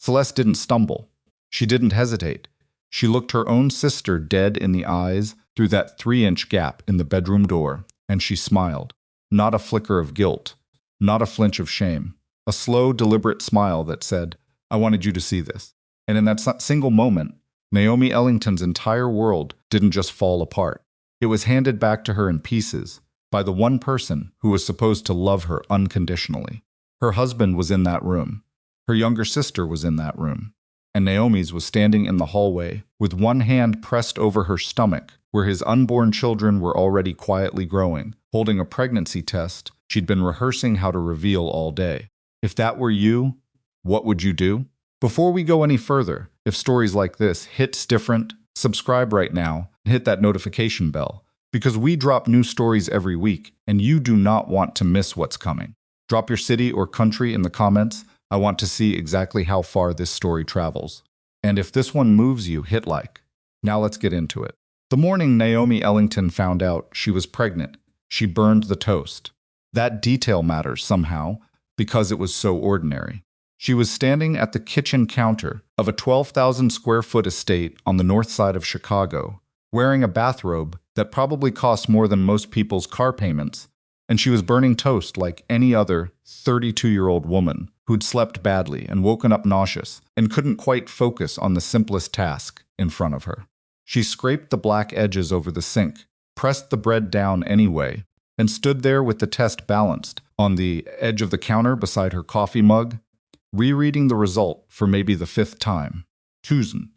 Celeste didn't stumble. She didn't hesitate. She looked her own sister dead in the eyes through that 3-inch gap in the bedroom door, and she smiled. Not a flicker of guilt, not a flinch of shame. A slow, deliberate smile that said, "I wanted you to see this." And in that single moment, Naomi Ellington's entire world didn't just fall apart. It was handed back to her in pieces by the one person who was supposed to love her unconditionally. Her husband was in that room. Her younger sister was in that room. And Naomi's was standing in the hallway with one hand pressed over her stomach, where his unborn children were already quietly growing, holding a pregnancy test she'd been rehearsing how to reveal all day. If that were you, what would you do? Before we go any further, if stories like this hits different, subscribe right now and hit that notification bell, because we drop new stories every week and you do not want to miss what's coming. Drop your city or country in the comments. I want to see exactly how far this story travels. And if this one moves you, hit like. Now let's get into it. The morning Naomi Ellington found out she was pregnant, she burned the toast. That detail matters somehow, because it was so ordinary. She was standing at the kitchen counter of a 12,000 square foot estate on the north side of Chicago, wearing a bathrobe that probably cost more than most people's car payments, and she was burning toast like any other 32-year-old woman who'd slept badly and woken up nauseous and couldn't quite focus on the simplest task in front of her. She scraped the black edges over the sink, pressed the bread down anyway, and stood there with the test balanced on the edge of the counter beside her coffee mug, rereading the result for maybe the 5th time. Tusen.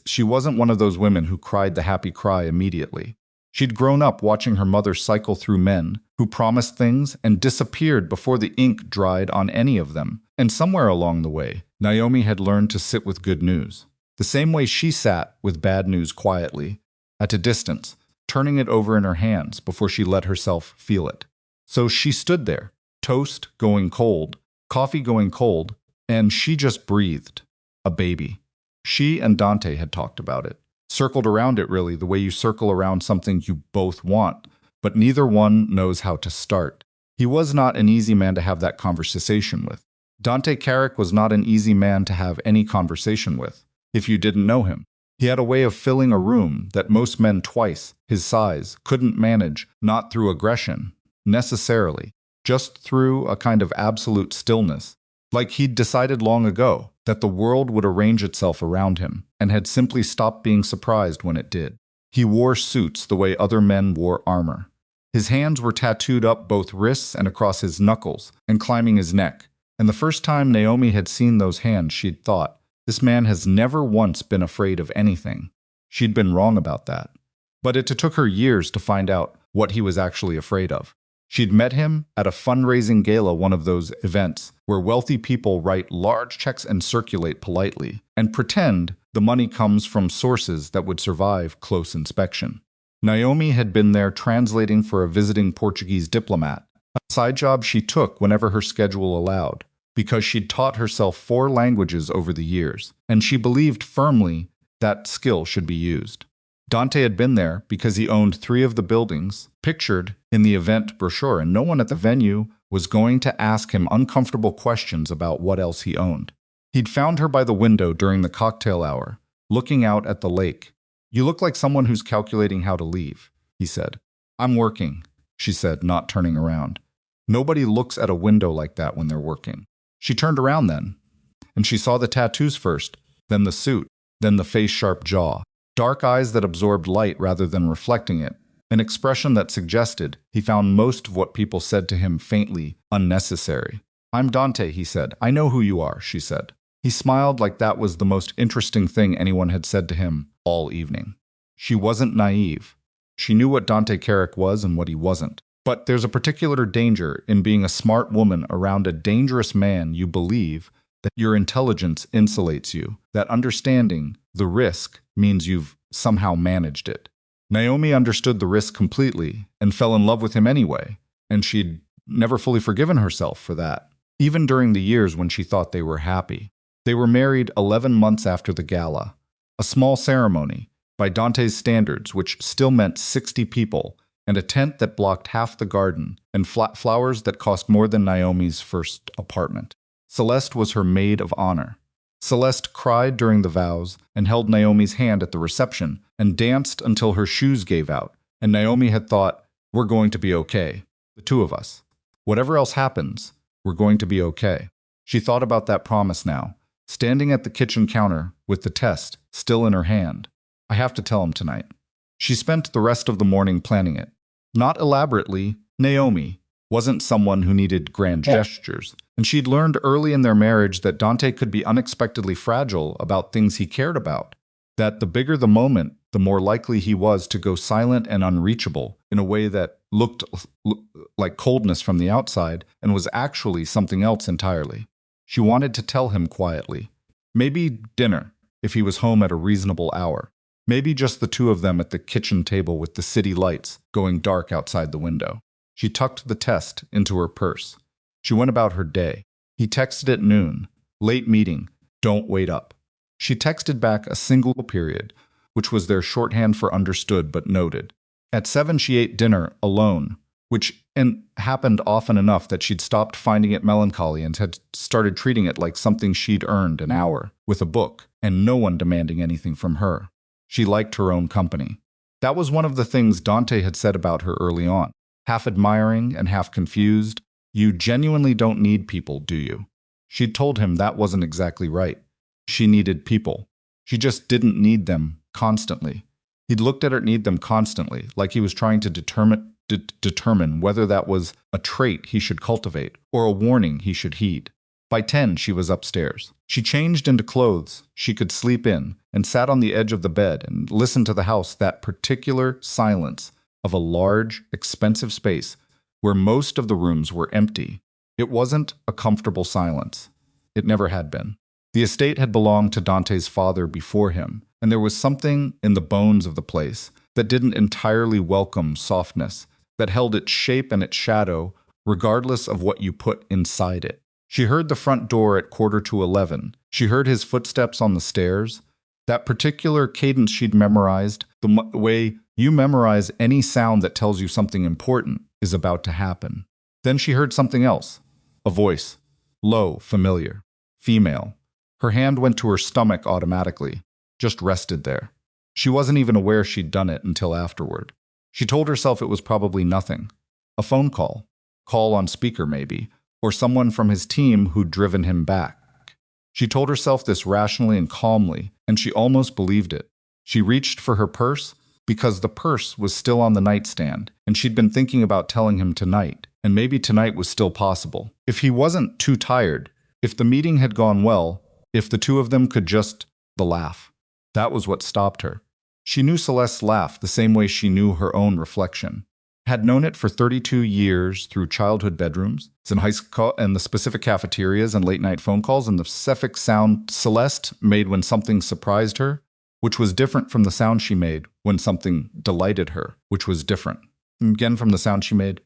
She wasn't one of those women who cried the happy cry immediately. She'd grown up watching her mother cycle through men who promised things and disappeared before the ink dried on any of them. And somewhere along the way, Naomi had learned to sit with good news. The same way she sat with bad news quietly, at a distance, turning it over in her hands before she let herself feel it. So she stood there, toast going cold, coffee going cold, and she just breathed. A baby. She and Dante had talked about it. Circled around it really, the way you circle around something you both want, but neither one knows how to start. He was not an easy man to have that conversation with. Dante Carrick was not an easy man to have any conversation with, if you didn't know him. He had a way of filling a room that most men twice his size couldn't manage, not through aggression, necessarily, just through a kind of absolute stillness. Like he'd decided long ago that the world would arrange itself around him, and had simply stopped being surprised when it did. He wore suits the way other men wore armor. His hands were tattooed up both wrists and across his knuckles, and climbing his neck. And the first time Naomi had seen those hands, she'd thought, this man has never once been afraid of anything. She'd been wrong about that. But it took her years to find out what he was actually afraid of. She'd met him at a fundraising gala, one of those events where wealthy people write large checks and circulate politely, and pretend the money comes from sources that would survive close inspection. Naomi had been there translating for a visiting Portuguese diplomat, a side job she took whenever her schedule allowed, because she'd taught herself 4 languages over the years, and she believed firmly that skill should be used. Dante had been there because he owned 3 of the buildings pictured in the event brochure, and no one at the venue was going to ask him uncomfortable questions about what else he owned. He'd found her by the window during the cocktail hour, looking out at the lake. "You look like someone who's calculating how to leave," he said. "I'm working," she said, not turning around. Nobody looks at a window like that when they're working. She turned around then, and she saw the tattoos first, then the suit, then the face-sharp jaw. Dark eyes that absorbed light rather than reflecting it, an expression that suggested he found most of what people said to him faintly unnecessary. "I'm Dante," he said. "I know who you are," she said. He smiled like that was the most interesting thing anyone had said to him all evening. She wasn't naive. She knew what Dante Carrick was and what he wasn't. But there's a particular danger in being a smart woman around a dangerous man you believe that your intelligence insulates you, that understanding the risk means you've somehow managed it. Naomi understood the risk completely and fell in love with him anyway, and she'd never fully forgiven herself for that, even during the years when she thought they were happy. They were married 11 months after the gala, a small ceremony, by Dante's standards, which still meant 60 people, and a tent that blocked half the garden, and flowers that cost more than Naomi's first apartment. Celeste was her maid of honor. Celeste cried during the vows and held Naomi's hand at the reception and danced until her shoes gave out, and Naomi had thought, we're going to be okay, the two of us. Whatever else happens, we're going to be okay. She thought about that promise now, standing at the kitchen counter with the test still in her hand. I have to tell him tonight. She spent the rest of the morning planning it. Not elaborately, Naomi wasn't someone who needed grand gestures, and she'd learned early in their marriage that Dante could be unexpectedly fragile about things he cared about, that the bigger the moment, the more likely he was to go silent and unreachable in a way that looked like coldness from the outside and was actually something else entirely. She wanted to tell him quietly. Maybe dinner, if he was home at a reasonable hour. Maybe just the two of them at the kitchen table with the city lights going dark outside the window. She tucked the test into her purse. She went about her day. He texted at noon. Late meeting. Don't wait up. She texted back a single period, which was their shorthand for understood but noted. At 7 she ate dinner alone, which happened often enough that she'd stopped finding it melancholy and had started treating it like something she'd earned an hour with a book, and no one demanding anything from her. She liked her own company. That was one of the things Dante had said about her early on. Half admiring and half confused, you genuinely don't need people, do you? She'd told him that wasn't exactly right. She needed people. She just didn't need them constantly. He'd looked at her need them constantly, like he was trying to determine whether that was a trait he should cultivate or a warning he should heed. By 10, she was upstairs. She changed into clothes she could sleep in and sat on the edge of the bed and listened to the house, that particular silence of a large, expensive space where most of the rooms were empty. It wasn't a comfortable silence. It never had been. The estate had belonged to Dante's father before him, and there was something in the bones of the place that didn't entirely welcome softness, that held its shape and its shadow regardless of what you put inside it. She heard the front door at 11:15. She heard his footsteps on the stairs. That particular cadence she'd memorized, the way you memorize any sound that tells you something important is about to happen. Then she heard something else. A voice. Low, familiar. Female. Her hand went to her stomach automatically. Just rested there. She wasn't even aware she'd done it until afterward. She told herself it was probably nothing. A phone call. Call on speaker maybe. Or someone from his team who'd driven him back. She told herself this rationally and calmly, and she almost believed it. She reached for her purse because the purse was still on the nightstand, and she'd been thinking about telling him tonight, and maybe tonight was still possible. If he wasn't too tired, if the meeting had gone well, if the two of them could just laugh. That was what stopped her. She knew Celeste's laugh the same way she knew her own reflection. Had known it for 32 years through childhood bedrooms, in high school, and the specific cafeterias and late-night phone calls, and the specific sound Celeste made when something surprised her, which was different from the sound she made when something delighted her, which was different. Again, from the sound she made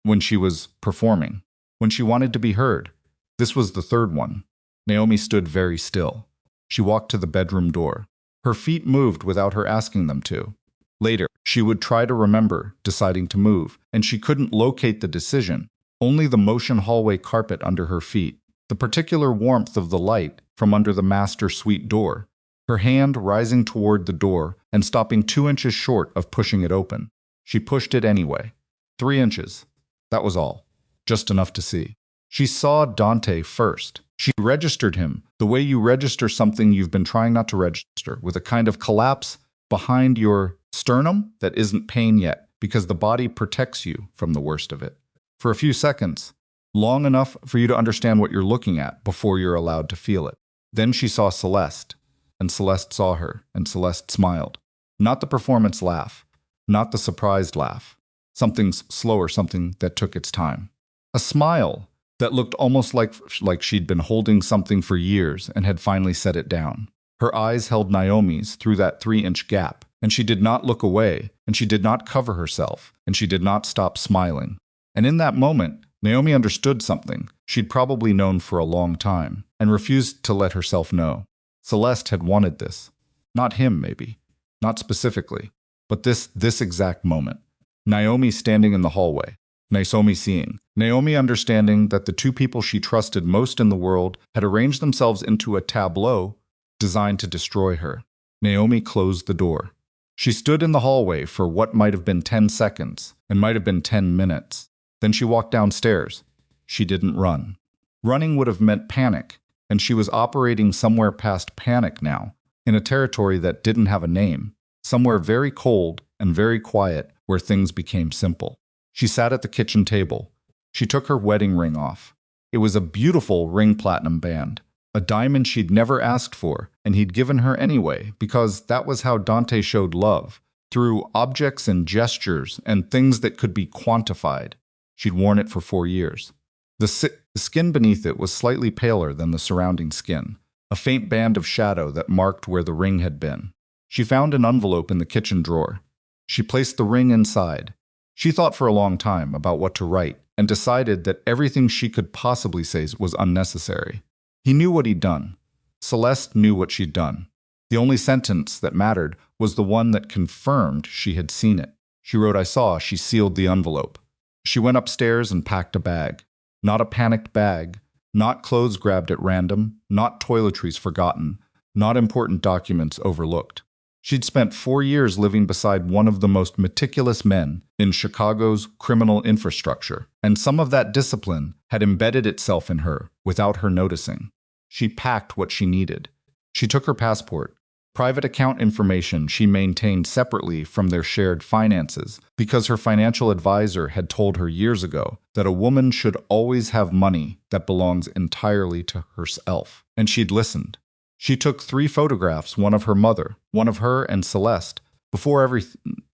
when she was performing, when she wanted to be heard. This was the third one. Naomi stood very still. She walked to the bedroom door. Her feet moved without her asking them to. Later, she would try to remember deciding to move, and she couldn't locate the decision, only the motion hallway carpet under her feet, the particular warmth of the light from under the master suite door, her hand rising toward the door and stopping 2 inches short of pushing it open. She pushed it anyway. 3 inches. That was all. Just enough to see. She saw Dante first. She registered him the way you register something you've been trying not to register, with a kind of collapse behind your sternum that isn't pain yet, because the body protects you from the worst of it. For a few seconds, long enough for you to understand what you're looking at before you're allowed to feel it. Then she saw Celeste, and Celeste saw her, and Celeste smiled. Not the performance laugh, not the surprised laugh. Something slower, something that took its time. A smile that looked almost like she'd been holding something for years and had finally set it down. Her eyes held Naomi's through that 3-inch gap, and she did not look away, and she did not cover herself, and she did not stop smiling. And in that moment, Naomi understood something she'd probably known for a long time, and refused to let herself know. Celeste had wanted this. Not him, maybe. Not specifically. But this exact moment. Naomi standing in the hallway. Naomi seeing. Naomi understanding that the two people she trusted most in the world had arranged themselves into a tableau designed to destroy her. Naomi closed the door. She stood in the hallway for what might have been 10 seconds and might have been 10 minutes. Then she walked downstairs. She didn't run. Running would have meant panic, and she was operating somewhere past panic now, in a territory that didn't have a name, somewhere very cold and very quiet where things became simple. She sat at the kitchen table. She took her wedding ring off. It was a beautiful ring platinum band, a diamond she'd never asked for, and he'd given her anyway, because that was how Dante showed love, through objects and gestures and things that could be quantified. She'd worn it for 4 years. The skin beneath it was slightly paler than the surrounding skin, a faint band of shadow that marked where the ring had been. She found an envelope in the kitchen drawer. She placed the ring inside. She thought for a long time about what to write and decided that everything she could possibly say was unnecessary. He knew what he'd done. Celeste knew what she'd done. The only sentence that mattered was the one that confirmed she had seen it. She wrote, "I saw." She sealed the envelope. She went upstairs and packed a bag. Not a panicked bag, not clothes grabbed at random, not toiletries forgotten, not important documents overlooked. She'd spent 4 years living beside one of the most meticulous men in Chicago's criminal infrastructure, and some of that discipline had embedded itself in her without her noticing. She packed what she needed. She took her passport, private account information she maintained separately from their shared finances, because her financial advisor had told her years ago that a woman should always have money that belongs entirely to herself, and she'd listened. She took 3 photographs, one of her mother, one of her and Celeste, before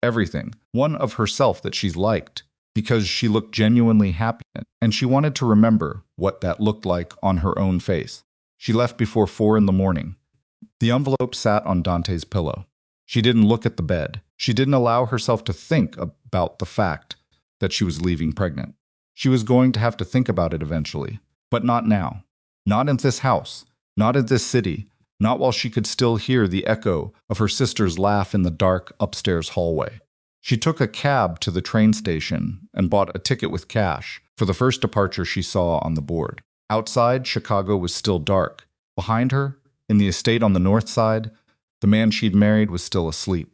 everything, one of herself that she liked, because she looked genuinely happy, and she wanted to remember what that looked like on her own face. She left before 4 in the morning. The envelope sat on Dante's pillow. She didn't look at the bed. She didn't allow herself to think about the fact that she was leaving pregnant. She was going to have to think about it eventually, but not now. Not in this house. Not in this city. Not while she could still hear the echo of her sister's laugh in the dark upstairs hallway. She took a cab to the train station and bought a ticket with cash for the first departure she saw on the board. Outside, Chicago was still dark. Behind her, in the estate on the north side, the man she'd married was still asleep.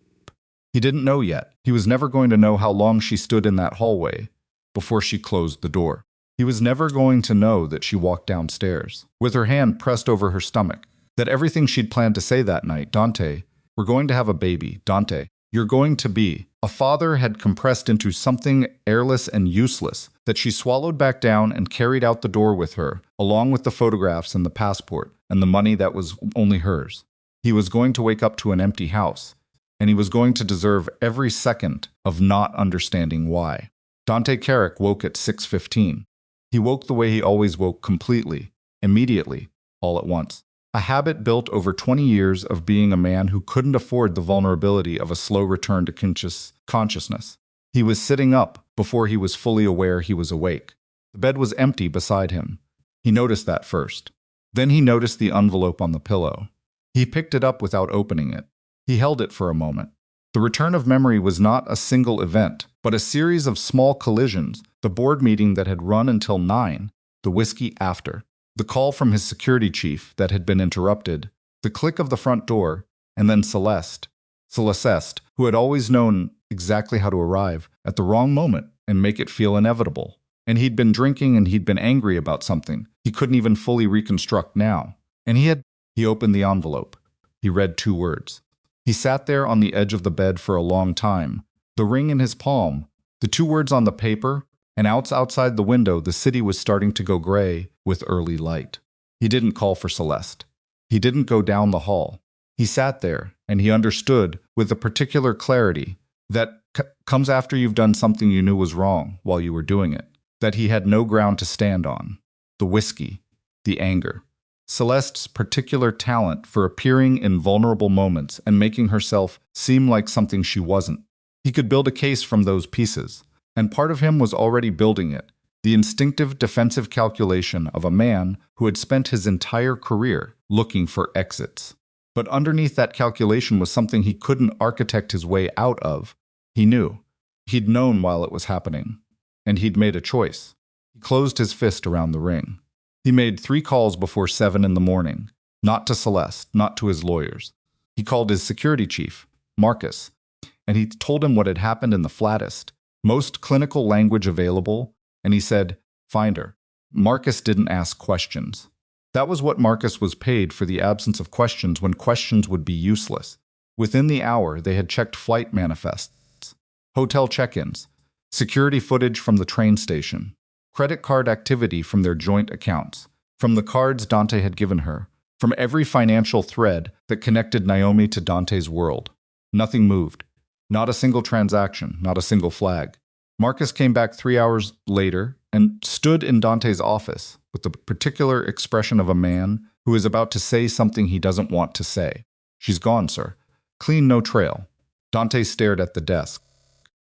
He didn't know yet. He was never going to know how long she stood in that hallway before she closed the door. He was never going to know that she walked downstairs, with her hand pressed over her stomach, that everything she'd planned to say that night, "Dante, we're going to have a baby. Dante, you're going to be," a father, had compressed into something airless and useless that she swallowed back down and carried out the door with her, along with the photographs and the passport and the money that was only hers. He was going to wake up to an empty house, and he was going to deserve every second of not understanding why. Dante Carrick woke at 6:15. He woke the way he always woke, completely, immediately, all at once. A habit built over 20 years of being a man who couldn't afford the vulnerability of a slow return to consciousness. He was sitting up before he was fully aware he was awake. The bed was empty beside him. He noticed that first. Then he noticed the envelope on the pillow. He picked it up without opening it. He held it for a moment. The return of memory was not a single event, but a series of small collisions: the board meeting that had run until 9, the whiskey after, the call from his security chief that had been interrupted, the click of the front door, and then Celeste, who had always known exactly how to arrive at the wrong moment and make it feel inevitable. And he'd been drinking and he'd been angry about something he couldn't even fully reconstruct now. And he opened the envelope. He read 2 words. He sat there on the edge of the bed for a long time, the ring in his palm, the 2 words on the paper, and outside the window the city was starting to go gray with early light. He didn't call for Celeste. He didn't go down the hall. He sat there, and he understood with a particular clarity that comes after you've done something you knew was wrong while you were doing it, that he had no ground to stand on. The whiskey, the anger. Celeste's particular talent for appearing in vulnerable moments and making herself seem like something she wasn't. He could build a case from those pieces, and part of him was already building it, the instinctive defensive calculation of a man who had spent his entire career looking for exits. But underneath that calculation was something he couldn't architect his way out of. He knew. He'd known while it was happening. and he'd made a choice. He closed his fist around the ring. He made 3 calls before 7 in the morning, not to Celeste, not to his lawyers. He called his security chief, Marcus, and he told him what had happened in the flattest, most clinical language available, and he said, "Find her." Marcus didn't ask questions. That was what Marcus was paid for, the absence of questions when questions would be useless. Within the hour, they had checked flight manifests, hotel check-ins, security footage from the train station, credit card activity from their joint accounts, from the cards Dante had given her, from every financial thread that connected Naomi to Dante's world. Nothing moved. Not a single transaction, not a single flag. Marcus came back 3 hours later and stood in Dante's office with the particular expression of a man who is about to say something he doesn't want to say. "She's gone, sir. Clean, no trail." Dante stared at the desk.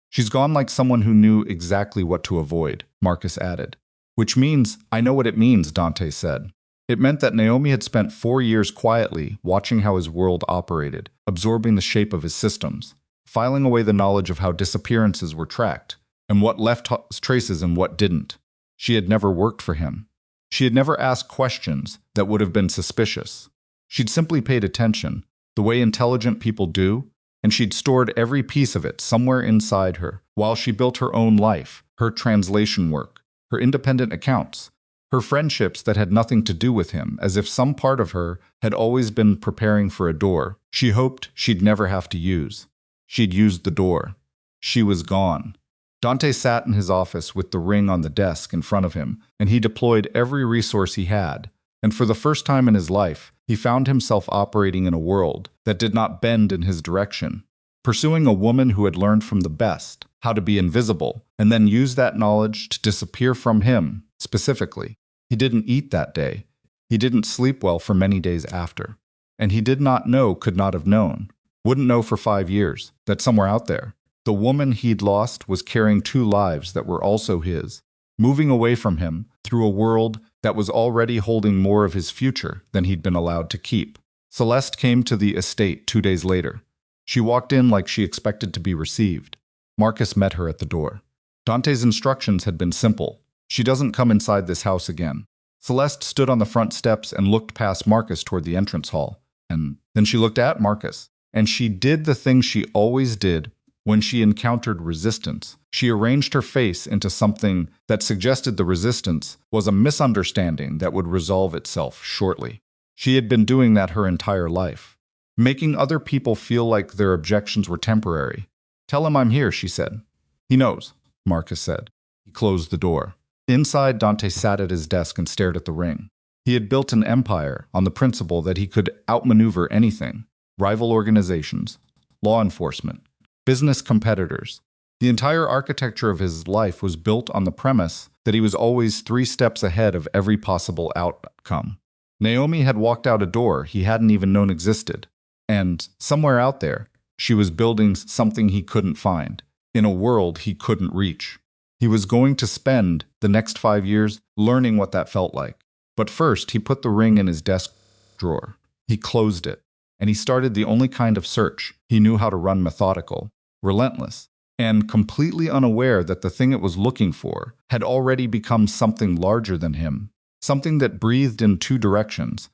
"She's gone like someone who knew exactly what to avoid," Marcus added. "Which means, I know what it means," Dante said. It meant that Naomi had spent 4 years quietly watching how his world operated, absorbing the shape of his systems, filing away the knowledge of how disappearances were tracked, and what left traces and what didn't. She had never worked for him. She had never asked questions that would have been suspicious. She'd simply paid attention, the way intelligent people do, and she'd stored every piece of it somewhere inside her, while she built her own life, her translation work, her independent accounts, her friendships that had nothing to do with him, as if some part of her had always been preparing for a door she hoped she'd never have to use. She'd used the door. She was gone. Dante sat in his office with the ring on the desk in front of him, and he deployed every resource he had. And for the first time in his life, he found himself operating in a world that did not bend in his direction, pursuing a woman who had learned from the best how to be invisible, and then use that knowledge to disappear from him, specifically. He didn't eat that day. He didn't sleep well for many days after. And he did not know, could not have known, wouldn't know for 5 years, that somewhere out there, the woman he'd lost was carrying 2 lives that were also his, moving away from him through a world that was already holding more of his future than he'd been allowed to keep. Celeste came to the estate 2 days later. She walked in like she expected to be received. Marcus met her at the door. Dante's instructions had been simple. "She doesn't come inside this house again." Celeste stood on the front steps and looked past Marcus toward the entrance hall. And then she looked at Marcus. And she did the thing she always did when she encountered resistance. She arranged her face into something that suggested the resistance was a misunderstanding that would resolve itself shortly. She had been doing that her entire life, making other people feel like their objections were temporary. "Tell him I'm here," she said. "He knows," Marcus said. He closed the door. Inside, Dante sat at his desk and stared at the ring. He had built an empire on the principle that he could outmaneuver anything: rival organizations, law enforcement, business competitors. The entire architecture of his life was built on the premise that he was always 3 steps ahead of every possible outcome. Naomi had walked out a door he hadn't even known existed, and somewhere out there, she was building something he couldn't find, in a world he couldn't reach. He was going to spend the next 5 years learning what that felt like. But first, he put the ring in his desk drawer. He closed it, and he started the only kind of search he knew how to run: methodical, relentless, and completely unaware that the thing it was looking for had already become something larger than him, something that breathed in 2 directions,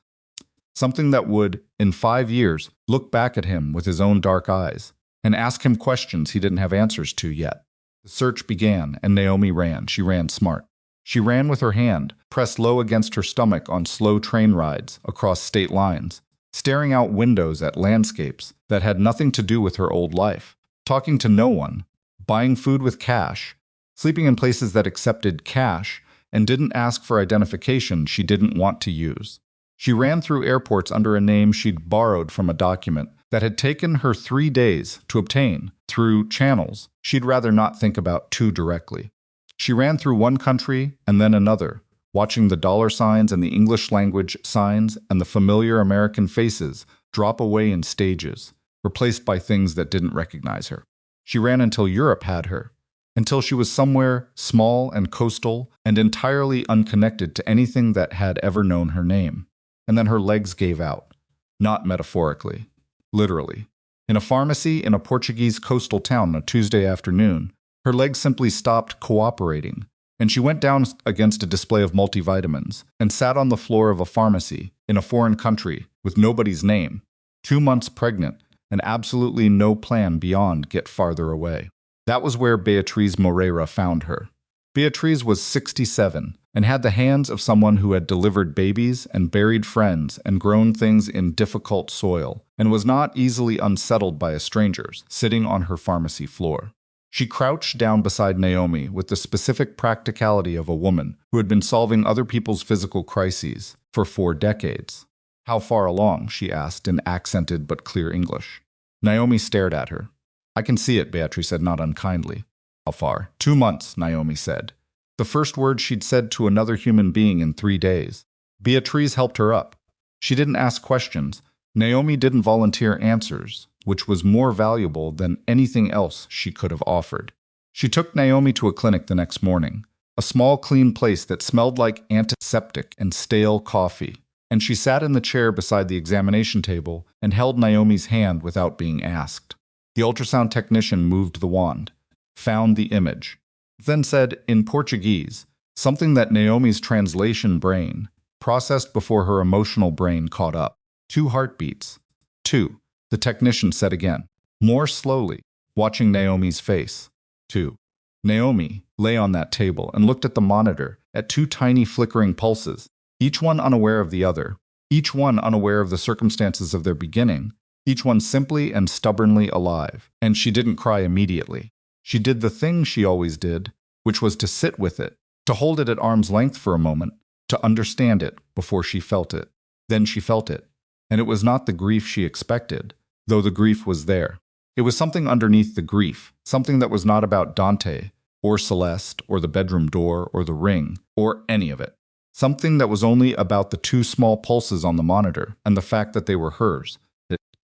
something that would, in 5 years, look back at him with his own dark eyes and ask him questions he didn't have answers to yet. The search began, and Naomi ran. She ran smart. She ran with her hand pressed low against her stomach on slow train rides across state lines, staring out windows at landscapes that had nothing to do with her old life, talking to no one, buying food with cash, sleeping in places that accepted cash and didn't ask for identification she didn't want to use. She ran through airports under a name she'd borrowed from a document that had taken her 3 days to obtain through channels she'd rather not think about too directly. She ran through one country and then another, watching the dollar signs and the English language signs and the familiar American faces drop away in stages, replaced by things that didn't recognize her. She ran until Europe had her, until she was somewhere small and coastal and entirely unconnected to anything that had ever known her name. And then her legs gave out, not metaphorically, literally. In a pharmacy in a Portuguese coastal town on a Tuesday afternoon, Her legs simply stopped cooperating, and she went down against a display of multivitamins and sat on the floor of a pharmacy in a foreign country with nobody's name, 2 months pregnant, and absolutely no plan beyond get farther away. That was where Beatriz Moreira found her. Beatriz was 67 and had the hands of someone who had delivered babies and buried friends and grown things in difficult soil, and was not easily unsettled by strangers sitting on her pharmacy floor. She crouched down beside Naomi with the specific practicality of a woman who had been solving other people's physical crises for 4 decades. "How far along?" she asked in accented but clear English. Naomi stared at her. "I can see it," Beatrice said not unkindly. "How far?" 2 months, Naomi said. The first word she'd said to another human being in 3 days. Beatrice helped her up. She didn't ask questions. Naomi didn't volunteer answers, which was more valuable than anything else she could have offered. She took Naomi to a clinic the next morning, a small clean place that smelled like antiseptic and stale coffee, and she sat in the chair beside the examination table and held Naomi's hand without being asked. The ultrasound technician moved the wand, found the image, then said in Portuguese, something that Naomi's translation brain processed before her emotional brain caught up. 2 heartbeats. 2. The technician said again, more slowly, watching Naomi's face. 2. Naomi lay on that table and looked at the monitor, at 2 tiny flickering pulses, each one unaware of the other, each one unaware of the circumstances of their beginning, each one simply and stubbornly alive. And she didn't cry immediately. She did the thing she always did, which was to sit with it, to hold it at arm's length for a moment, to understand it before she felt it. Then she felt it. And it was not the grief she expected, though the grief was there. It was something underneath the grief, something that was not about Dante, or Celeste, or the bedroom door, or the ring, or any of it. Something that was only about the 2 small pulses on the monitor, and the fact that they were hers,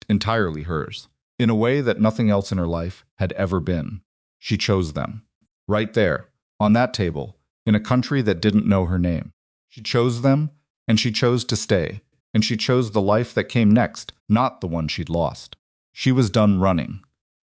entirely hers, in a way that nothing else in her life had ever been. She chose them. Right there, on that table, in a country that didn't know her name. She chose them, and she chose to stay. And she chose the life that came next, not the one she'd lost. She was done running.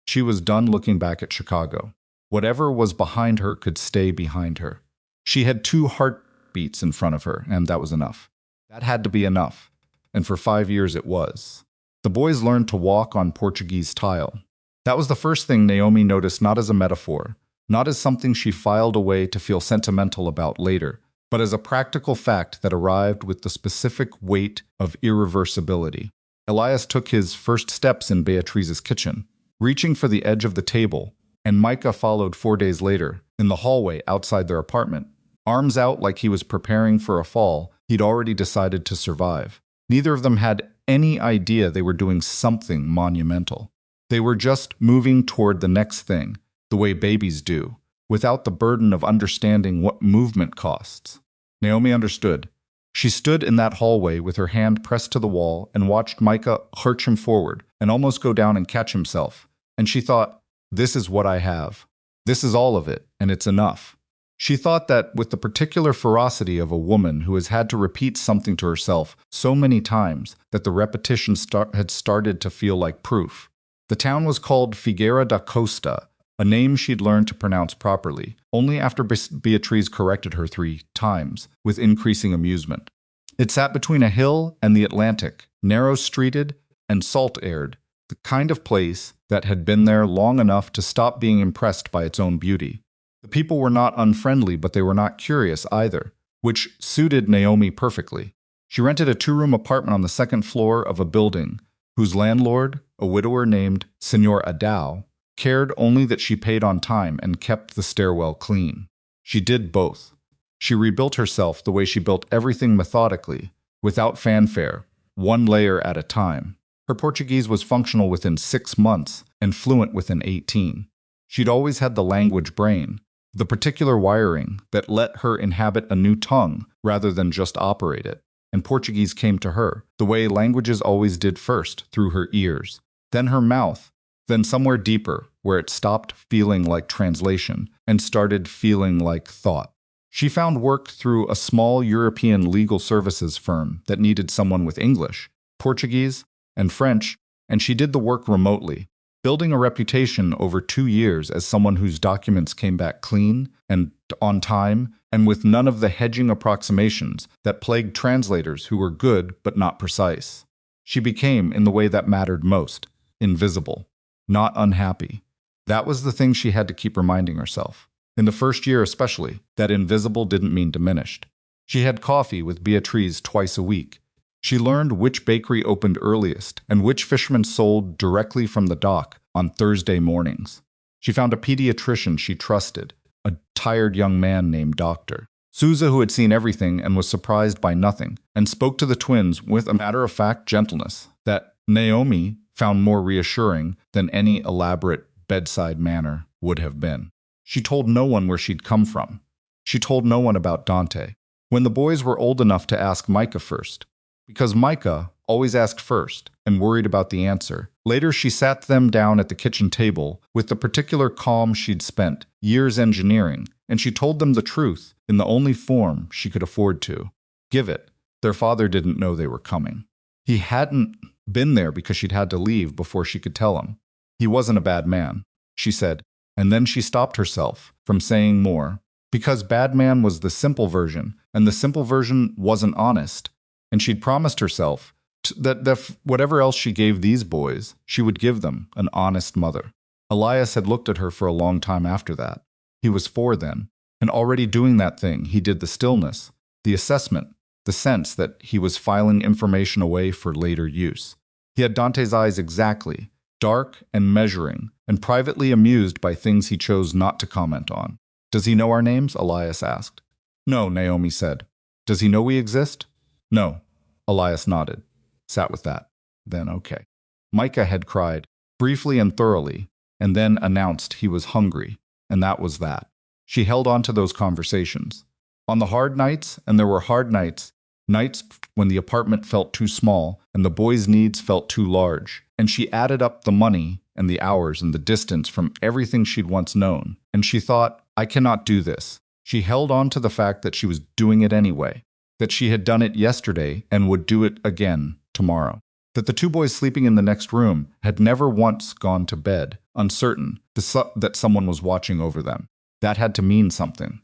She was done looking back at Chicago. Whatever was behind her could stay behind her. She had 2 heartbeats in front of her, and that was enough. That had to be enough. And for 5 years it was. The boys learned to walk on Portuguese tile. That was the first thing Naomi noticed, not as a metaphor, not as something she filed away to feel sentimental about later, but as a practical fact that arrived with the specific weight of irreversibility. Elias took his first steps in Beatrice's kitchen, reaching for the edge of the table, and Micah followed 4 days later, in the hallway outside their apartment. Arms out like he was preparing for a fall, he'd already decided to survive. Neither of them had any idea they were doing something monumental. They were just moving toward the next thing, the way babies do, without the burden of understanding what movement costs. Naomi understood. She stood in that hallway with her hand pressed to the wall and watched Micah lurch him forward and almost go down and catch himself. And she thought, this is what I have. This is all of it, and it's enough. She thought that with the particular ferocity of a woman who has had to repeat something to herself so many times that the repetition had started to feel like proof. The town was called Figueira da Costa, a name she'd learned to pronounce properly, only after Beatrice corrected her 3 times, with increasing amusement. It sat between a hill and the Atlantic, narrow-streeted and salt-aired, the kind of place that had been there long enough to stop being impressed by its own beauty. The people were not unfriendly, but they were not curious either, which suited Naomi perfectly. She rented a 2-room apartment on the 2nd floor of a building, whose landlord, a widower named Senor Adao, cared only that she paid on time and kept the stairwell clean. She did both. She rebuilt herself the way she built everything methodically, without fanfare, 1 layer at a time. Her Portuguese was functional within 6 months and fluent within 18. She'd always had the language brain, the particular wiring that let her inhabit a new tongue rather than just operate it. And Portuguese came to her, the way languages always did first, through her ears, then her mouth, then somewhere deeper, where it stopped feeling like translation and started feeling like thought. She found work through a small European legal services firm that needed someone with English, Portuguese, and French, and she did the work remotely. building a reputation over 2 years as someone whose documents came back clean and on time, and with none of the hedging approximations that plagued translators who were good but not precise. She became, in the way that mattered most, invisible, not unhappy. That was the thing she had to keep reminding herself. In the first year especially, that invisible didn't mean diminished. She had coffee with Beatrice twice a week. She learned which bakery opened earliest and which fishermen sold directly from the dock on Thursday mornings. She found a pediatrician she trusted, a tired young man named Doctor Souza, who had seen everything and was surprised by nothing, and spoke to the twins with a matter-of-fact gentleness that Naomi found more reassuring than any elaborate bedside manner would have been. She told no one where she'd come from. She told no one about Dante. When the boys were old enough to ask Micah first, because Micah always asked first and worried about the answer. Later, she sat them down at the kitchen table with the particular calm she'd spent years engineering, and she told them the truth in the only form she could afford to. Give it. Their father didn't know they were coming. He hadn't been there because she'd had to leave before she could tell him. He wasn't a bad man, she said, and then she stopped herself from saying more, because bad man was the simple version, and the simple version wasn't honest. And she'd promised herself that whatever else she gave these boys, she would give them an honest mother. Elias had looked at her for a long time after that. He was 4 then, and already doing that thing, he did the stillness, the assessment, the sense that he was filing information away for later use. He had Dante's eyes exactly, dark and measuring, and privately amused by things he chose not to comment on. Does he know our names? Elias asked. No, Naomi said. Does he know we exist? No. Elias nodded. Sat with that. Then okay. Micah had cried, briefly and thoroughly, and then announced he was hungry, and that was that. She held on to those conversations. On the hard nights, and there were hard nights, nights when the apartment felt too small and the boys' needs felt too large, and she added up the money and the hours and the distance from everything she'd once known, and she thought, I cannot do this. She held on to the fact that she was doing it anyway, that she had done it yesterday and would do it again tomorrow, that the 2 boys sleeping in the next room had never once gone to bed, uncertain that someone was watching over them. That had to mean something.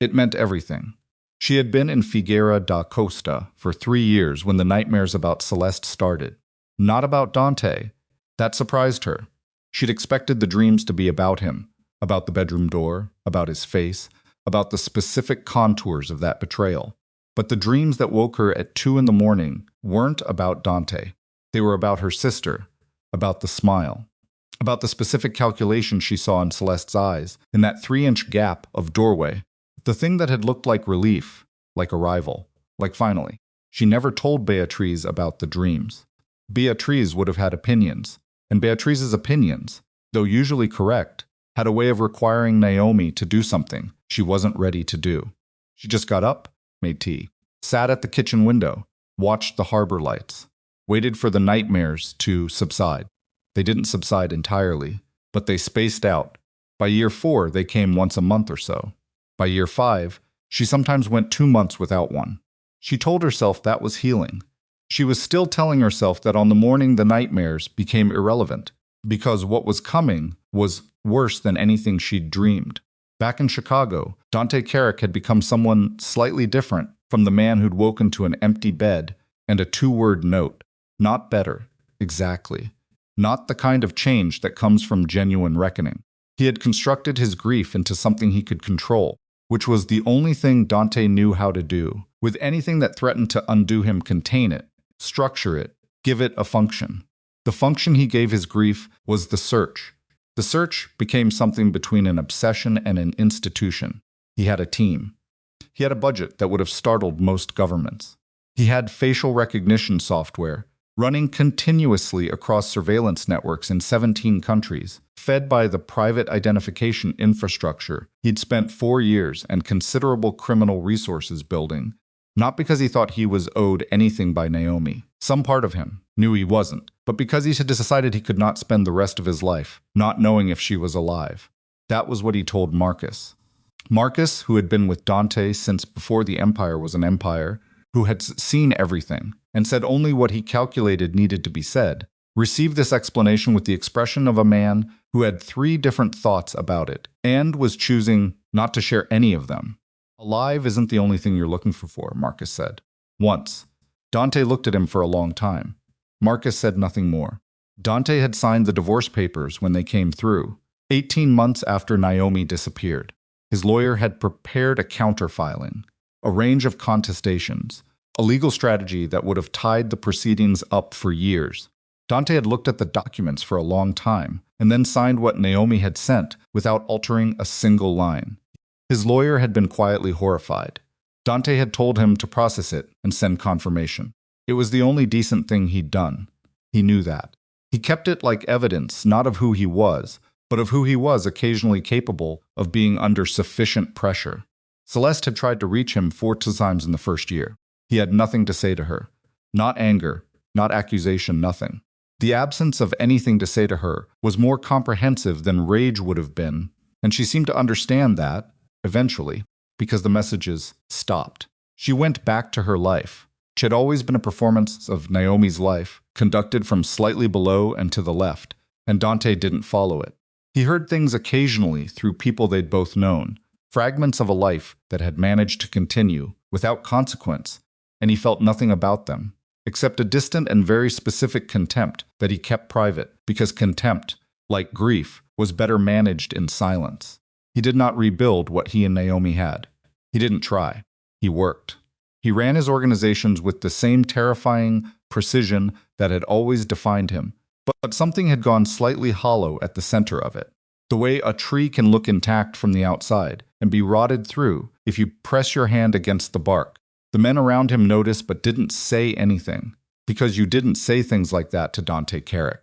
It meant everything. She had been in Figueira da Costa for 3 years when the nightmares about Celeste started. Not about Dante. That surprised her. She'd expected the dreams to be about him, about the bedroom door, about his face, about the specific contours of that betrayal. But the dreams that woke her at 2 in the morning weren't about Dante. They were about her sister, about the smile, about the specific calculation she saw in Celeste's eyes, in that 3-inch gap of doorway, the thing that had looked like relief, like arrival, like finally. She never told Beatrice about the dreams. Beatrice would have had opinions, and Beatrice's opinions, though usually correct, had a way of requiring Naomi to do something she wasn't ready to do. She just got up, made tea, sat at the kitchen window, watched the harbor lights, waited for the nightmares to subside. They didn't subside entirely, but they spaced out. By year 4, they came once a month or so. By year 5, she sometimes went 2 months without one. She told herself that was healing. She was still telling herself that on the morning the nightmares became irrelevant, because what was coming was worse than anything she'd dreamed. Back in Chicago, Dante Carrick had become someone slightly different from the man who'd woken to an empty bed and a 2-word note. Not better, exactly. Not the kind of change that comes from genuine reckoning. He had constructed his grief into something he could control, which was the only thing Dante knew how to do. With anything that threatened to undo him, contain it, structure it, give it a function. The function he gave his grief was the search. The search became something between an obsession and an institution. He had a team. He had a budget that would have startled most governments. He had facial recognition software running continuously across surveillance networks in 17 countries, fed by the private identification infrastructure he'd spent 4 years and considerable criminal resources building, not because he thought he was owed anything by Naomi. Some part of him knew he wasn't, but because he had decided he could not spend the rest of his life not knowing if she was alive. That was what he told Marcus. Marcus, who had been with Dante since before the Empire was an empire, who had seen everything and said only what he calculated needed to be said, received this explanation with the expression of a man who had 3 different thoughts about it and was choosing not to share any of them. Alive isn't the only thing you're looking for, Marcus said. Once. Dante looked at him for a long time. Marcus said nothing more. Dante had signed the divorce papers when they came through, 18 months after Naomi disappeared. His lawyer had prepared a counterfiling, a range of contestations, a legal strategy that would have tied the proceedings up for years. Dante had looked at the documents for a long time and then signed what Naomi had sent without altering a single line. His lawyer had been quietly horrified. Dante had told him to process it and send confirmation. It was the only decent thing he'd done. He knew that. He kept it like evidence not of who he was, but of who he was occasionally capable of being under sufficient pressure. Celeste had tried to reach him 4 times in the first year. He had nothing to say to her. Not anger, not accusation, nothing. The absence of anything to say to her was more comprehensive than rage would have been, and she seemed to understand that, eventually, because the messages stopped. She went back to her life. She had always been a performance of Naomi's life, conducted from slightly below and to the left, and Dante didn't follow it. He heard things occasionally through people they'd both known, fragments of a life that had managed to continue without consequence, and he felt nothing about them, except a distant and very specific contempt that he kept private, because contempt, like grief, was better managed in silence. He did not rebuild what he and Naomi had. He didn't try. He worked. He ran his organizations with the same terrifying precision that had always defined him, but something had gone slightly hollow at the center of it. The way a tree can look intact from the outside and be rotted through if you press your hand against the bark. The men around him noticed but didn't say anything, because you didn't say things like that to Dante Carrick.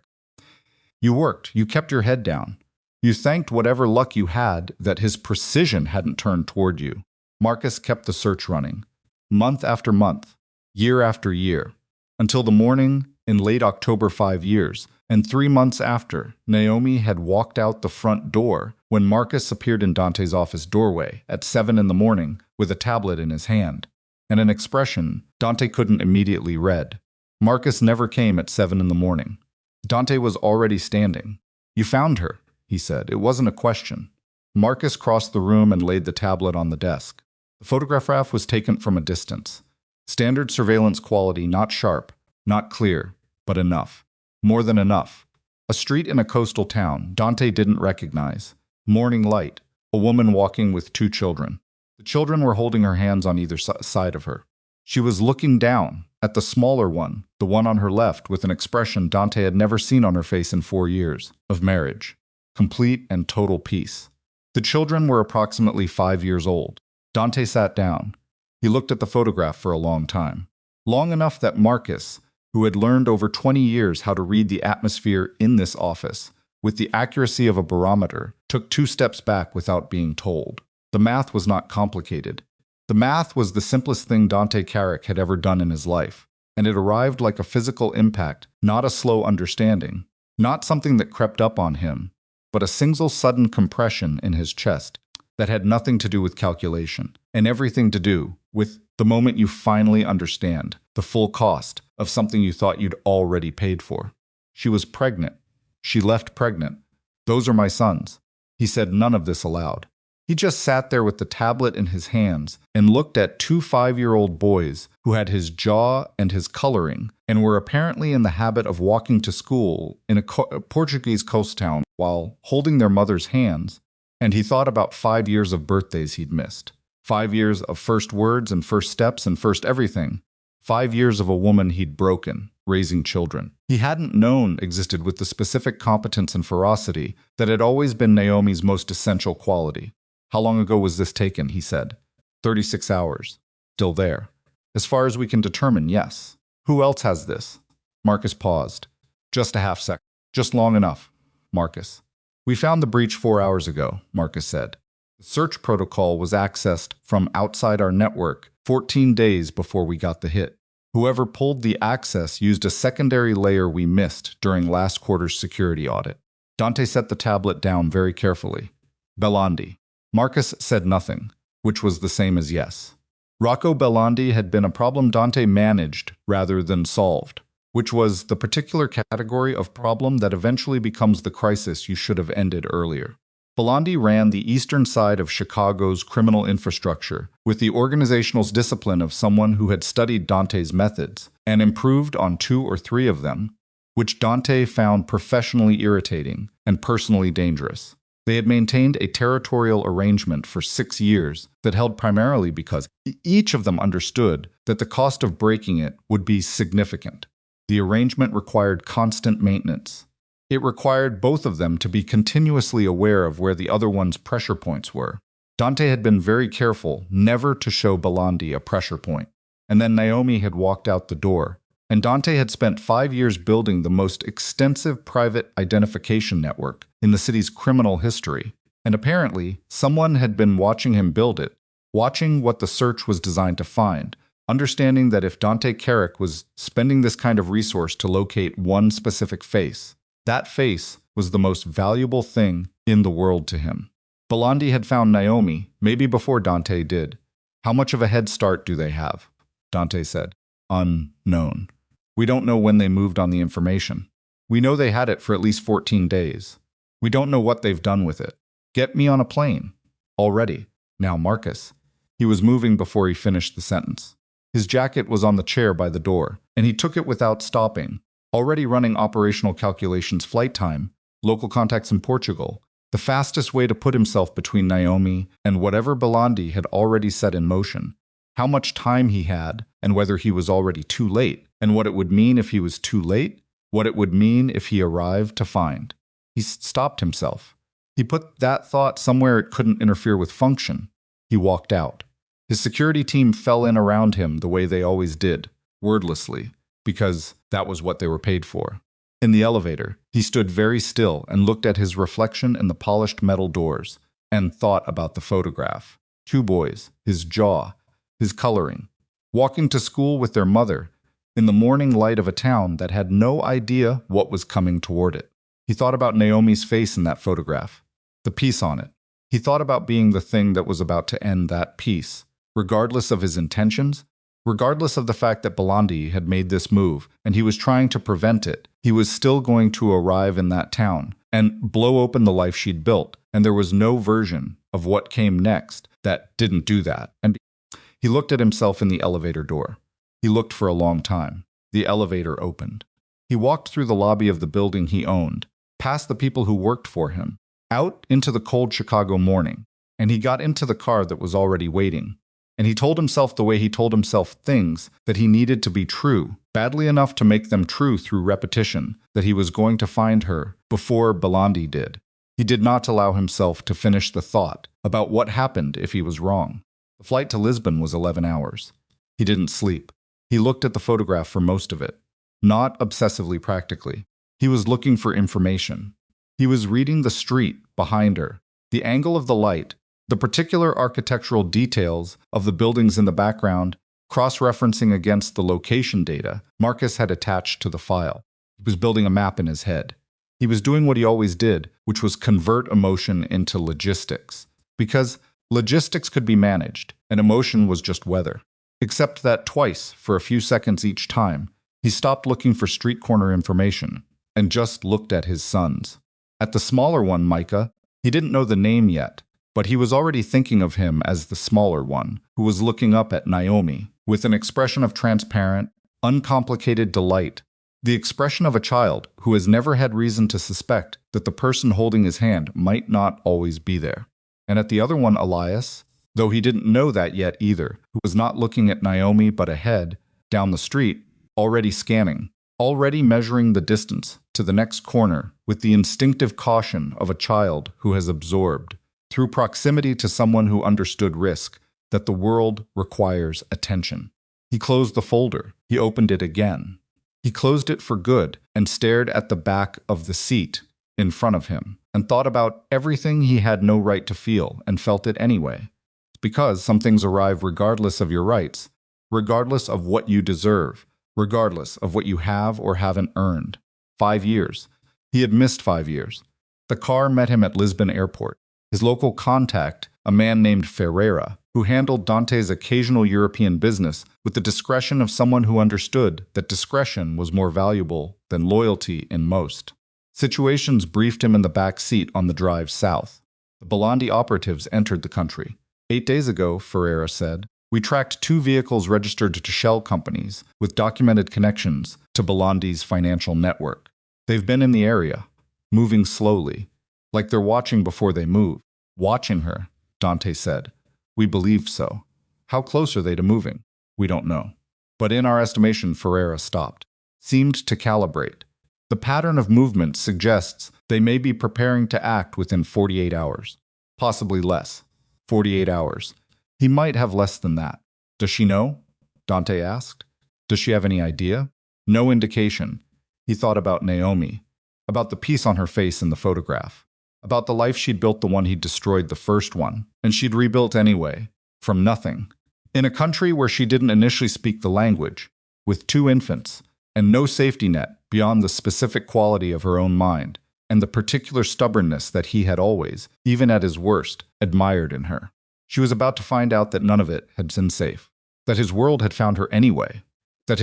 You worked. You kept your head down. You thanked whatever luck you had that his precision hadn't turned toward you. Marcus kept the search running, month after month, year after year, until the morning in late October 5 years, and 3 months after, Naomi had walked out the front door when Marcus appeared in Dante's office doorway at 7 in the morning with a tablet in his hand, and an expression Dante couldn't immediately read. Marcus never came at 7 in the morning. Dante was already standing. "You found her," he said. "It wasn't a question." Marcus crossed the room and laid the tablet on the desk. The photograph was taken from a distance. Standard surveillance quality, not sharp, not clear, but enough. More than enough. A street in a coastal town Dante didn't recognize. Morning light. A woman walking with 2 children. The children were holding her hands on either side of her. She was looking down at the smaller one, the one on her left, with an expression Dante had never seen on her face in 4 years of marriage. Complete and total peace. The children were approximately 5 years old. Dante sat down. He looked at the photograph for a long time. Long enough that Marcus, who had learned over 20 years how to read the atmosphere in this office, with the accuracy of a barometer, took 2 steps back without being told. The math was not complicated. The math was the simplest thing Dante Carrick had ever done in his life, and it arrived like a physical impact, not a slow understanding, not something that crept up on him, but a single sudden compression in his chest that had nothing to do with calculation, and everything to do with the moment you finally understand the full cost of something you thought you'd already paid for. She was pregnant. She left pregnant. "Those are my sons." He said none of this aloud. He just sat there with the tablet in his hands and looked at 2 5-year-old boys who had his jaw and his coloring and were apparently in the habit of walking to school in a Portuguese coast town while holding their mother's hands, and he thought about 5 years of birthdays he'd missed. 5 years of first words and first steps and first everything. 5 years of a woman he'd broken, raising children. He hadn't known existed with the specific competence and ferocity that had always been Naomi's most essential quality. "How long ago was this taken?" he said. 36 hours. Still there. "As far as we can determine, yes." "Who else has this?" Marcus paused. "Just a half sec. Just long enough." Marcus. "We found the breach 4 hours ago," Marcus said. "The search protocol was accessed from outside our network 14 days before we got the hit. Whoever pulled the access used a secondary layer we missed during last quarter's security audit." Dante set the tablet down very carefully. "Belandi." Marcus said nothing, which was the same as yes. Rocco Belandi had been a problem Dante managed rather than solved. which was the particular category of problem that eventually becomes the crisis you should have ended earlier. Belandi ran the eastern side of Chicago's criminal infrastructure with the organizational discipline of someone who had studied Dante's methods and improved on 2 or 3 of them, which Dante found professionally irritating and personally dangerous. They had maintained a territorial arrangement for 6 years that held primarily because each of them understood that the cost of breaking it would be significant. The arrangement required constant maintenance. It required both of them to be continuously aware of where the other one's pressure points were. Dante had been very careful never to show Belandi a pressure point. And then Naomi had walked out the door, and Dante had spent 5 years building the most extensive private identification network in the city's criminal history. And apparently, someone had been watching him build it, watching what the search was designed to find, understanding that if Dante Carrick was spending this kind of resource to locate one specific face, that face was the most valuable thing in the world to him. Belandi had found Naomi, maybe before Dante did. How much of a head start do they have? Dante said. Unknown. We don't know when they moved on the information. We know they had it for at least 14 days. We don't know what they've done with it. Get me on a plane. Already. Now, Marcus. He was moving before he finished the sentence. His jacket was on the chair by the door, and he took it without stopping. Already running operational calculations, flight time, local contacts in Portugal, the fastest way to put himself between Naomi and whatever Belandi had already set in motion, how much time he had, and whether he was already too late, and what it would mean if he was too late, what it would mean if he arrived to find. He stopped himself. He put that thought somewhere it couldn't interfere with function. He walked out. His security team fell in around him the way they always did, wordlessly, because that was what they were paid for. In the elevator, he stood very still and looked at his reflection in the polished metal doors, and thought about the photograph. 2 boys, his jaw, his coloring, walking to school with their mother, in the morning light of a town that had no idea what was coming toward it. He thought about Naomi's face in that photograph, the piece on it. He thought about being the thing that was about to end that piece, regardless of his intentions, regardless of the fact that Belandi had made this move and he was trying to prevent it. He was still going to arrive in that town and blow open the life she'd built, and there was no version of what came next that didn't do that. And he looked at himself in the elevator door. He looked for a long time. The elevator opened. He walked through the lobby of the building he owned, past the people who worked for him, out into the cold Chicago morning, and he got into the car that was already waiting. And he told himself the way he told himself things that he needed to be true, badly enough to make them true through repetition, that he was going to find her before Belandi did. He did not allow himself to finish the thought about what happened if he was wrong. The flight to Lisbon was 11 hours. He didn't sleep. He looked at the photograph for most of it, not obsessively practically. He was looking for information. He was reading the street behind her, the angle of the light, the particular architectural details of the buildings in the background, cross-referencing against the location data Marcus had attached to the file. He was building a map in his head. He was doing what he always did, which was convert emotion into logistics. Because logistics could be managed, and emotion was just weather. Except that twice, for a few seconds each time, he stopped looking for street corner information and just looked at his sons. At the smaller one, Micah, he didn't know the name yet, but he was already thinking of him as the smaller one, who was looking up at Naomi with an expression of transparent, uncomplicated delight, the expression of a child who has never had reason to suspect that the person holding his hand might not always be there. And at the other one, Elias, though he didn't know that yet either, who was not looking at Naomi but ahead, down the street, already scanning, already measuring the distance to the next corner with the instinctive caution of a child who has absorbed, through proximity to someone who understood risk, that the world requires attention. He closed the folder. He opened it again. He closed it for good and stared at the back of the seat in front of him and thought about everything he had no right to feel and felt it anyway. It's because some things arrive regardless of your rights, regardless of what you deserve, regardless of what you have or haven't earned. 5 years. He had missed 5 years. The car met him at Lisbon airport. His local contact, a man named Ferreira, who handled Dante's occasional European business with the discretion of someone who understood that discretion was more valuable than loyalty in most situations. Briefed him in the back seat on the drive south. The Bolandi operatives entered the country. 8 days ago, Ferreira said, we tracked 2 vehicles registered to shell companies with documented connections to Bolandi's financial network. They've been in the area, moving slowly, like they're watching before they move. Watching her, Dante said. We believed so. How close are they to moving? We don't know. But in our estimation, Ferreira stopped, seemed to calibrate. The pattern of movement suggests they may be preparing to act within 48 hours. Possibly less. 48 hours. He might have less than that. Does she know? Dante asked. Does she have any idea? No indication. He thought about Naomi, about the piece on her face in the photograph, about the life she'd built, the one he'd destroyed, the first one, and she'd rebuilt anyway, from nothing. In a country where she didn't initially speak the language, with 2 infants, and no safety net beyond the specific quality of her own mind, and the particular stubbornness that he had always, even at his worst, admired in her. She was about to find out that none of it had been safe, that his world had found her anyway, that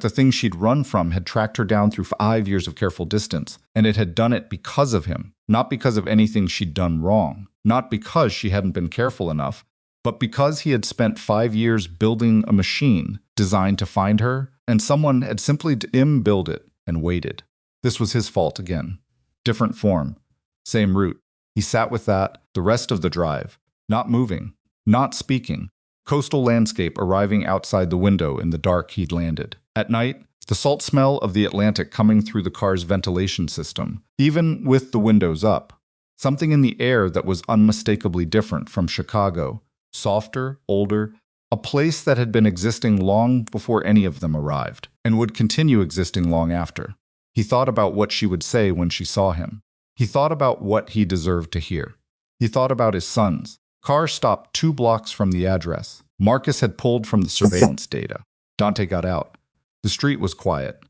the thing she'd run from had tracked her down through 5 years of careful distance, and it had done it because of him, not because of anything she'd done wrong, not because she hadn't been careful enough, but because he had spent 5 years building a machine designed to find her, and someone had simply built it and waited. This was his fault again. Different form, same route. He sat with that the rest of the drive, not moving, not speaking. Coastal landscape arriving outside the window in the dark he'd landed. At night, the salt smell of the Atlantic coming through the car's ventilation system, even with the windows up. Something in the air that was unmistakably different from Chicago, softer, older, a place that had been existing long before any of them arrived, and would continue existing long after. He thought about what she would say when she saw him. He thought about what he deserved to hear. He thought about his sons. Car stopped 2 blocks from the address. Marcus had pulled from the surveillance data. Dante got out. The street was quiet.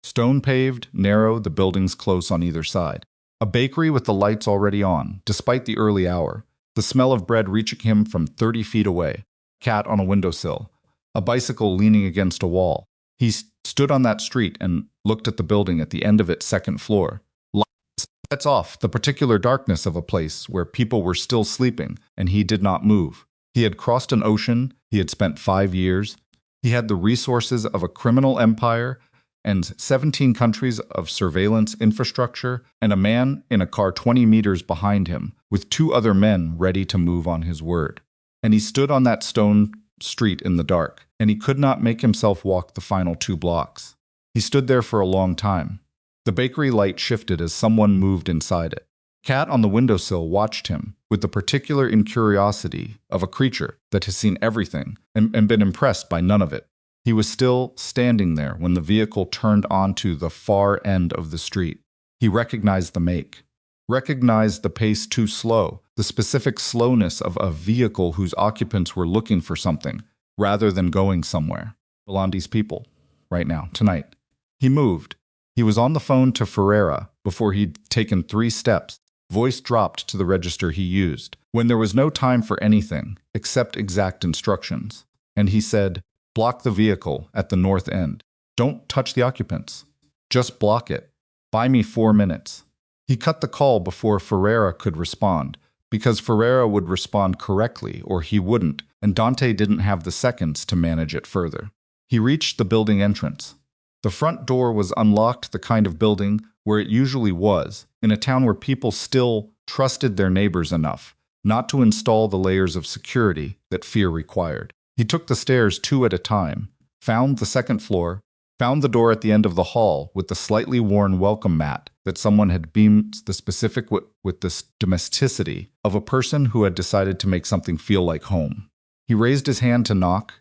Stone paved, narrow, the buildings close on either side. A bakery with the lights already on, despite the early hour. The smell of bread reaching him from 30 feet away. Cat on a windowsill. A bicycle leaning against a wall. He stood on that street and looked at the building at the end of its 2nd floor. Lights off, the particular darkness of a place where people were still sleeping, and he did not move. He had crossed an ocean. He had spent 5 years. He had the resources of a criminal empire and 17 countries of surveillance infrastructure, and a man in a car 20 meters behind him, with 2 other men ready to move on his word. And he stood on that stone street in the dark, and he could not make himself walk the final 2 blocks. He stood there for a long time. The bakery light shifted as someone moved inside it. Cat on the windowsill watched him with the particular incuriosity of a creature that has seen everything and been impressed by none of it. He was still standing there when the vehicle turned onto the far end of the street. He recognized the make, recognized the pace too slow, the specific slowness of a vehicle whose occupants were looking for something rather than going somewhere. Bolandi's people, right now, tonight. He moved. He was on the phone to Ferreira before he'd taken 3 steps. Voice dropped to the register he used, when there was no time for anything except exact instructions. And he said, block the vehicle at the north end. Don't touch the occupants. Just block it. Buy me 4 minutes. He cut the call before Ferreira could respond, because Ferreira would respond correctly or he wouldn't, and Dante didn't have the seconds to manage it further. He reached the building entrance. The front door was unlocked, the kind of building where it usually was, in a town where people still trusted their neighbors enough not to install the layers of security that fear required. He took the stairs 2 at a time, found the 2nd floor, found the door at the end of the hall with the slightly worn welcome mat that someone had beamed the specific with the domesticity of a person who had decided to make something feel like home. He raised his hand to knock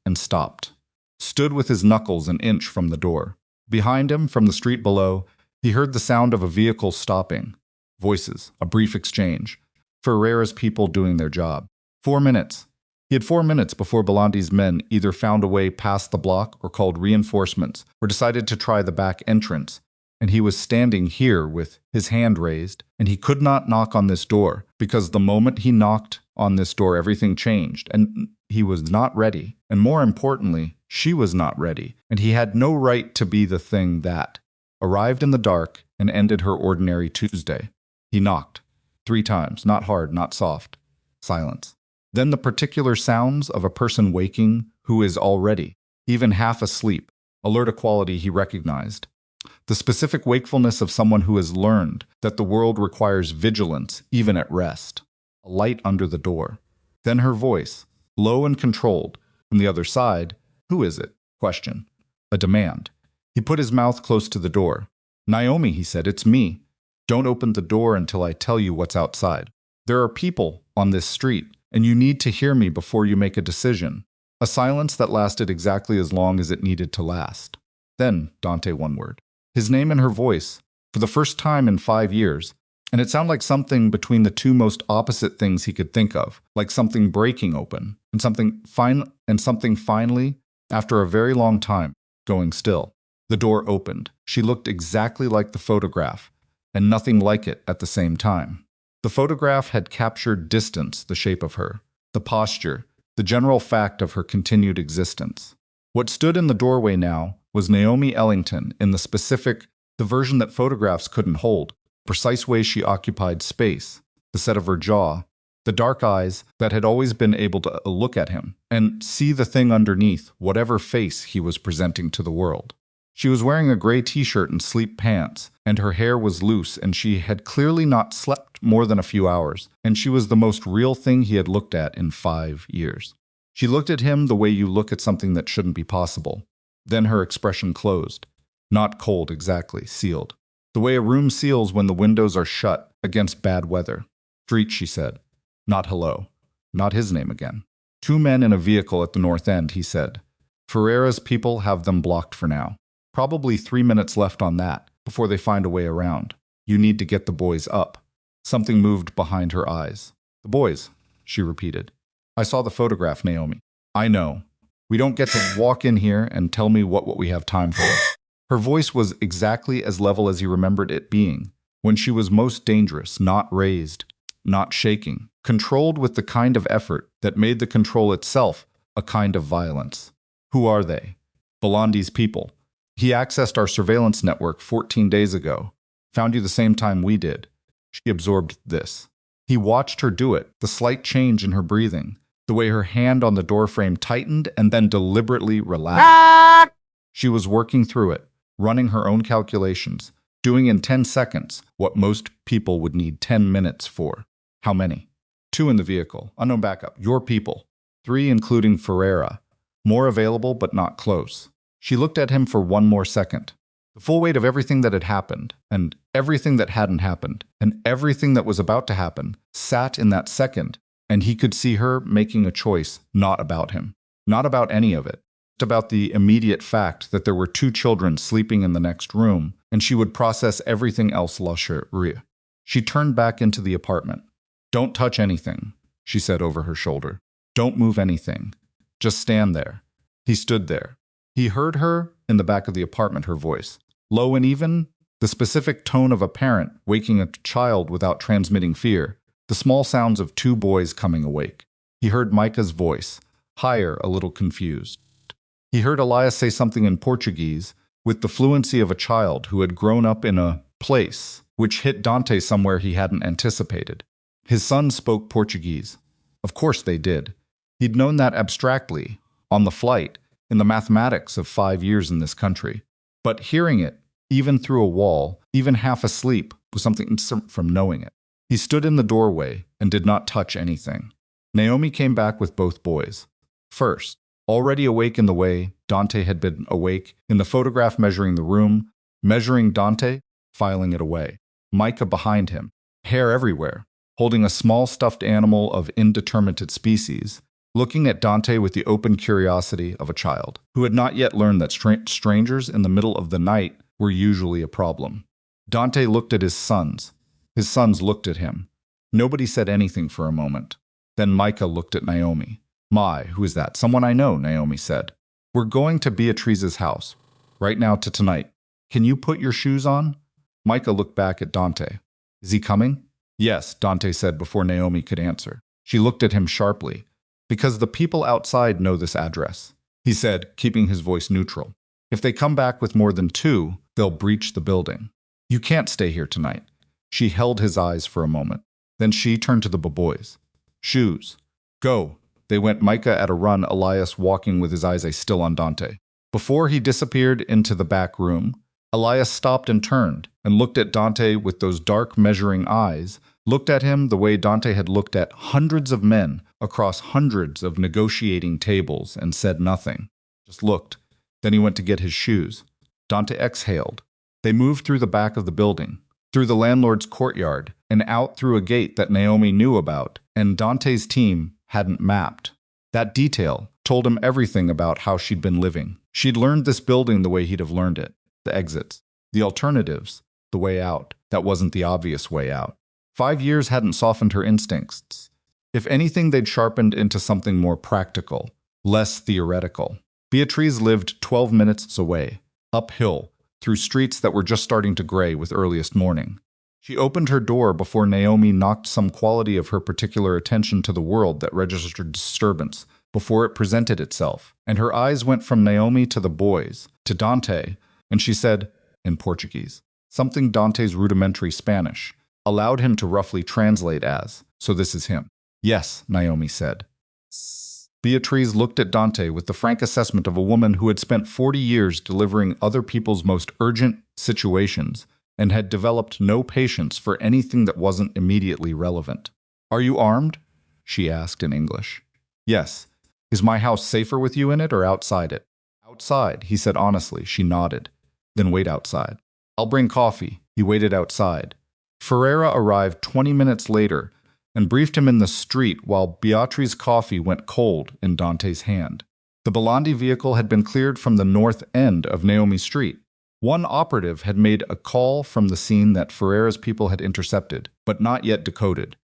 and stopped. Stood with his knuckles an inch from the door. Behind him, from the street below, he heard the sound of a vehicle stopping. Voices, a brief exchange. Ferreira's people doing their job. 4 minutes. He had 4 minutes before Bolandi's men either found a way past the block or called reinforcements or decided to try the back entrance. And he was standing here with his hand raised, and he could not knock on this door because the moment he knocked on this door, everything changed, and he was not ready. And more importantly, she was not ready, and he had no right to be the thing that arrived in the dark and ended her ordinary Tuesday. He knocked 3 times, not hard, not soft. Silence. Then the particular sounds of a person waking who is already, even half asleep, alert a quality he recognized. The specific wakefulness of someone who has learned that the world requires vigilance even at rest. A light under the door. Then her voice, low and controlled, from the other side. Who is it? Question. A demand. He put his mouth close to the door. Naomi, he said, it's me. Don't open the door until I tell you what's outside. There are people on this street, and you need to hear me before you make a decision. A silence that lasted exactly as long as it needed to last. Then, Dante, one word. His name in her voice, for the first time in 5 years, and it sounded like something between the two most opposite things he could think of, like something breaking open, and something finally, after a very long time, going still. The door opened. She looked exactly like the photograph, and nothing like it at the same time. The photograph had captured distance, the shape of her, the posture, the general fact of her continued existence. What stood in the doorway now was Naomi Ellington in the version that photographs couldn't hold, the precise way she occupied space, the set of her jaw, the dark eyes that had always been able to look at him and see the thing underneath whatever face he was presenting to the world. She was wearing a gray t-shirt and sleep pants, and her hair was loose, and she had clearly not slept more than a few hours, and she was the most real thing he had looked at in 5 years. She looked at him the way you look at something that shouldn't be possible. Then her expression closed. Not cold exactly, sealed. The way a room seals when the windows are shut against bad weather. Street, she said. Not hello. Not his name again. 2 men in a vehicle at the north end, he said. Ferreira's people have them blocked for now. Probably 3 minutes left on that, before they find a way around. You need to get the boys up. Something moved behind her eyes. The boys, she repeated. I saw the photograph, Naomi. I know. We don't get to walk in here and tell me what we have time for. Her voice was exactly as level as he remembered it being, when she was most dangerous, not raised, not shaking, controlled with the kind of effort that made the control itself a kind of violence. Who are they? Volandi's people. He accessed our surveillance network 14 days ago. Found you the same time we did. She absorbed this. He watched her do it, the slight change in her breathing, the way her hand on the doorframe tightened and then deliberately relaxed. She was working through it, running her own calculations, doing in 10 seconds what most people would need 10 minutes for. How many? 2 in the vehicle, unknown backup, your people. 3 including Ferreira. More available but not close. She looked at him for 1 more second. The full weight of everything that had happened, and everything that hadn't happened, and everything that was about to happen, sat in that second, and he could see her making a choice not about him, not about any of it, just about the immediate fact that there were 2 children sleeping in the next room, and she would process everything else later. She turned back into the apartment. Don't touch anything, she said over her shoulder. Don't move anything. Just stand there. He stood there. He heard her in the back of the apartment, her voice. Low and even, the specific tone of a parent waking a child without transmitting fear, the small sounds of 2 boys coming awake. He heard Micah's voice, higher, a little confused. He heard Elias say something in Portuguese with the fluency of a child who had grown up in a place which hit Dante somewhere he hadn't anticipated. His sons spoke Portuguese. Of course they did. He'd known that abstractly, on the flight, in the mathematics of 5 years in this country. But hearing it, even through a wall, even half asleep, was something from knowing it. He stood in the doorway and did not touch anything. Naomi came back with both boys. First, already awake in the way Dante had been awake, in the photograph measuring the room, measuring Dante, filing it away. Micah behind him, hair everywhere, holding a small stuffed animal of indeterminate species, looking at Dante with the open curiosity of a child, who had not yet learned that strangers in the middle of the night were usually a problem. Dante looked at his sons. His sons looked at him. Nobody said anything for a moment. Then Micah looked at Naomi. My, who is that? Someone I know, Naomi said. We're going to Beatrice's house. Right now to tonight. Can you put your shoes on? Micah looked back at Dante. Is he coming? Yes, Dante said before Naomi could answer. She looked at him sharply. Because the people outside know this address, he said, keeping his voice neutral. If they come back with more than 2, they'll breach the building. You can't stay here tonight. She held his eyes for a moment. Then she turned to the boys. Shoes. Go. They went, Micah at a run, Elias walking with his eyes still on Dante. Before he disappeared into the back room, Elias stopped and turned and looked at Dante with those dark measuring eyes, looked at him the way Dante had looked at hundreds of men across hundreds of negotiating tables and said nothing. Just looked. Then he went to get his shoes. Dante exhaled. They moved through the back of the building, through the landlord's courtyard, and out through a gate that Naomi knew about and Dante's team hadn't mapped. That detail told him everything about how she'd been living. She'd learned this building the way he'd have learned it. The exits, the alternatives, the way out. That wasn't the obvious way out. 5 years hadn't softened her instincts. If anything, they'd sharpened into something more practical, less theoretical. Beatriz lived 12 minutes away, uphill, through streets that were just starting to gray with earliest morning. She opened her door before Naomi knocked some quality of her particular attention to the world that registered disturbance before it presented itself, and her eyes went from Naomi to the boys, to Dante, and she said, in Portuguese, something Dante's rudimentary Spanish allowed him to roughly translate as, so this is him. Yes, Naomi said. Beatriz looked at Dante with the frank assessment of a woman who had spent 40 years delivering other people's most urgent situations and had developed no patience for anything that wasn't immediately relevant. Are you armed? She asked in English. Yes. Is my house safer with you in it or outside it? Outside, he said honestly. She nodded. Then wait outside. I'll bring coffee. He waited outside. Ferreira arrived 20 minutes later and briefed him in the street while Beatriz's coffee went cold in Dante's hand. The Belandi vehicle had been cleared from the north end of Naomi Street. One operative had made a call from the scene that Ferreira's people had intercepted, but not yet decoded.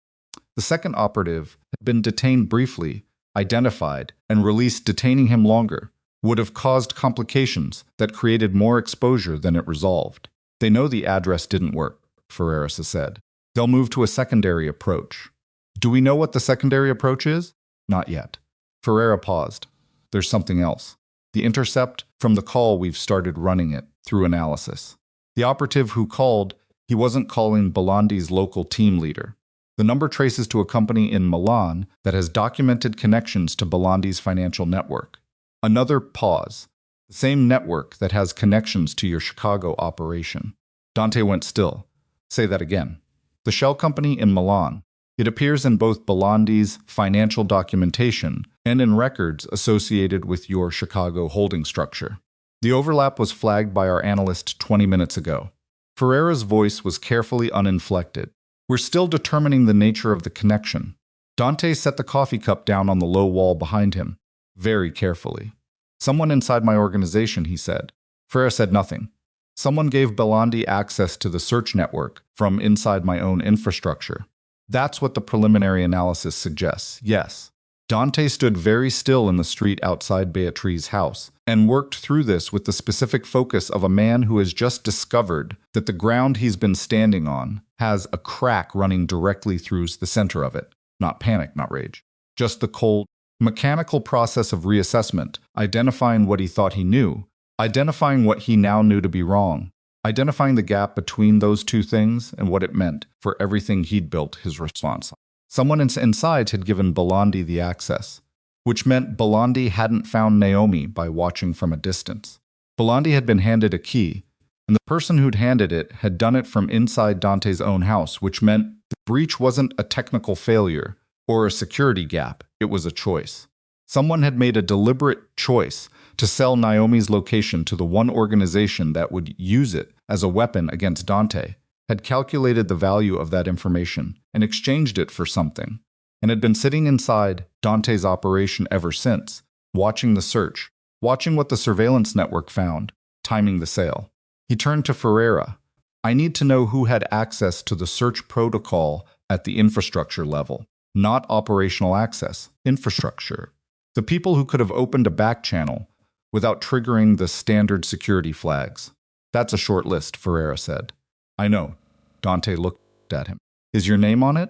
The second operative had been detained briefly, identified, and released. Detaining him longer would have caused complications that created more exposure than it resolved. They know the address didn't work, Ferreira said. They'll move to a secondary approach. Do we know what the secondary approach is? Not yet. Ferreira paused. There's something else. The intercept from the call, we've started running it through analysis. The operative who called, he wasn't calling Belandi's local team leader. The number traces to a company in Milan that has documented connections to Belandi's financial network. Another pause. The same network that has connections to your Chicago operation. Dante went still. Say that again. The shell company in Milan. It appears in both Belandi's financial documentation and in records associated with your Chicago holding structure. The overlap was flagged by our analyst 20 minutes ago. Ferreira's voice was carefully uninflected. We're still determining the nature of the connection. Dante set the coffee cup down on the low wall behind him, very carefully. Someone inside my organization, he said. Ferreira said nothing. Someone gave Belandi access to the search network from inside my own infrastructure. That's what the preliminary analysis suggests, yes. Dante stood very still in the street outside Beatriz's house and worked through this with the specific focus of a man who has just discovered that the ground he's been standing on has a crack running directly through the center of it. Not panic, not rage. Just the cold, mechanical process of reassessment, identifying what he thought he knew, identifying what he now knew to be wrong, identifying the gap between those two things and what it meant for everything he'd built his response on. Someone inside had given Belandi the access, which meant Belandi hadn't found Naomi by watching from a distance. Belandi had been handed a key, and the person who'd handed it had done it from inside Dante's own house, which meant the breach wasn't a technical failure or a security gap, it was a choice. Someone had made a deliberate choice to sell Naomi's location to the one organization that would use it as a weapon against Dante, had calculated the value of that information and exchanged it for something, and had been sitting inside Dante's operation ever since, watching the search, watching what the surveillance network found, timing the sale. He turned to Ferreira. I need to know who had access to the search protocol at the infrastructure level, not operational access, infrastructure. The people who could have opened a back channel without triggering the standard security flags. That's a short list, Ferreira said. I know. Dante looked at him. Is your name on it?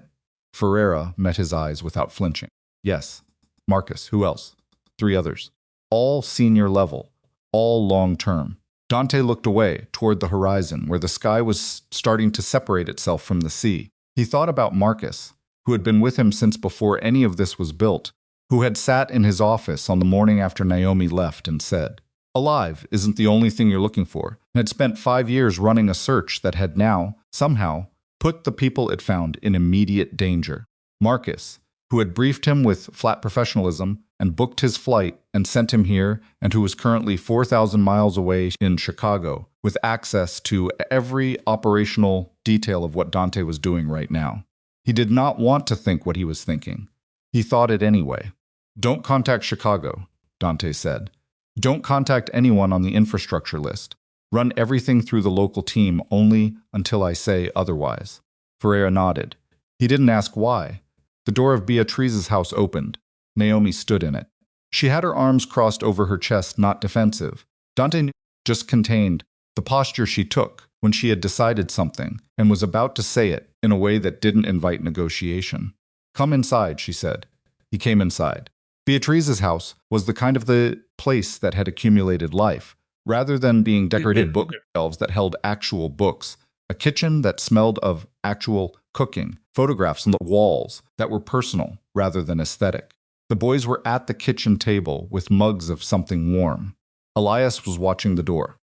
Ferreira met his eyes without flinching. Yes. Marcus, who else? 3 others. All senior level. All long-term. Dante looked away, toward the horizon, where the sky was starting to separate itself from the sea. He thought about Marcus, who had been with him since before any of this was built, who had sat in his office on the morning after Naomi left and said, "Alive isn't the only thing you're looking for," and had spent 5 years running a search that had now, somehow, put the people it found in immediate danger. Marcus, who had briefed him with flat professionalism and booked his flight and sent him here, and who was currently 4,000 miles away in Chicago, with access to every operational detail of what Dante was doing right now. He did not want to think what he was thinking. He thought it anyway. "Don't contact Chicago," Dante said. "Don't contact anyone on the infrastructure list. Run everything through the local team only until I say otherwise." Ferreira nodded. He didn't ask why. The door of Beatrice's house opened. Naomi stood in it. She had her arms crossed over her chest, not defensive. Dante knew, just contained, the posture she took when she had decided something and was about to say it in a way that didn't invite negotiation. "Come inside," she said. He came inside. Beatrice's house was the kind of the place that had accumulated life, rather than being decorated bookshelves that held actual books, a kitchen that smelled of actual cooking, photographs on the walls that were personal rather than aesthetic. The boys were at the kitchen table with mugs of something warm. Elias was watching the door.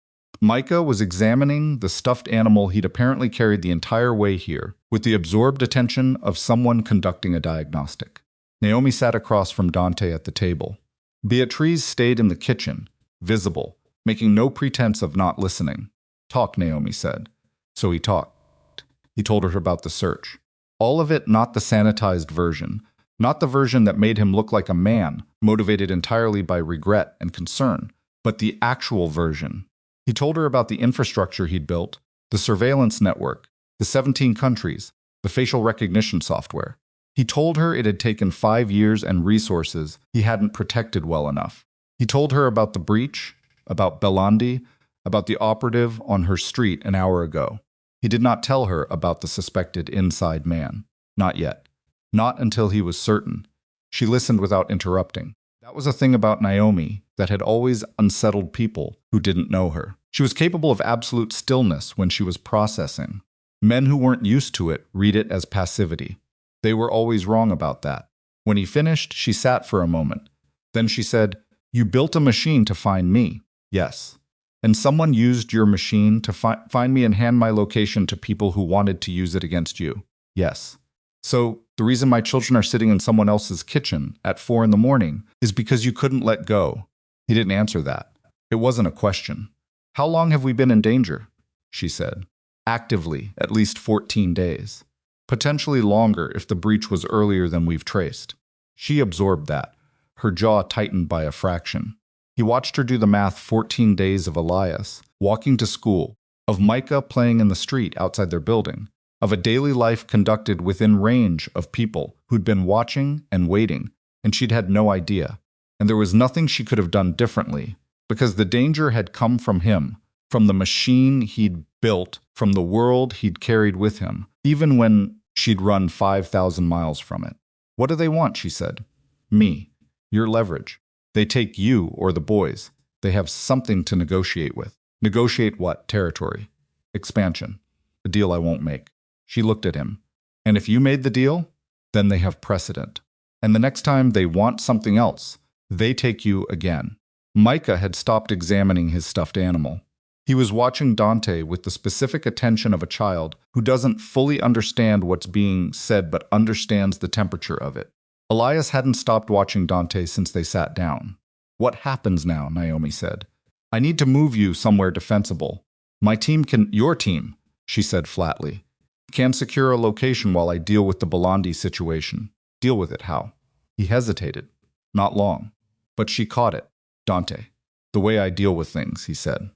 Micah was examining the stuffed animal he'd apparently carried the entire way here, with the absorbed attention of someone conducting a diagnostic. Naomi sat across from Dante at the table. Beatrice stayed in the kitchen, visible, making no pretense of not listening. "Talk," Naomi said. So he talked. He told her about the search. All of it not the sanitized version, not the version that made him look like a man, motivated entirely by regret and concern, but the actual version. He told her about the infrastructure he'd built, the surveillance network, the 17 countries, the facial recognition software. He told her it had taken 5 years and resources he hadn't protected well enough. He told her about the breach, about Belandi, about the operative on her street an hour ago. He did not tell her about the suspected inside man. Not yet. Not until he was certain. She listened without interrupting. That was a thing about Naomi that had always unsettled people who didn't know her. She was capable of absolute stillness when she was processing. Men who weren't used to it read it as passivity. They were always wrong about that. When he finished, she sat for a moment. Then she said, "You built a machine to find me." "Yes." "And someone used your machine to find me and hand my location to people who wanted to use it against you." "Yes." "So the reason my children are sitting in someone else's kitchen at 4 in the morning is because you couldn't let go." He didn't answer that. It wasn't a question. "How long have we been in danger?" she said. "Actively, at least 14 days. Potentially longer if the breach was earlier than we've traced." She absorbed that, her jaw tightened by a fraction. He watched her do the math. 14 days of Elias, walking to school, of Micah playing in the street outside their building, of a daily life conducted within range of people who'd been watching and waiting, and she'd had no idea. And there was nothing she could have done differently, because the danger had come from him, from the machine he'd built, from the world he'd carried with him, even when she'd run 5,000 miles from it. "What do they want?" she said. "Me. Your leverage. They take you or the boys. They have something to negotiate with." "Negotiate what? Territory. Expansion. A deal I won't make." She looked at him. "And if you made the deal, then they have precedent. And the next time they want something else, they take you again." Micah had stopped examining his stuffed animal. He was watching Dante with the specific attention of a child who doesn't fully understand what's being said but understands the temperature of it. Elias hadn't stopped watching Dante since they sat down. "What happens now?" Naomi said. "I need to move you somewhere defensible. My team can—" "Your team," she said flatly, "can secure a location while I deal with the Belandi situation." "Deal with it how?" He hesitated. "Not long." But she caught it. "Dante, the way I deal with things," he said.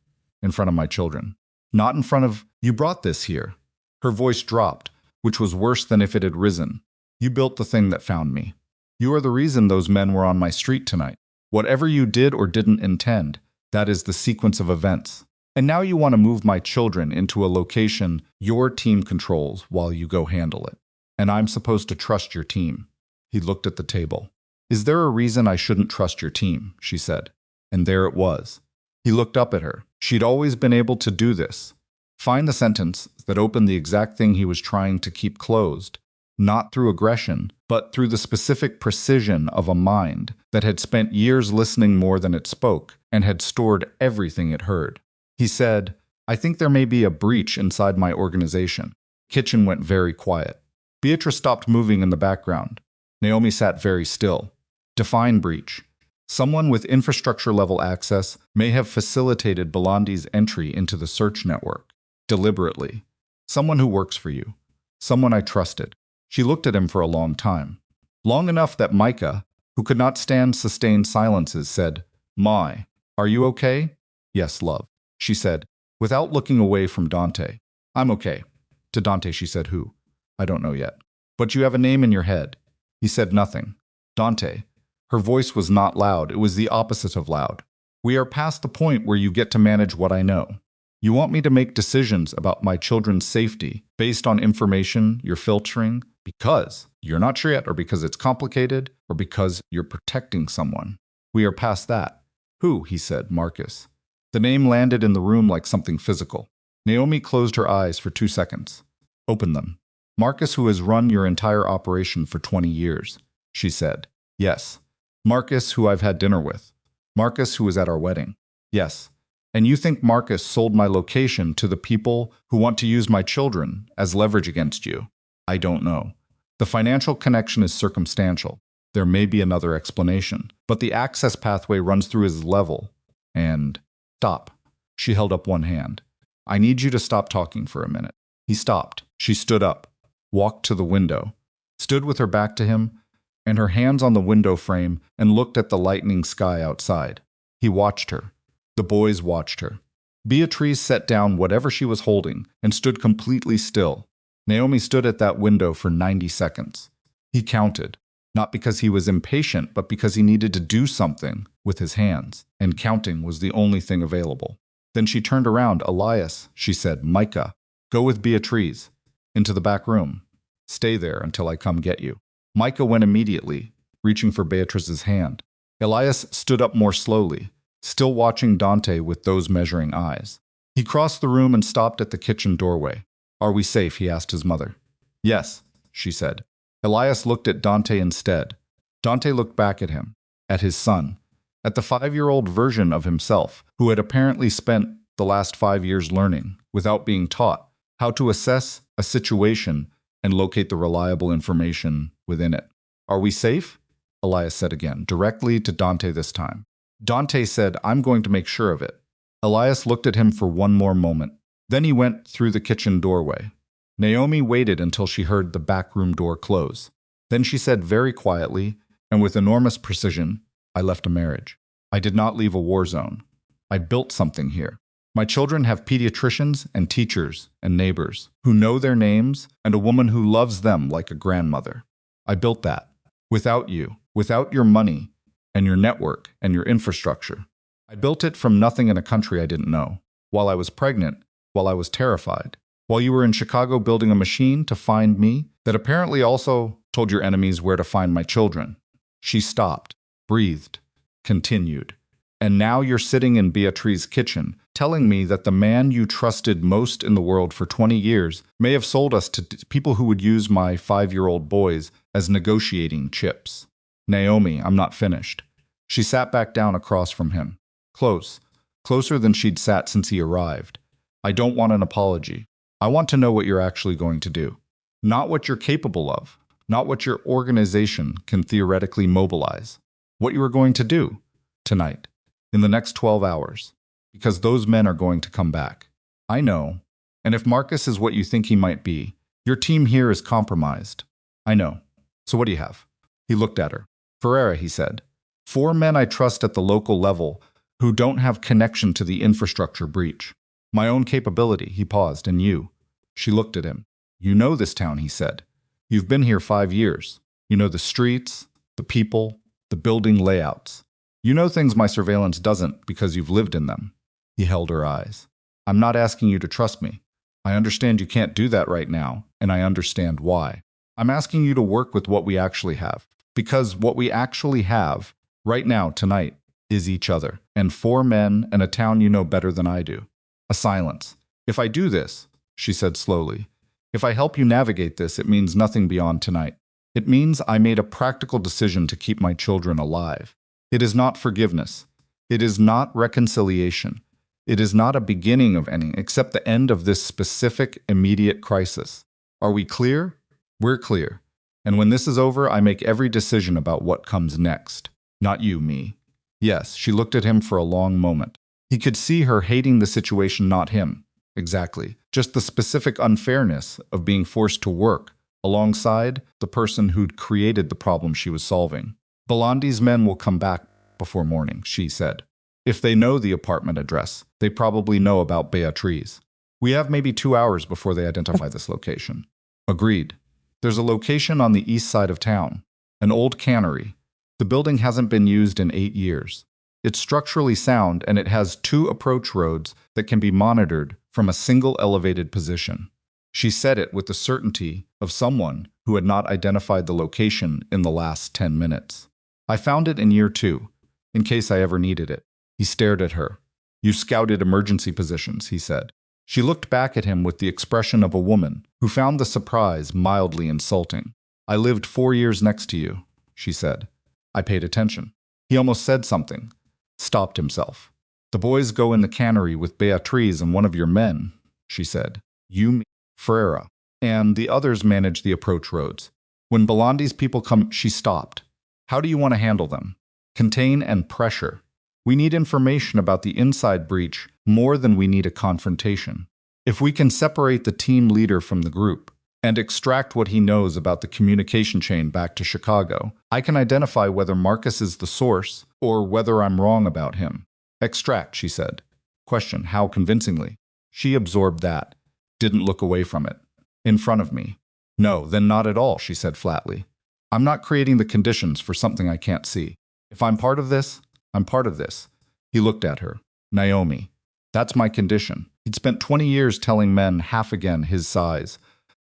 "In front of my children. Not in front of— You brought this here." Her voice dropped, which was worse than if it had risen. "You built the thing that found me. You are the reason those men were on my street tonight. Whatever you did or didn't intend, that is the sequence of events. And now you want to move my children into a location your team controls while you go handle it. And I'm supposed to trust your team. He looked at the table. Is there a reason I shouldn't trust your team? She said. And there it was. He looked up at her. She'd always been able to do this. Find the sentence that opened the exact thing he was trying to keep closed, not through aggression, but through the specific precision of a mind that had spent years listening more than it spoke and had stored everything it heard. He said, I think there may be a breach inside my organization. Kitchen went very quiet. Beatrice stopped moving in the background. Naomi sat very still. Define breach. Someone with infrastructure-level access may have facilitated Belandi's entry into the search network. Deliberately. Someone who works for you. Someone I trusted. She looked at him for a long time. Long enough that Micah, who could not stand sustained silences, said, My, are you okay? Yes, love, she said, without looking away from Dante. I'm okay. To Dante she said, Who? I don't know yet. But you have a name in your head. He said nothing. Dante. Her voice was not loud. It was the opposite of loud. We are past the point where you get to manage what I know. You want me to make decisions about my children's safety based on information you're filtering because you're not sure yet, or because it's complicated, or because you're protecting someone. We are past that. Who? He said, Marcus. The name landed in the room like something physical. Naomi closed her eyes for 2 seconds. Open them. Marcus, who has run your entire operation for 20 years, she said. Yes. Marcus, who I've had dinner with. Marcus, who was at our wedding. Yes. And you think Marcus sold my location to the people who want to use my children as leverage against you? I don't know. The financial connection is circumstantial. There may be another explanation, but the access pathway runs through his level. And stop. She held up one hand. I need you to stop talking for a minute. He stopped. She stood up, walked to the window, stood with her back to him, and her hands on the window frame, and looked at the lightning sky outside. He watched her. The boys watched her. Beatrice set down whatever she was holding and stood completely still. Naomi stood at that window for 90 seconds. He counted, not because he was impatient, but because he needed to do something with his hands, and counting was the only thing available. Then she turned around. Elias, she said, Micah, go with Beatrice into the back room. Stay there until I come get you. Micah went immediately, reaching for Beatrice's hand. Elias stood up more slowly, still watching Dante with those measuring eyes. He crossed the room and stopped at the kitchen doorway. Are we safe? He asked his mother. Yes, she said. Elias looked at Dante instead. Dante looked back at him, at his son, at the 5-year-old version of himself, who had apparently spent the last 5 years learning, without being taught, how to assess a situation and locate the reliable information within it. Are we safe? Elias said again, directly to Dante this time. Dante said, I'm going to make sure of it. Elias looked at him for one more moment. Then he went through the kitchen doorway. Naomi waited until she heard the back room door close. Then she said very quietly, and with enormous precision, I left a marriage. I did not leave a war zone. I built something here. My children have pediatricians and teachers and neighbors who know their names and a woman who loves them like a grandmother. I built that. Without you, without your money and your network and your infrastructure. I built it from nothing in a country I didn't know. While I was pregnant, while I was terrified, while you were in Chicago building a machine to find me that apparently also told your enemies where to find my children. She stopped, breathed, continued. And now you're sitting in Beatrice's kitchen, telling me that the man you trusted most in the world for 20 years may have sold us to people who would use my 5-year-old boys as negotiating chips. Naomi, I'm not finished. She sat back down across from him. Closer than she'd sat since he arrived. I don't want an apology. I want to know what you're actually going to do. Not what you're capable of. Not what your organization can theoretically mobilize. What you are going to do tonight. In the next 12 hours, because those men are going to come back. I know, and if Marcus is what you think he might be, your team here is compromised. I know. So what do you have? He looked at her. Ferreira, he said. 4 men I trust at the local level who don't have connection to the infrastructure breach. My own capability, he paused, and you. She looked at him. You know this town, he said. You've been here 5 years. You know the streets, the people, the building layouts. You know things my surveillance doesn't because you've lived in them. He held her eyes. I'm not asking you to trust me. I understand you can't do that right now, and I understand why. I'm asking you to work with what we actually have. Because what we actually have, right now, tonight, is each other. And 4 men and a town you know better than I do. A silence. If I do this, she said slowly, if I help you navigate this, it means nothing beyond tonight. It means I made a practical decision to keep my children alive. It is not forgiveness. It is not reconciliation. It is not a beginning of any, except the end of this specific, immediate crisis. Are we clear? We're clear. And when this is over, I make every decision about what comes next. Not you, me. Yes, she looked at him for a long moment. He could see her hating the situation, not him. Exactly. Just the specific unfairness of being forced to work alongside the person who'd created the problem she was solving. Belandi's men will come back before morning, she said. If they know the apartment address, they probably know about Beatriz. We have maybe 2 hours before they identify this location. Agreed. There's a location on the east side of town, an old cannery. The building hasn't been used in 8 years. It's structurally sound and it has 2 approach roads that can be monitored from a single elevated position. She said it with the certainty of someone who had not identified the location in the last 10 minutes. I found it in year 2, in case I ever needed it. He stared at her. You scouted emergency positions, he said. She looked back at him with the expression of a woman who found the surprise mildly insulting. I lived 4 years next to you, she said. I paid attention. He almost said something. Stopped himself. The boys go in the cannery with Beatriz and one of your men, she said. You, Ferreira, and the others manage the approach roads. When Belandi's people come, she stopped. How do you want to handle them? Contain and pressure. We need information about the inside breach more than we need a confrontation. If we can separate the team leader from the group and extract what he knows about the communication chain back to Chicago, I can identify whether Marcus is the source or whether I'm wrong about him. Extract, she said. Question, how convincingly? She absorbed that, didn't look away from it. In front of me. No, then not at all, she said flatly. I'm not creating the conditions for something I can't see. If I'm part of this, I'm part of this. He looked at her. Naomi. That's my condition. He'd spent 20 years telling men half again his size,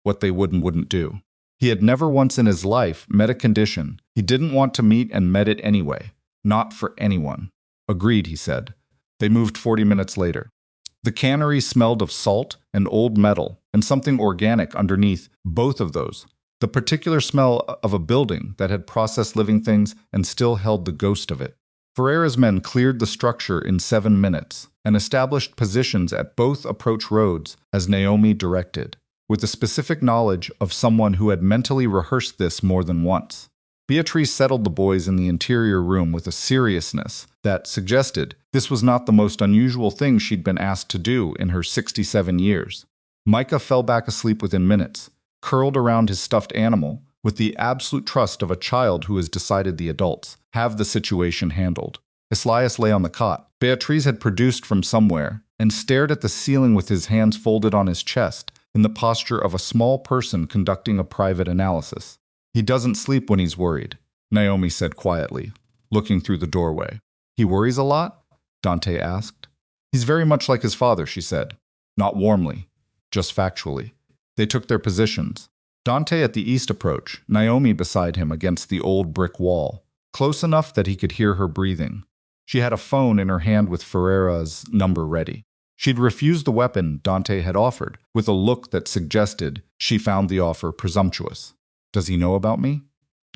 what they would and wouldn't do. He had never once in his life met a condition he didn't want to meet and met it anyway. Not for anyone. Agreed, he said. They moved 40 minutes later. The cannery smelled of salt and old metal and something organic underneath both of those. The particular smell of a building that had processed living things and still held the ghost of it. Ferreira's men cleared the structure in 7 minutes and established positions at both approach roads as Naomi directed, with the specific knowledge of someone who had mentally rehearsed this more than once. Beatriz settled the boys in the interior room with a seriousness that suggested this was not the most unusual thing she'd been asked to do in her 67 years. Micah fell back asleep within minutes, curled around his stuffed animal, with the absolute trust of a child who has decided the adults have the situation handled. Islias lay on the cot. Beatriz had produced from somewhere and stared at the ceiling with his hands folded on his chest in the posture of a small person conducting a private analysis. He doesn't sleep when he's worried, Naomi said quietly, looking through the doorway. He worries a lot? Dante asked. He's very much like his father, she said. Not warmly, just factually. They took their positions. Dante at the east approach, Naomi beside him against the old brick wall, close enough that he could hear her breathing. She had a phone in her hand with Ferreira's number ready. She'd refused the weapon Dante had offered, with a look that suggested she found the offer presumptuous. Does he know about me?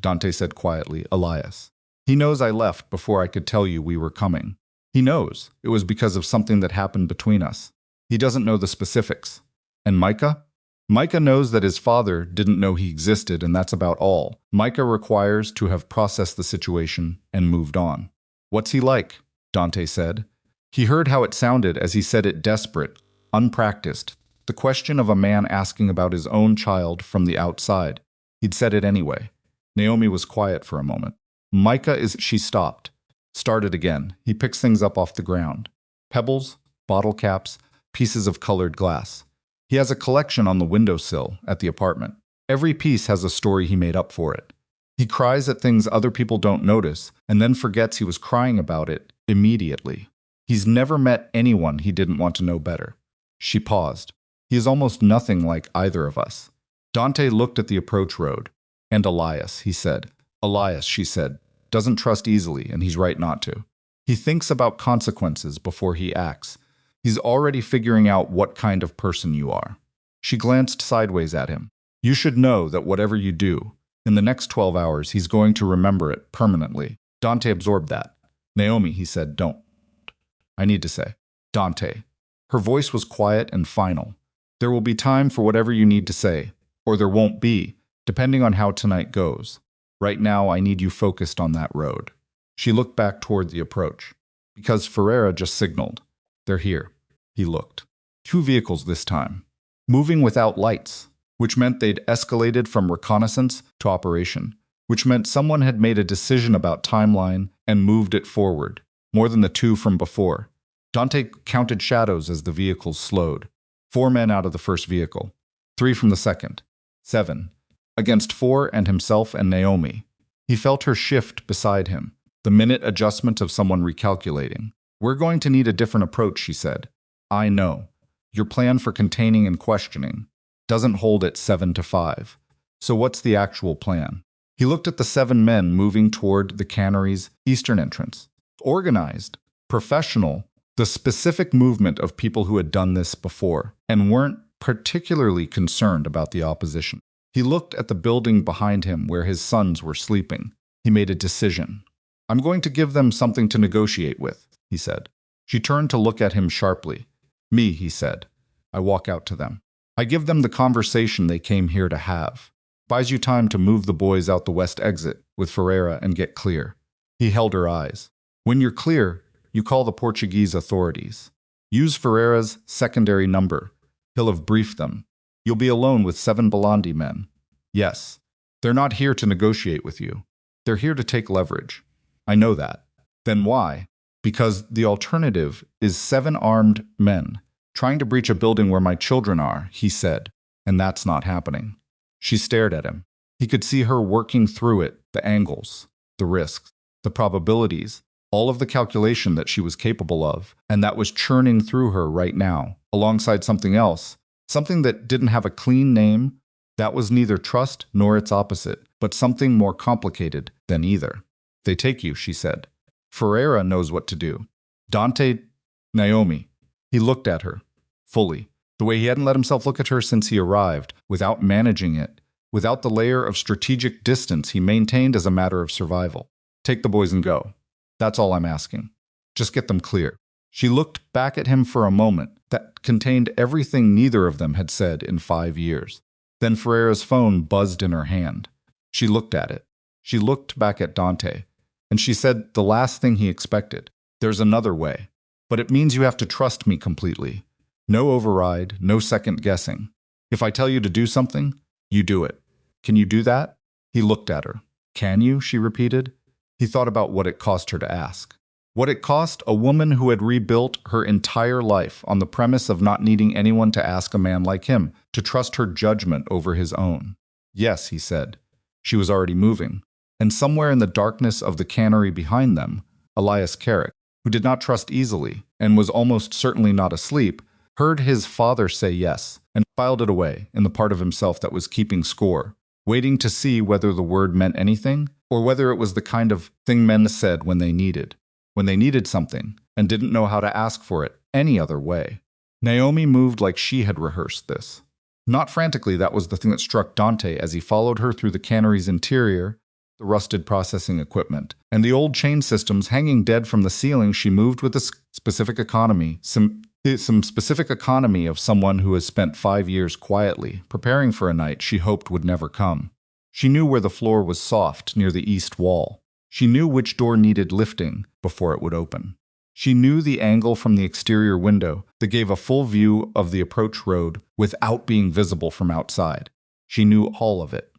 Dante said quietly, Elias. He knows I left before I could tell you we were coming. He knows it was because of something that happened between us. He doesn't know the specifics. And Micah? Micah knows that his father didn't know he existed, and that's about all. Micah requires to have processed the situation and moved on. What's he like? Dante said. He heard how it sounded as he said it, desperate, unpracticed, the question of a man asking about his own child from the outside. He'd said it anyway. Naomi was quiet for a moment. Micah is... She stopped. Started again. He picks things up off the ground. Pebbles, bottle caps, pieces of colored glass. He has a collection on the windowsill at the apartment. Every piece has a story he made up for it. He cries at things other people don't notice and then forgets he was crying about it immediately. He's never met anyone he didn't want to know better. She paused. He is almost nothing like either of us. Dante looked at the approach road. And Elias, he said. Elias, she said, doesn't trust easily, and he's right not to. He thinks about consequences before he acts. He's already figuring out what kind of person you are. She glanced sideways at him. You should know that whatever you do, in the next 12 hours, he's going to remember it permanently. Dante absorbed that. Naomi, he said, don't. I need to say. Dante. Her voice was quiet and final. There will be time for whatever you need to say, or there won't be, depending on how tonight goes. Right now, I need you focused on that road. She looked back toward the approach. Because Ferreira just signaled. They're here. He looked. 2 vehicles this time. Moving without lights, which meant they'd escalated from reconnaissance to operation, which meant someone had made a decision about timeline and moved it forward, more than the 2 from before. Dante counted shadows as the vehicles slowed. 4 men out of the first vehicle. 3 from the second. 7. Against 4 and himself and Naomi. He felt her shift beside him, the minute adjustment of someone recalculating. We're going to need a different approach, she said. I know. Your plan for containing and questioning doesn't hold at 7 to 5. So what's the actual plan? He looked at the 7 men moving toward the cannery's eastern entrance. Organized, professional, the specific movement of people who had done this before and weren't particularly concerned about the opposition. He looked at the building behind him where his sons were sleeping. He made a decision. I'm going to give them something to negotiate with, he said. She turned to look at him sharply. Me, he said. I walk out to them. I give them the conversation they came here to have. Buys you time to move the boys out the west exit with Ferreira and get clear. He held her eyes. When you're clear, you call the Portuguese authorities. Use Ferreira's secondary number. He'll have briefed them. You'll be alone with 7 Belandi men. Yes, they're not here to negotiate with you. They're here to take leverage. I know that. Then why? Because the alternative is 7 armed men trying to breach a building where my children are, he said, and that's not happening. She stared at him. He could see her working through it, the angles, the risks, the probabilities, all of the calculation that she was capable of, and that was churning through her right now, alongside something else, something that didn't have a clean name, that was neither trust nor its opposite, but something more complicated than either. They take you, she said. Ferreira knows what to do. Dante, Naomi. He looked at her, fully, the way he hadn't let himself look at her since he arrived, without managing it, without the layer of strategic distance he maintained as a matter of survival. Take the boys and go. That's all I'm asking. Just get them clear. She looked back at him for a moment that contained everything neither of them had said in 5 years. Then Ferreira's phone buzzed in her hand. She looked at it. She looked back at Dante, and she said the last thing he expected. There's another way, but it means you have to trust me completely. No override, no second guessing. If I tell you to do something, you do it. Can you do that? He looked at her. Can you? She repeated. He thought about what it cost her to ask. What it cost a woman who had rebuilt her entire life on the premise of not needing anyone to ask a man like him to trust her judgment over his own. Yes, he said. She was already moving. And somewhere in the darkness of the cannery behind them, Elias Carrick, who did not trust easily and was almost certainly not asleep, heard his father say yes and filed it away in the part of himself that was keeping score, waiting to see whether the word meant anything or whether it was the kind of thing men said when they needed something and didn't know how to ask for it any other way. Naomi moved like she had rehearsed this. Not frantically, that was the thing that struck Dante as he followed her through the cannery's interior, the rusted processing equipment, and the old chain systems hanging dead from the ceiling. She moved with a specific economy, some specific economy of someone who has spent 5 years quietly, preparing for a night she hoped would never come. She knew where the floor was soft near the east wall. She knew which door needed lifting before it would open. She knew the angle from the exterior window that gave a full view of the approach road without being visible from outside. She knew all of it.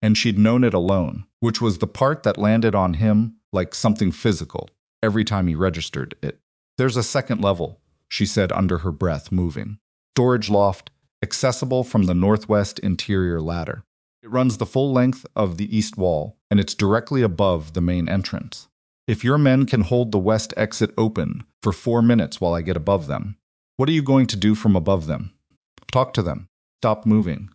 And she'd known it alone, which was the part that landed on him like something physical every time he registered it. There's a second level, she said under her breath, moving. Storage loft, accessible from the northwest interior ladder. It runs the full length of the east wall, and it's directly above the main entrance. If your men can hold the west exit open for 4 minutes while I get above them, what are you going to do from above them? Talk to them. Stop moving.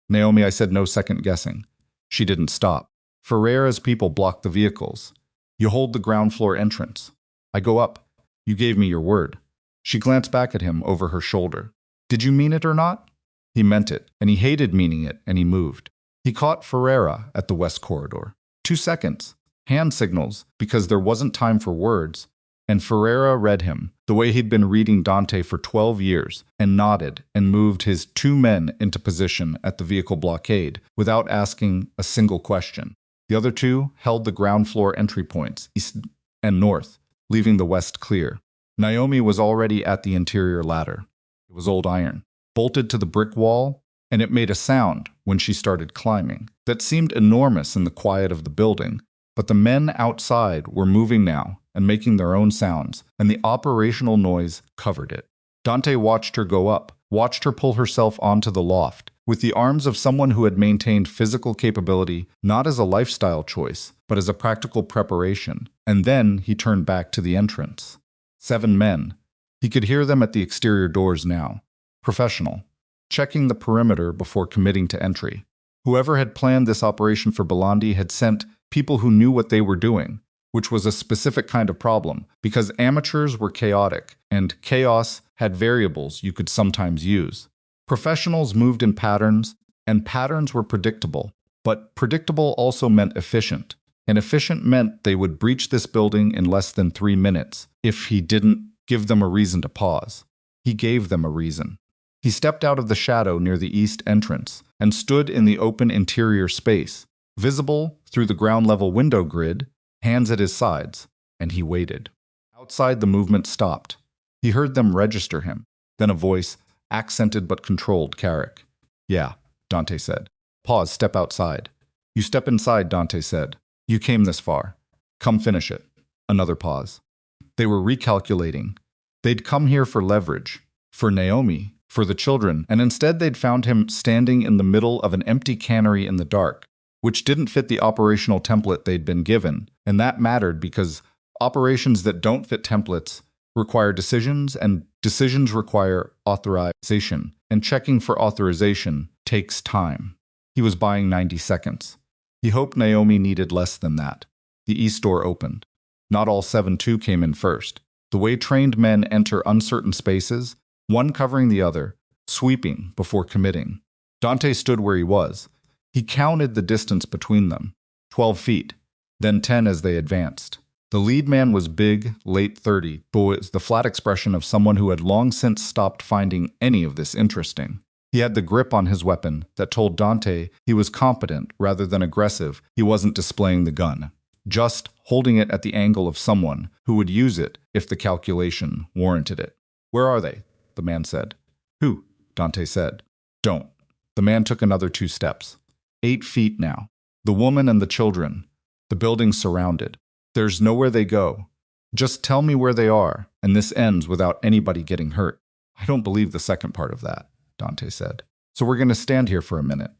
Naomi, I said, no second guessing. She didn't stop. Ferreira's people blocked the vehicles. You hold the ground floor entrance. I go up. You gave me your word. She glanced back at him over her shoulder. Did you mean it or not? He meant it, and he hated meaning it, and he moved. He caught Ferreira at the west corridor. 2 seconds. Hand signals, because there wasn't time for words. And Ferreira read him, the way he'd been reading Dante for 12 years, and nodded and moved his 2 men into position at the vehicle blockade without asking a single question. The other 2 held the ground floor entry points, east and north, leaving the west clear. Naomi was already at the interior ladder. It was old iron, bolted to the brick wall, and it made a sound when she started climbing that seemed enormous in the quiet of the building. But the men outside were moving now and making their own sounds, and the operational noise covered it. Dante watched her go up, watched her pull herself onto the loft, with the arms of someone who had maintained physical capability not as a lifestyle choice, but as a practical preparation, and then he turned back to the entrance. 7 men. He could hear them at the exterior doors now. Professional. Checking the perimeter before committing to entry. Whoever had planned this operation for Belandi had sent people who knew what they were doing, which was a specific kind of problem, because amateurs were chaotic, and chaos had variables you could sometimes use. Professionals moved in patterns, and patterns were predictable, but predictable also meant efficient, and efficient meant they would breach this building in less than 3 minutes if he didn't give them a reason to pause. He gave them a reason. He stepped out of the shadow near the east entrance and stood in the open interior space, visible through the ground-level window grid, hands at his sides, and he waited. Outside, the movement stopped. He heard them register him, then a voice, accented but controlled, Carrick. Yeah, Dante said. Pause, step outside. You step inside, Dante said. You came this far. Come finish it. Another pause. They were recalculating. They'd come here for leverage, for Naomi, for the children, and instead they'd found him standing in the middle of an empty cannery in the dark, which didn't fit the operational template they'd been given, and that mattered because operations that don't fit templates require decisions, and decisions require authorization, and checking for authorization takes time. He was buying 90 seconds. He hoped Naomi needed less than that. The east door opened. Not all 7-2 came in first. The way trained men enter uncertain spaces, one covering the other, sweeping before committing. Dante stood where he was. He counted the distance between them, 12 feet, then 10 as they advanced. The lead man was big, late 30, but was the flat expression of someone who had long since stopped finding any of this interesting. He had the grip on his weapon that told Dante he was competent rather than aggressive. He wasn't displaying the gun, just holding it at the angle of someone who would use it if the calculation warranted it. Where are they? The man said. Who? Dante said. Don't. The man took another 2 steps. 8 feet now. The woman and the children. The building surrounded. There's nowhere they go. Just tell me where they are, and this ends without anybody getting hurt. I don't believe the second part of that, Dante said. So we're going to stand here for a minute.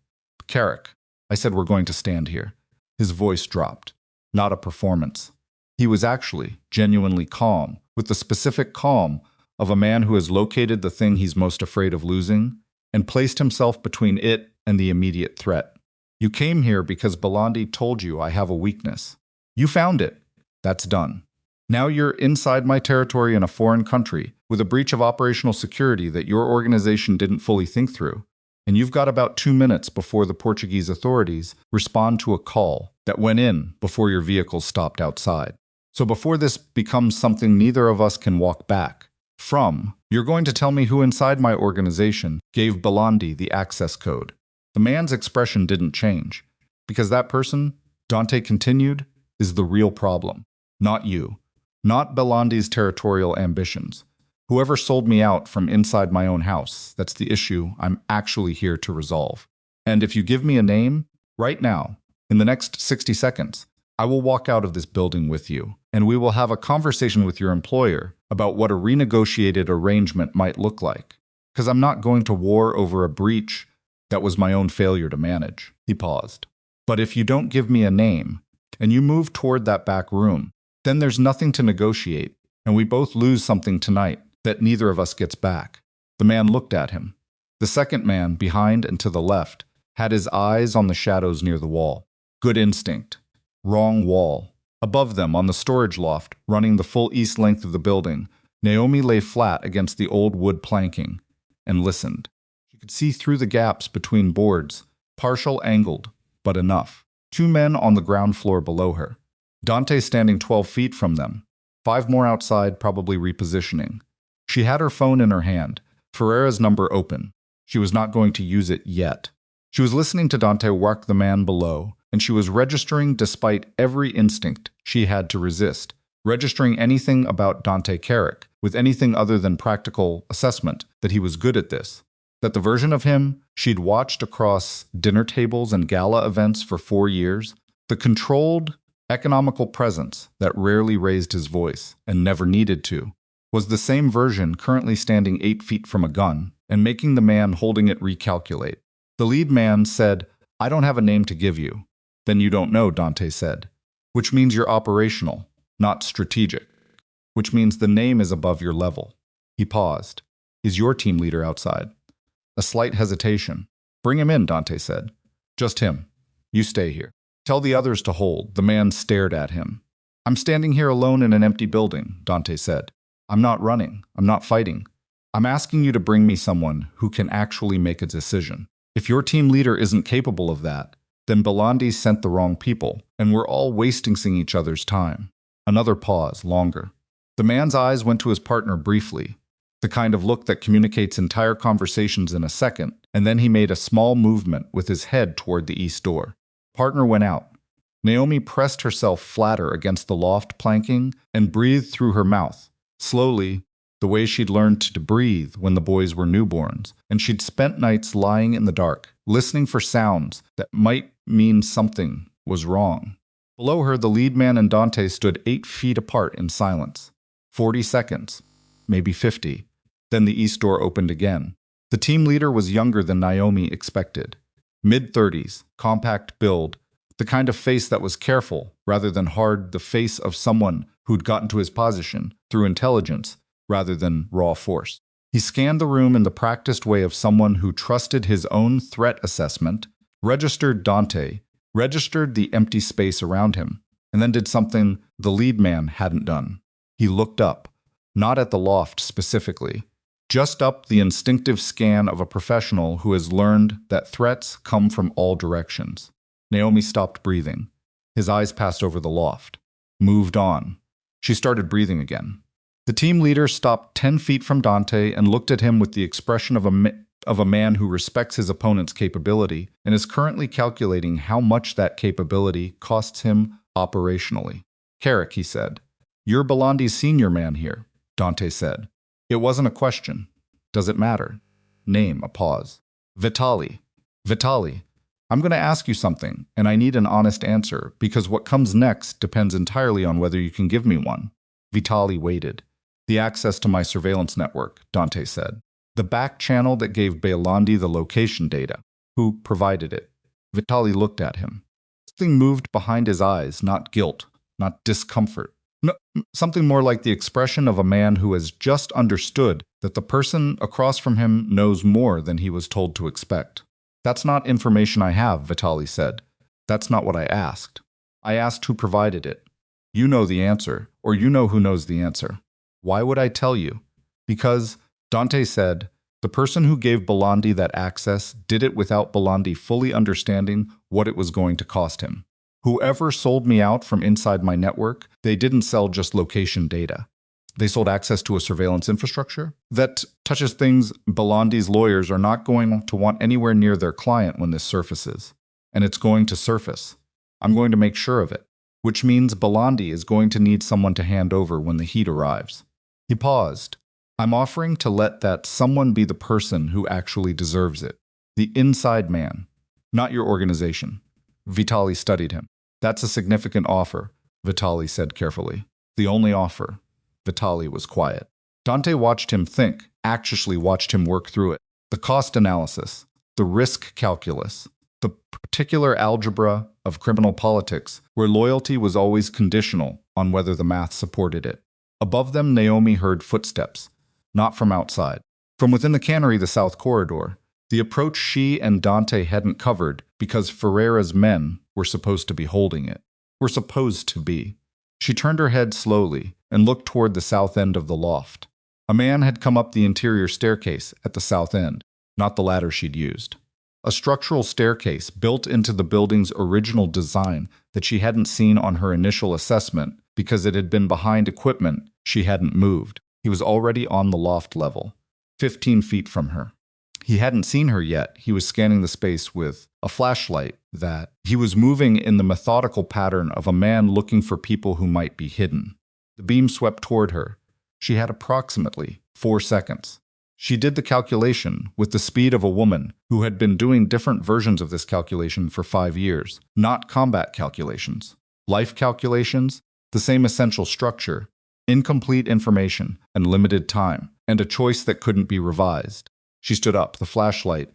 Carrick, I said we're going to stand here. His voice dropped. Not a performance. He was actually genuinely calm, with the specific calm of a man who has located the thing he's most afraid of losing and placed himself between it and the immediate threat. You came here because Belandi told you I have a weakness. You found it. That's done. Now you're inside my territory in a foreign country with a breach of operational security that your organization didn't fully think through. And you've got about 2 minutes before the Portuguese authorities respond to a call that went in before your vehicle stopped outside. So before this becomes something neither of us can walk back from, you're going to tell me who inside my organization gave Belandi the access code. The man's expression didn't change, because that person, Dante continued, is the real problem. Not you. Not Belandi's territorial ambitions. Whoever sold me out from inside my own house, that's the issue I'm actually here to resolve. And if you give me a name, right now, in the next 60 seconds, I will walk out of this building with you, and we will have a conversation with your employer about what a renegotiated arrangement might look like. Because I'm not going to war over a breach that was my own failure to manage. He paused. But if you don't give me a name, and you move toward that back room, then there's nothing to negotiate, and we both lose something tonight that neither of us gets back. The man looked at him. The second man, behind and to the left, had his eyes on the shadows near the wall. Good instinct. Wrong wall. Above them, on the storage loft, running the full east length of the building, Naomi lay flat against the old wood planking and listened. She could see through the gaps between boards, partial angled, but enough. 2 men on the ground floor below her. Dante standing 12 feet from them. 5 more outside, probably repositioning. She had her phone in her hand, Ferreira's number open. She was not going to use it yet. She was listening to Dante work the man below, and she was registering despite every instinct she had to resist, registering anything about Dante Carrick with anything other than practical assessment that he was good at this, that the version of him she'd watched across dinner tables and gala events for 4 years, the controlled, economical presence that rarely raised his voice and never needed to, was the same version currently standing 8 feet from a gun and making the man holding it recalculate. The lead man said, "I don't have a name to give you." "Then you don't know," Dante said. "Which means you're operational, not strategic. Which means the name is above your level." He paused. "Is your team leader outside?" A slight hesitation. "Bring him in," Dante said. "Just him. You stay here. Tell the others to hold." The man stared at him. "I'm standing here alone in an empty building," Dante said. "I'm not running. I'm not fighting. I'm asking you to bring me someone who can actually make a decision. If your team leader isn't capable of that, then Belandi sent the wrong people, and we're all wasting each other's time." Another pause, longer. The man's eyes went to his partner briefly, the kind of look that communicates entire conversations in a second, and then he made a small movement with his head toward the east door. Partner went out. Naomi pressed herself flatter against the loft planking and breathed through her mouth, slowly, the way she'd learned to breathe when the boys were newborns, and she'd spent nights lying in the dark, listening for sounds that might mean something was wrong. Below her, the lead man and Dante stood 8 feet apart in silence. 40 seconds, maybe 50. Then the east door opened again. The team leader was younger than Naomi expected. Mid-30s, compact build, the kind of face that was careful rather than hard, the face of someone who'd gotten to his position through intelligence rather than raw force. He scanned the room in the practiced way of someone who trusted his own threat assessment, registered Dante, registered the empty space around him, and then did something the lead man hadn't done. He looked up, not at the loft specifically, just up the instinctive scan of a professional who has learned that threats come from all directions. Naomi stopped breathing. His eyes passed over the loft. Moved on. She started breathing again. The team leader stopped 10 feet from Dante and looked at him with the expression of a man who respects his opponent's capability and is currently calculating how much that capability costs him operationally. "Carrick," he said. "You're Belandi's senior man here," Dante said. It wasn't a question. "Does it matter?" Name, a pause. "Vitali. Vitali. I'm going to ask you something, and I need an honest answer, because what comes next depends entirely on whether you can give me one." Vitali waited. "The access to my surveillance network," Dante said. "The back channel that gave Belandi the location data. Who provided it?" Vitali looked at him. Something moved behind his eyes, not guilt, not discomfort. No, something more like the expression of a man who has just understood that the person across from him knows more than he was told to expect. "That's not information I have," Vitali said. "That's not what I asked. I asked who provided it. You know the answer, or you know who knows the answer." "Why would I tell you?" "Because," Dante said, "the person who gave Belandi that access did it without Belandi fully understanding what it was going to cost him. Whoever sold me out from inside my network, they didn't sell just location data. They sold access to a surveillance infrastructure that touches things Belandi's lawyers are not going to want anywhere near their client when this surfaces. And it's going to surface. I'm going to make sure of it. Which means Belandi is going to need someone to hand over when the heat arrives." He paused. "I'm offering to let that someone be the person who actually deserves it. The inside man. Not your organization." Vitali studied him. "That's a significant offer," Vitali said carefully. "The only offer." Vitali was quiet. Dante watched him think, actually watched him work through it. The cost analysis, the risk calculus, the particular algebra of criminal politics, where loyalty was always conditional on whether the math supported it. Above them, Naomi heard footsteps, not from outside. From within the cannery, the south corridor, The approach she and Dante hadn't covered because Ferreira's men were supposed to be holding it. Were supposed to be. She turned her head slowly and looked toward the south end of the loft. A man had come up the interior staircase at the south end, not the ladder she'd used. A structural staircase built into the building's original design that she hadn't seen on her initial assessment because it had been behind equipment she hadn't moved. He was already on the loft level, 15 feet from her. He hadn't seen her yet. He was scanning the space with a flashlight that he was moving in the methodical pattern of a man looking for people who might be hidden. The beam swept toward her. She had approximately 4 seconds. She did the calculation with the speed of a woman who had been doing different versions of this calculation for 5 years, not combat calculations. Life calculations, the same essential structure, incomplete information and limited time, and a choice that couldn't be revised. She stood up. The flashlight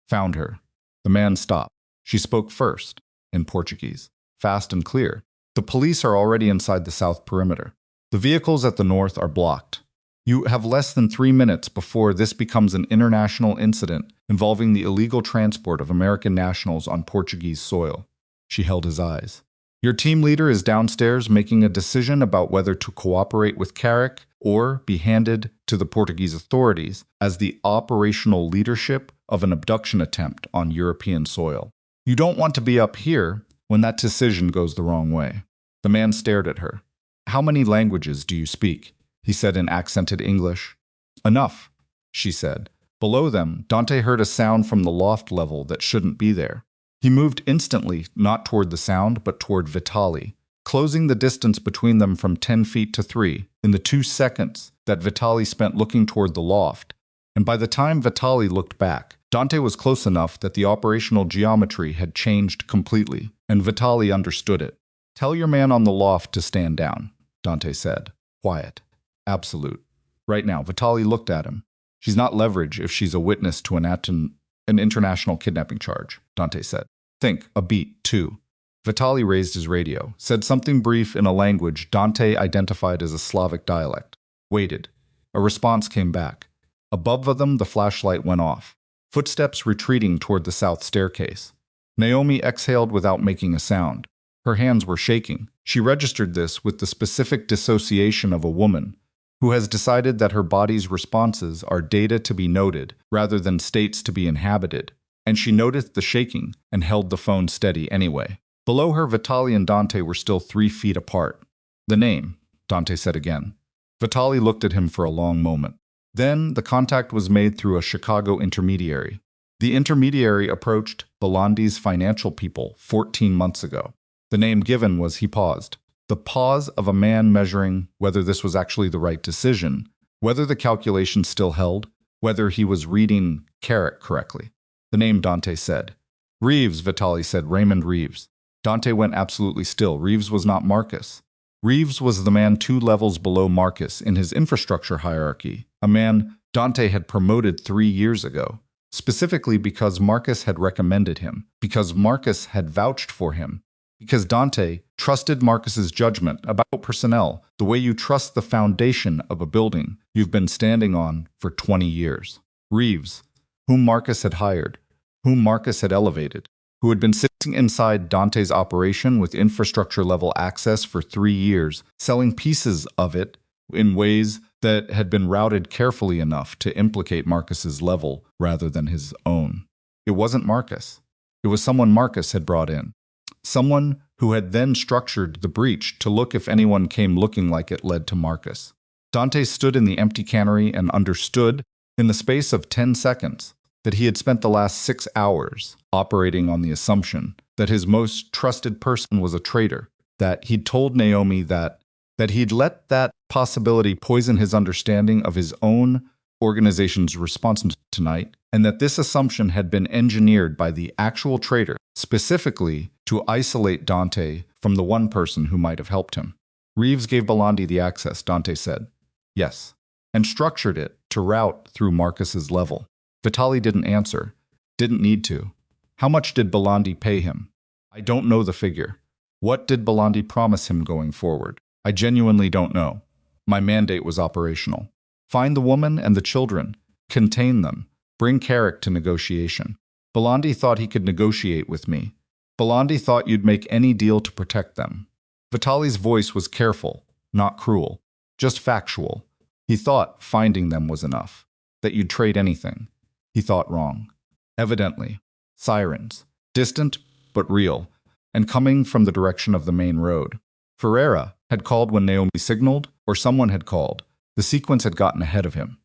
found her. The man stopped. She spoke first, in Portuguese, fast and clear. The police are already inside the south perimeter. The vehicles at the north are blocked. You have less than 3 minutes before this becomes an international incident involving the illegal transport of American nationals on Portuguese soil. She held his eyes. Your team leader is downstairs making a decision about whether to cooperate with Carrick or be handed to the Portuguese authorities as the operational leadership of an abduction attempt on European soil. You don't want to be up here when that decision goes the wrong way. The man stared at her. How many languages do you speak? He said in accented English. Enough, she said. Below them, Dante heard a sound from the loft level that shouldn't be there. He moved instantly, not toward the sound, but toward Vitali, closing the distance between them from 10 feet to 3 in the 2 seconds that Vitali spent looking toward the loft. And by the time Vitali looked back, Dante was close enough that the operational geometry had changed completely, and Vitali understood it. Tell your man on the loft to stand down, Dante said. Quiet. Absolute. Right now, Vitali looked at him. She's not leverage if she's a witness to an international kidnapping charge, Dante said. Think, a beat, too. Vitali raised his radio, said something brief in a language Dante identified as a Slavic dialect. Waited. A response came back. Above them, the flashlight went off. Footsteps retreating toward the south staircase. Naomi exhaled without making a sound. Her hands were shaking. She registered this with the specific dissociation of a woman who has decided that her body's responses are data to be noted rather than states to be inhabited, and she noticed the shaking and held the phone steady anyway. Below her, Vitali and Dante were still 3 feet apart. The name, Dante said again. Vitali looked at him for a long moment. Then the contact was made through a Chicago intermediary. The intermediary approached Belandi's financial people 14 months ago. The name given was, he paused. The pause of a man measuring whether this was actually the right decision, whether the calculation still held, whether he was reading Carrick correctly. The name, Dante said. Reeves, Vitali said. Raymond Reeves. Dante went absolutely still. Reeves was not Marcus. Reeves was the man 2 levels below Marcus in his infrastructure hierarchy, a man Dante had promoted 3 years ago, specifically because Marcus had recommended him, because Marcus had vouched for him, because Dante trusted Marcus's judgment about personnel the way you trust the foundation of a building you've been standing on for 20 years. Reeves, whom Marcus had hired, whom Marcus had elevated, who had been sitting inside Dante's operation with infrastructure-level access for 3 years, selling pieces of it in ways that had been routed carefully enough to implicate Marcus's level rather than his own. It wasn't Marcus. It was someone Marcus had brought in. Someone who had then structured the breach to look if anyone came looking like it led to Marcus. Dante stood in the empty cannery and understood, in the space of 10 seconds, that he had spent the last 6 hours operating on the assumption that his most trusted person was a traitor, that he'd told Naomi that he'd let that possibility poison his understanding of his own organization's response tonight, and that this assumption had been engineered by the actual traitor, specifically to isolate Dante from the one person who might have helped him. Reeves gave Belandi the access, Dante said. Yes, and structured it to route through Marcus's level. Vitali didn't answer, didn't need to. How much did Belandi pay him? I don't know the figure. What did Belandi promise him going forward? I genuinely don't know. My mandate was operational. Find the woman and the children, contain them, Bring Carrick to negotiation. Belandi thought he could negotiate with me. Belandi thought you'd make any deal to protect them. Vitali's voice was careful, not cruel, just factual. He thought finding them was enough, that you'd trade anything. He thought wrong. Evidently. Sirens. Distant, but real, and coming from the direction of the main road. Ferreira had called when Naomi signaled, or someone had called. The sequence had gotten ahead of him.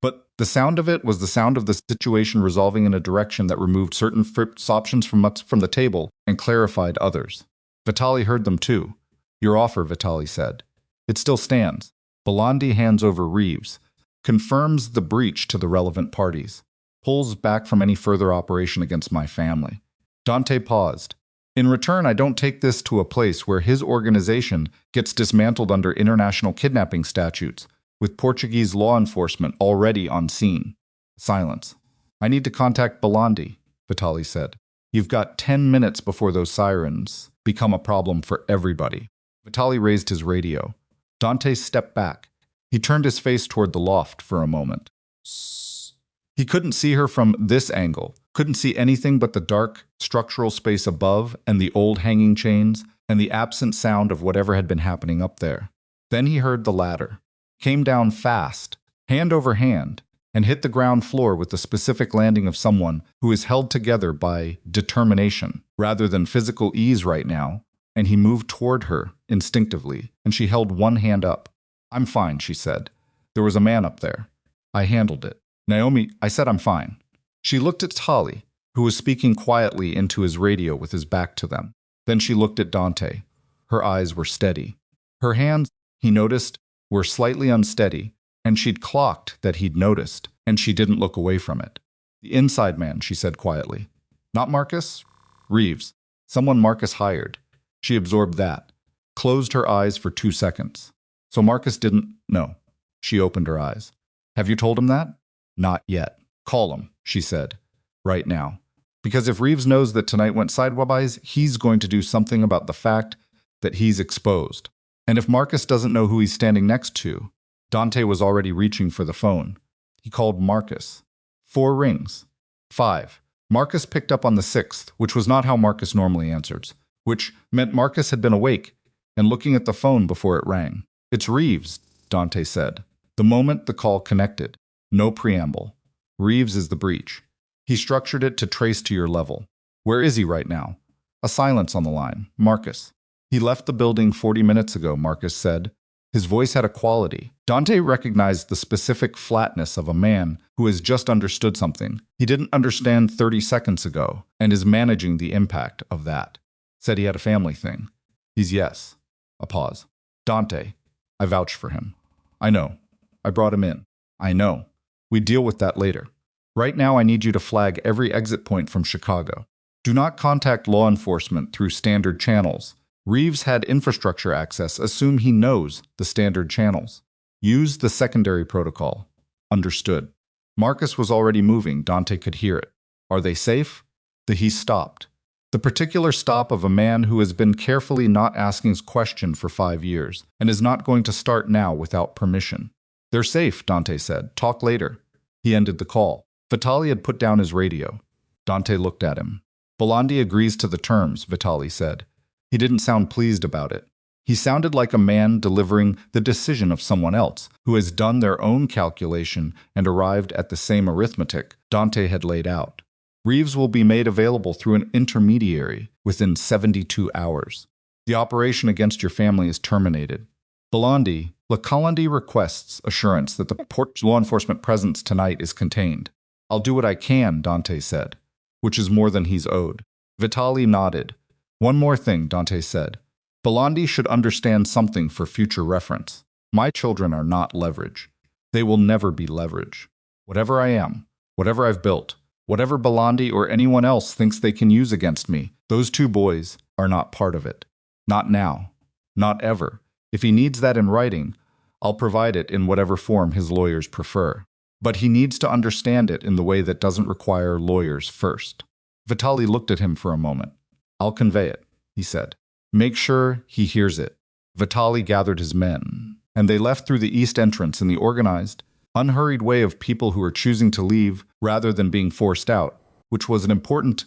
But the sound of it was the sound of the situation resolving in a direction that removed certain options from the table and clarified others. Vitali heard them too. Your offer, Vitali said. It still stands. Belandi hands over Reeves, confirms the breach to the relevant parties, pulls back from any further operation against my family. Dante paused. In return, I don't take this to a place where his organization gets dismantled under international kidnapping statutes, with Portuguese law enforcement already on scene. Silence. I need to contact Belandi, Vitali said. You've got 10 minutes before those sirens become a problem for everybody. Vitali raised his radio. Dante stepped back. He turned his face toward the loft for a moment. He couldn't see her from this angle, couldn't see anything but the dark, structural space above and the old hanging chains and the absent sound of whatever had been happening up there. Then he heard the ladder. Came down fast, hand over hand, and hit the ground floor with the specific landing of someone who is held together by determination rather than physical ease right now, and he moved toward her instinctively, and she held one hand up. I'm fine, she said. There was a man up there. I handled it. Naomi, I said I'm fine. She looked at Tali, who was speaking quietly into his radio with his back to them. Then she looked at Dante. Her eyes were steady. Her hands, he noticed, were slightly unsteady, and she'd clocked that he'd noticed, and she didn't look away from it. The inside man, she said quietly. Not Marcus? Reeves. Someone Marcus hired. She absorbed that. Closed her eyes for 2 seconds. So Marcus didn't know. She opened her eyes. Have you told him that? Not yet. Call him, she said. Right now. Because if Reeves knows that tonight went sideways, he's going to do something about the fact that he's exposed. And if Marcus doesn't know who he's standing next to, Dante was already reaching for the phone. He called Marcus. 4 rings. 5. Marcus picked up on the 6th, which was not how Marcus normally answers, which meant Marcus had been awake and looking at the phone before it rang. It's Reeves, Dante said. The moment the call connected. No preamble. Reeves is the breach. He structured it to trace to your level. Where is he right now? A silence on the line. Marcus. He left the building 40 minutes ago, Marcus said. His voice had a quality. Dante recognized the specific flatness of a man who has just understood something he didn't understand 30 seconds ago and is managing the impact of that. Said he had a family thing. He's yes. A pause. Dante. I vouch for him. I know. I brought him in. I know. We deal with that later. Right now I need you to flag every exit point from Chicago. Do not contact law enforcement through standard channels. Reeves had infrastructure access. Assume he knows the standard channels. Use the secondary protocol. Understood. Marcus was already moving. Dante could hear it. Are they safe? He stopped. The particular stop of a man who has been carefully not asking his question for 5 years and is not going to start now without permission. They're safe, Dante said. Talk later. He ended the call. Vitali had put down his radio. Dante looked at him. Belandi agrees to the terms, Vitali said. He didn't sound pleased about it. He sounded like a man delivering the decision of someone else, who has done their own calculation and arrived at the same arithmetic Dante had laid out. Reeves will be made available through an intermediary within 72 hours. The operation against your family is terminated. Belandi, Lacolandi requests assurance that the port law enforcement presence tonight is contained. I'll do what I can, Dante said, which is more than he's owed. Vitali nodded. One more thing, Dante said. Belandi should understand something for future reference. My children are not leverage. They will never be leverage. Whatever I am, whatever I've built, whatever Belandi or anyone else thinks they can use against me, those 2 boys are not part of it. Not now. Not ever. If he needs that in writing, I'll provide it in whatever form his lawyers prefer. But he needs to understand it in the way that doesn't require lawyers first. Vitali looked at him for a moment. I'll convey it, he said. Make sure he hears it. Vitali gathered his men, and they left through the east entrance in the organized, unhurried way of people who are choosing to leave rather than being forced out, which was an important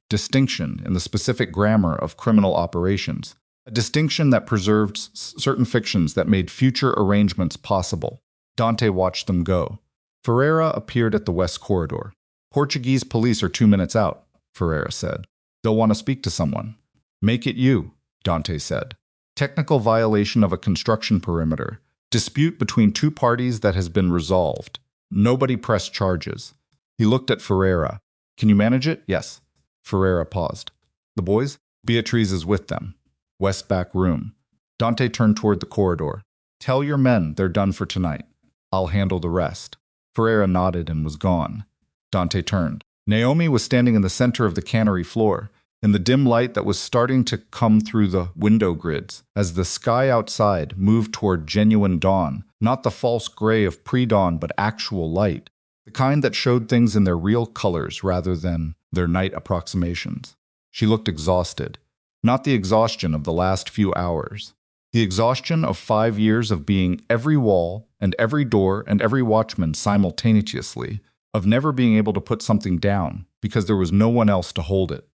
distinction in the specific grammar of criminal operations, a distinction that preserved certain fictions that made future arrangements possible. Dante watched them go. Ferreira appeared at the west corridor. Portuguese police are 2 minutes out, Ferreira said. They'll want to speak to someone. Make it you, Dante said. Technical violation of a construction perimeter. Dispute between two parties that has been resolved. Nobody pressed charges. He looked at Ferreira. Can you manage it? Yes. Ferreira paused. The boys? Beatriz is with them. West back room. Dante turned toward the corridor. Tell your men they're done for tonight. I'll handle the rest. Ferreira nodded and was gone. Dante turned. Naomi was standing in the center of the cannery floor, in the dim light that was starting to come through the window grids, as the sky outside moved toward genuine dawn, not the false gray of pre-dawn but actual light, the kind that showed things in their real colors rather than their night approximations. She looked exhausted, not the exhaustion of the last few hours, the exhaustion of 5 years of being every wall and every door and every watchman simultaneously, of never being able to put something down because there was no one else to hold it.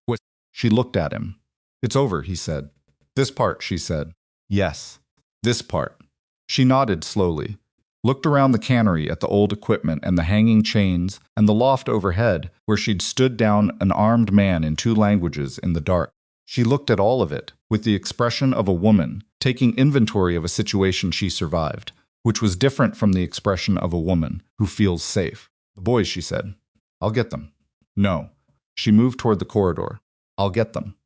She looked at him. It's over, he said. This part, she said. Yes, this part. She nodded slowly, looked around the cannery at the old equipment and the hanging chains and the loft overhead where she'd stood down an armed man in 2 languages in the dark. She looked at all of it with the expression of a woman taking inventory of a situation she survived, which was different from the expression of a woman who feels safe. The boys, she said. I'll get them. No. She moved toward the corridor. I'll get them.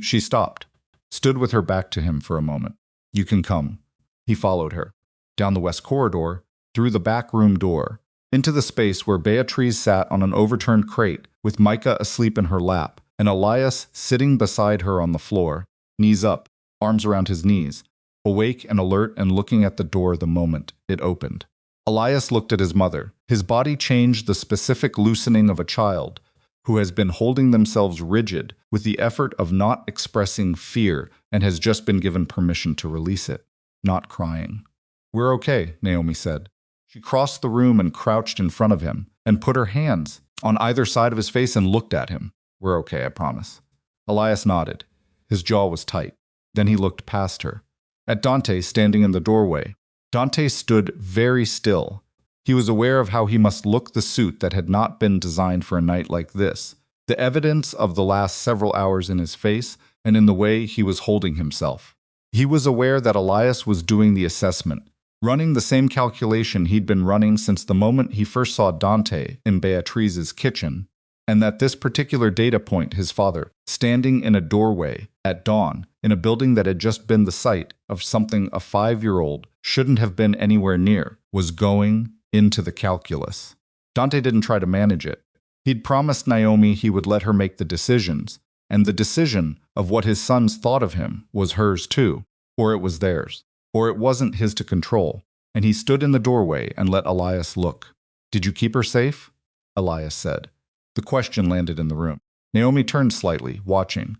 She stopped, stood with her back to him for a moment. You can come. He followed her. Down the west corridor, through the back room door, into the space where Beatriz sat on an overturned crate with Micah asleep in her lap and Elias sitting beside her on the floor, knees up, arms around his knees, awake and alert and looking at the door the moment it opened. Elias looked at his mother. His body changed the specific loosening of a child who has been holding themselves rigid with the effort of not expressing fear and has just been given permission to release it, not crying. We're okay, Naomi said. She crossed the room and crouched in front of him and put her hands on either side of his face and looked at him. We're okay, I promise. Elias nodded. His jaw was tight. Then he looked past her. At Dante standing in the doorway. Dante stood very still. He was aware of how he must look the suit that had not been designed for a night like this, the evidence of the last several hours in his face and in the way he was holding himself. He was aware that Elias was doing the assessment, running the same calculation he'd been running since the moment he first saw Dante in Beatriz's kitchen, and that this particular data point, his father, standing in a doorway at dawn in a building that had just been the site of something a 5-year-old shouldn't have been anywhere near, was going into the calculus. Dante didn't try to manage it. He'd promised Naomi he would let her make the decisions, and the decision of what his sons thought of him was hers too, or it was theirs, or it wasn't his to control, and he stood in the doorway and let Elias look. Did you keep her safe? Elias said. The question landed in the room. Naomi turned slightly, watching.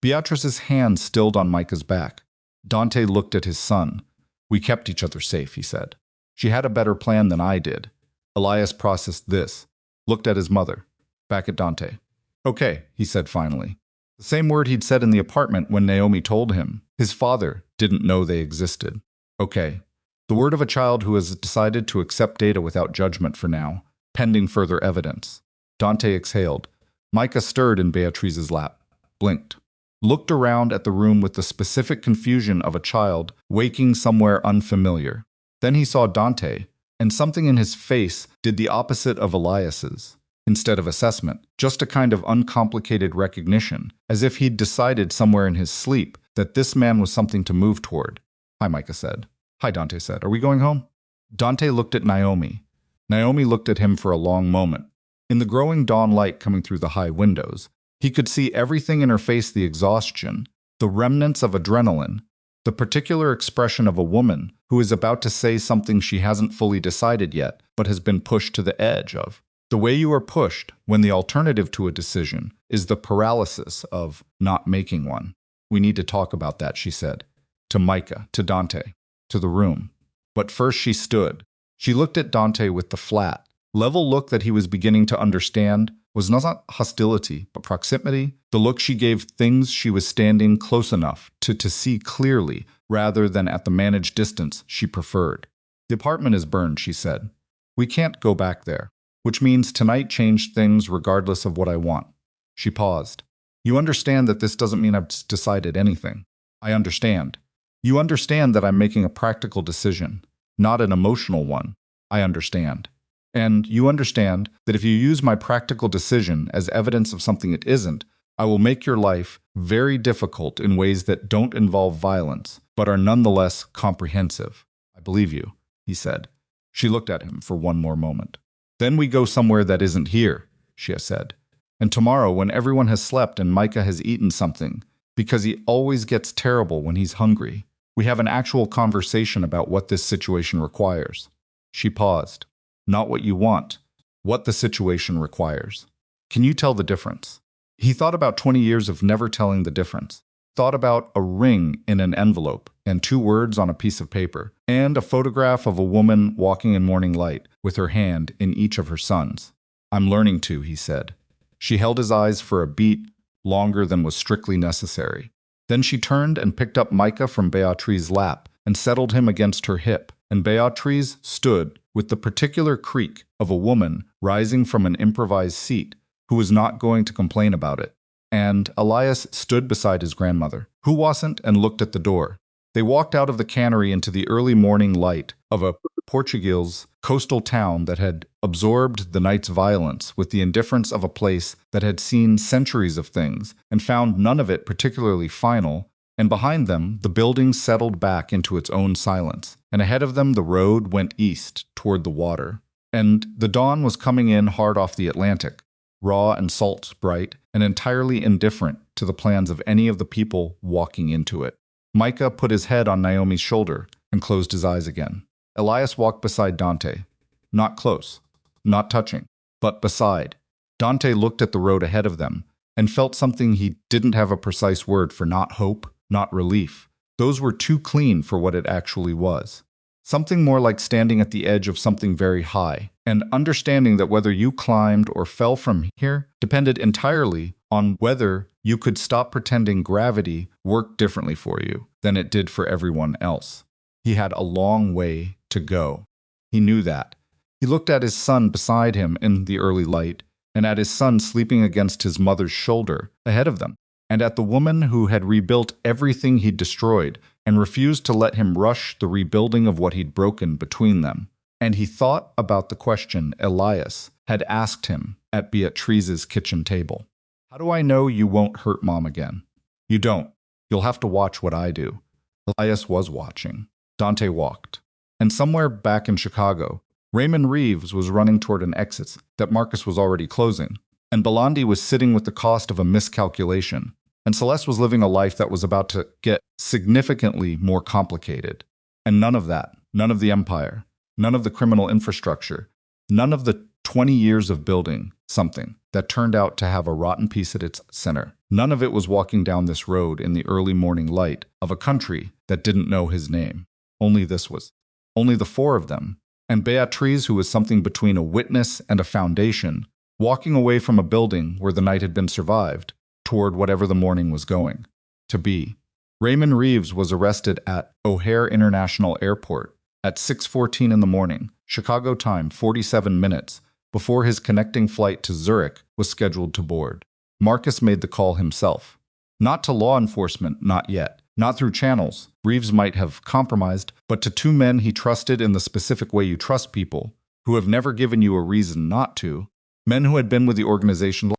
Beatrice's hand stilled on Micah's back. Dante looked at his son. We kept each other safe, he said. She had a better plan than I did. Elias processed this, looked at his mother, back at Dante. Okay, he said finally. The same word he'd said in the apartment when Naomi told him. His father didn't know they existed. Okay. The word of a child who has decided to accept data without judgment for now, pending further evidence. Dante exhaled. Micah stirred in Beatriz's lap, blinked, looked around at the room with the specific confusion of a child waking somewhere unfamiliar. Then he saw Dante, and something in his face did the opposite of Elias's. Instead of assessment, just a kind of uncomplicated recognition, as if he'd decided somewhere in his sleep that this man was something to move toward. Hi, Micah said. Hi, Dante said. Are we going home? Dante looked at Naomi. Naomi looked at him for a long moment. In the growing dawn light coming through the high windows, he could see everything in her face, the exhaustion, the remnants of adrenaline, the particular expression of a woman who is about to say something she hasn't fully decided yet, but has been pushed to the edge of. The way you are pushed when the alternative to a decision is the paralysis of not making one. We need to talk about that, she said. To Micah, to Dante, to the room. But first she stood. She looked at Dante with the flat, level look that he was beginning to understand was not hostility, but proximity, the look she gave things she was standing close enough to see clearly rather than at the managed distance she preferred. The apartment is burned, she said. We can't go back there, which means tonight changed things regardless of what I want. She paused. You understand that this doesn't mean I've decided anything. I understand. You understand that I'm making a practical decision, not an emotional one. I understand. And you understand that if you use my practical decision as evidence of something it isn't, I will make your life very difficult in ways that don't involve violence, but are nonetheless comprehensive. I believe you, he said. She looked at him for one more moment. Then we go somewhere that isn't here, she said. And tomorrow, when everyone has slept and Micah has eaten something, because he always gets terrible when he's hungry, we have an actual conversation about what this situation requires. She paused. Not what you want, what the situation requires. Can you tell the difference? He thought about 20 years of never telling the difference. Thought about a ring in an envelope and 2 words on a piece of paper, and a photograph of a woman walking in morning light with her hand in each of her sons. I'm learning to, he said. She held his eyes for a beat, longer than was strictly necessary. Then she turned and picked up Micah from Beatrice's lap and settled him against her hip, and Beatrice stood with the particular creak of a woman rising from an improvised seat who was not going to complain about it. And Elias stood beside his grandmother, who wasn't, and looked at the door. They walked out of the cannery into the early morning light of a Portugal's coastal town that had absorbed the night's violence with the indifference of a place that had seen centuries of things and found none of it particularly final. And behind them, the building settled back into its own silence, and ahead of them the road went east toward the water. And the dawn was coming in hard off the Atlantic, raw and salt bright, and entirely indifferent to the plans of any of the people walking into it. Micah put his head on Naomi's shoulder and closed his eyes again. Elias walked beside Dante. Not close, not touching, but beside. Dante looked at the road ahead of them and felt something he didn't have a precise word for, not hope, not relief. Those were too clean for what it actually was. Something more like standing at the edge of something very high, and understanding that whether you climbed or fell from here depended entirely on whether you could stop pretending gravity worked differently for you than it did for everyone else. He had a long way to go. He knew that. He looked at his son beside him in the early light, and at his son sleeping against his mother's shoulder ahead of them, and at the woman who had rebuilt everything he'd destroyed and refused to let him rush the rebuilding of what he'd broken between them. And he thought about the question Elias had asked him at Beatrice's kitchen table. How do I know you won't hurt Mom again? You don't. You'll have to watch what I do. Elias was watching. Dante walked. And somewhere back in Chicago, Raymond Reeves was running toward an exit that Marcus was already closing, and Belandi was sitting with the cost of a miscalculation, and Celeste was living a life that was about to get significantly more complicated. And none of that, none of the empire, none of the criminal infrastructure, none of the 20 years of building something that turned out to have a rotten piece at its center, none of it was walking down this road in the early morning light of a country that didn't know his name. Only this was. Only the 4 of them. And Beatrice, who was something between a witness and a foundation, walking away from a building where the night had been survived, toward whatever the morning was going to be. Raymond Reeves was arrested at O'Hare International Airport at 6:14 in the morning, Chicago time, 47 minutes, before his connecting flight to Zurich was scheduled to board. Marcus made the call himself. Not to law enforcement, not yet. Not through channels Reeves might have compromised, but to 2 men he trusted in the specific way you trust people, who have never given you a reason not to, men who had been with the organization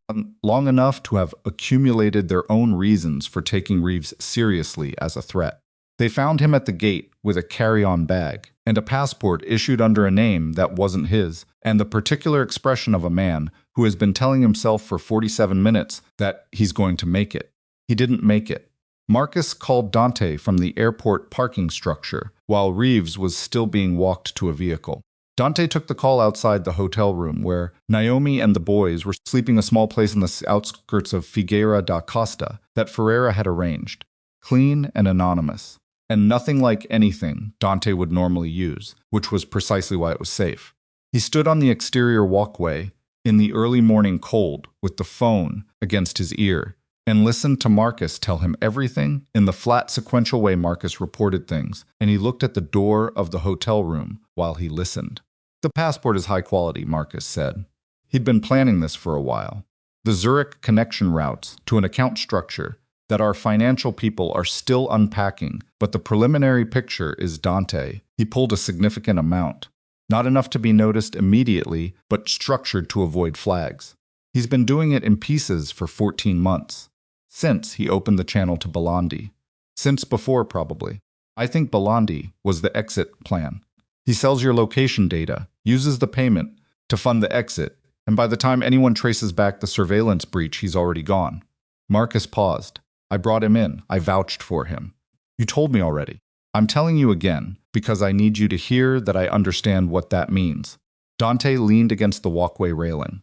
long enough to have accumulated their own reasons for taking Reeves seriously as a threat. They found him at the gate with a carry-on bag and a passport issued under a name that wasn't his, and the particular expression of a man who has been telling himself for 47 minutes that he's going to make it. He didn't make it. Marcus called Dante from the airport parking structure, while Reeves was still being walked to a vehicle. Dante took the call outside the hotel room where Naomi and the boys were sleeping, a small place in the outskirts of Figueira da Costa that Ferreira had arranged. Clean and anonymous. and nothing like anything Dante would normally use, which was precisely why it was safe. He stood on the exterior walkway in the early morning cold with the phone against his ear and listened to Marcus tell him everything in the flat sequential way Marcus reported things, and he looked at the door of the hotel room while he listened. The passport is high quality, Marcus said. He'd been planning this for a while. The Zurich connection routes to an account structure that our financial people are still unpacking, but the preliminary picture is Dante. He pulled a significant amount. Not enough to be noticed immediately, but structured to avoid flags. He's been doing it in pieces for 14 months. Since he opened the channel to Belandi. Since before, probably. I think Belandi was the exit plan. He sells your location data, uses the payment to fund the exit, and by the time anyone traces back the surveillance breach, he's already gone. Marcus paused. I brought him in. I vouched for him. You told me already. I'm telling you again, because I need you to hear that I understand what that means. Dante leaned against the walkway railing.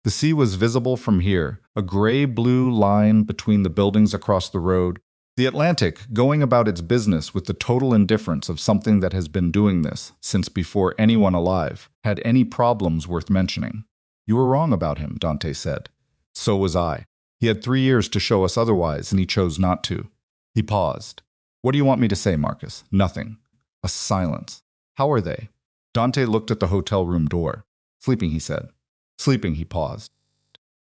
The sea was visible from here, a gray-blue line between the buildings across the road. The Atlantic going about its business with the total indifference of something that has been doing this since before anyone alive had any problems worth mentioning. You were wrong about him, Dante said. So was I. He had 3 years to show us otherwise, and he chose not to. He paused. What do you want me to say, Marcus? Nothing. A silence. How are they? Dante looked at the hotel room door. Sleeping, he said. Sleeping, he paused.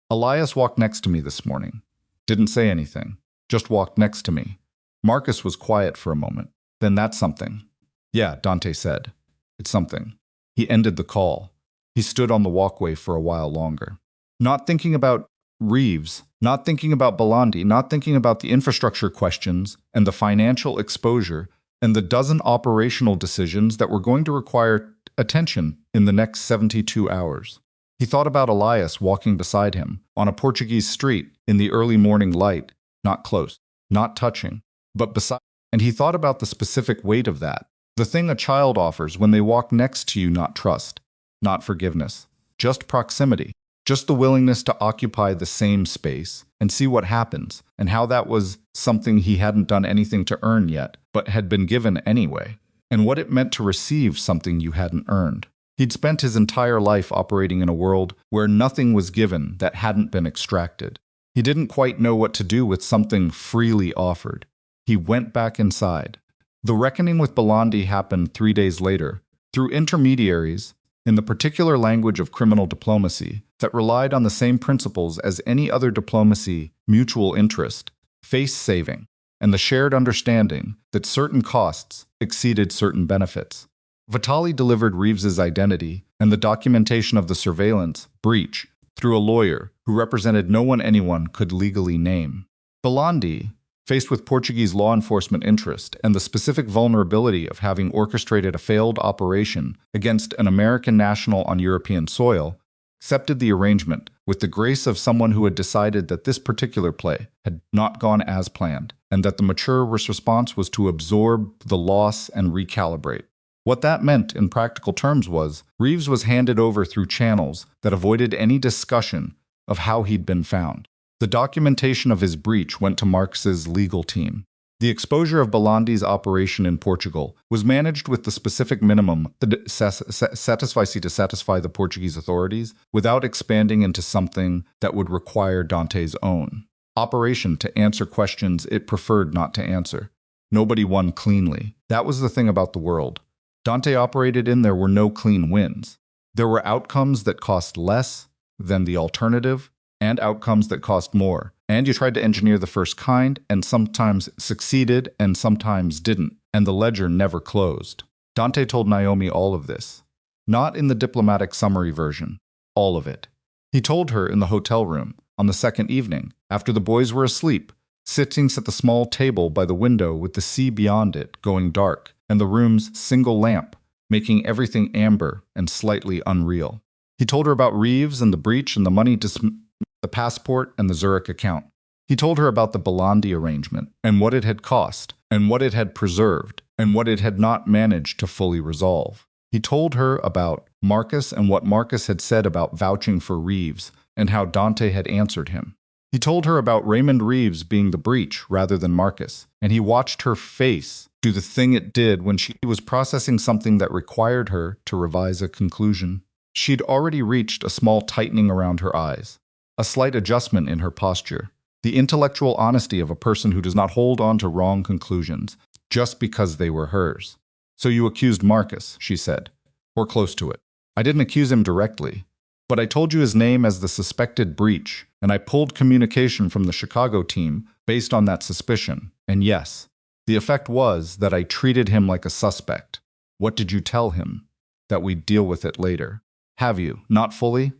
Elias walked next to me this morning. Didn't say anything. Just walked next to me. Marcus was quiet for a moment. Then that's something. Yeah, Dante said. It's something. He ended the call. He stood on the walkway for a while longer. Not thinking about Reeves, not thinking about Belandi, not thinking about the infrastructure questions and the financial exposure and the dozen operational decisions that were going to require attention in the next 72 hours. He thought about Elias walking beside him on a Portuguese street in the early morning light, not close, not touching, but beside. And he thought about the specific weight of that, the thing a child offers when they walk next to you, not trust, not forgiveness, just proximity, just the willingness to occupy the same space and see what happens, and how that was something he hadn't done anything to earn yet, but had been given anyway, and what it meant to receive something you hadn't earned. He'd spent his entire life operating in a world where nothing was given that hadn't been extracted. He didn't quite know what to do with something freely offered. He went back inside. The reckoning with Belandi happened 3 days later, through intermediaries, in the particular language of criminal diplomacy, that relied on the same principles as any other diplomacy: mutual interest, face-saving, and the shared understanding that certain costs exceeded certain benefits. Vitali delivered Reeves's identity and the documentation of the surveillance breach through a lawyer who represented no one anyone could legally name. Belandi, faced with Portuguese law enforcement interest and the specific vulnerability of having orchestrated a failed operation against an American national on European soil, accepted the arrangement with the grace of someone who had decided that this particular play had not gone as planned, and that the mature response was to absorb the loss and recalibrate. What that meant in practical terms was, Reeves was handed over through channels that avoided any discussion of how he'd been found. The documentation of his breach went to Marx's legal team. The exposure of Belandi's operation in Portugal was managed with the specific minimum to satisfy the Portuguese authorities without expanding into something that would require Dante's own operation to answer questions it preferred not to answer. Nobody won cleanly. That was the thing about the world Dante operated in. There were no clean wins. There were outcomes that cost less than the alternative, and outcomes that cost more. And you tried to engineer the first kind, and sometimes succeeded and sometimes didn't, and the ledger never closed. Dante told Naomi all of this. Not in the diplomatic summary version. All of it. He told her in the hotel room, on the second evening, after the boys were asleep, sitting at the small table by the window with the sea beyond it going dark, and the room's single lamp making everything amber and slightly unreal. He told her about Reeves and the breach and the money the passport and the Zurich account. He told her about the Belandi arrangement and what it had cost and what it had preserved and what it had not managed to fully resolve. He told her about Marcus and what Marcus had said about vouching for Reeves and how Dante had answered him. He told her about Raymond Reeves being the breach rather than Marcus, and he watched her face do the thing it did when she was processing something that required her to revise a conclusion. She'd already reached a small tightening around her eyes, a slight adjustment in her posture, the intellectual honesty of a person who does not hold on to wrong conclusions just because they were hers. "So you accused Marcus," she said, "or close to it." "I didn't accuse him directly, but I told you his name as the suspected breach, and I pulled communication from the Chicago team based on that suspicion. And yes, the effect was that I treated him like a suspect." "What did you tell him?" "That we'd deal with it later." "Have you? Not fully?"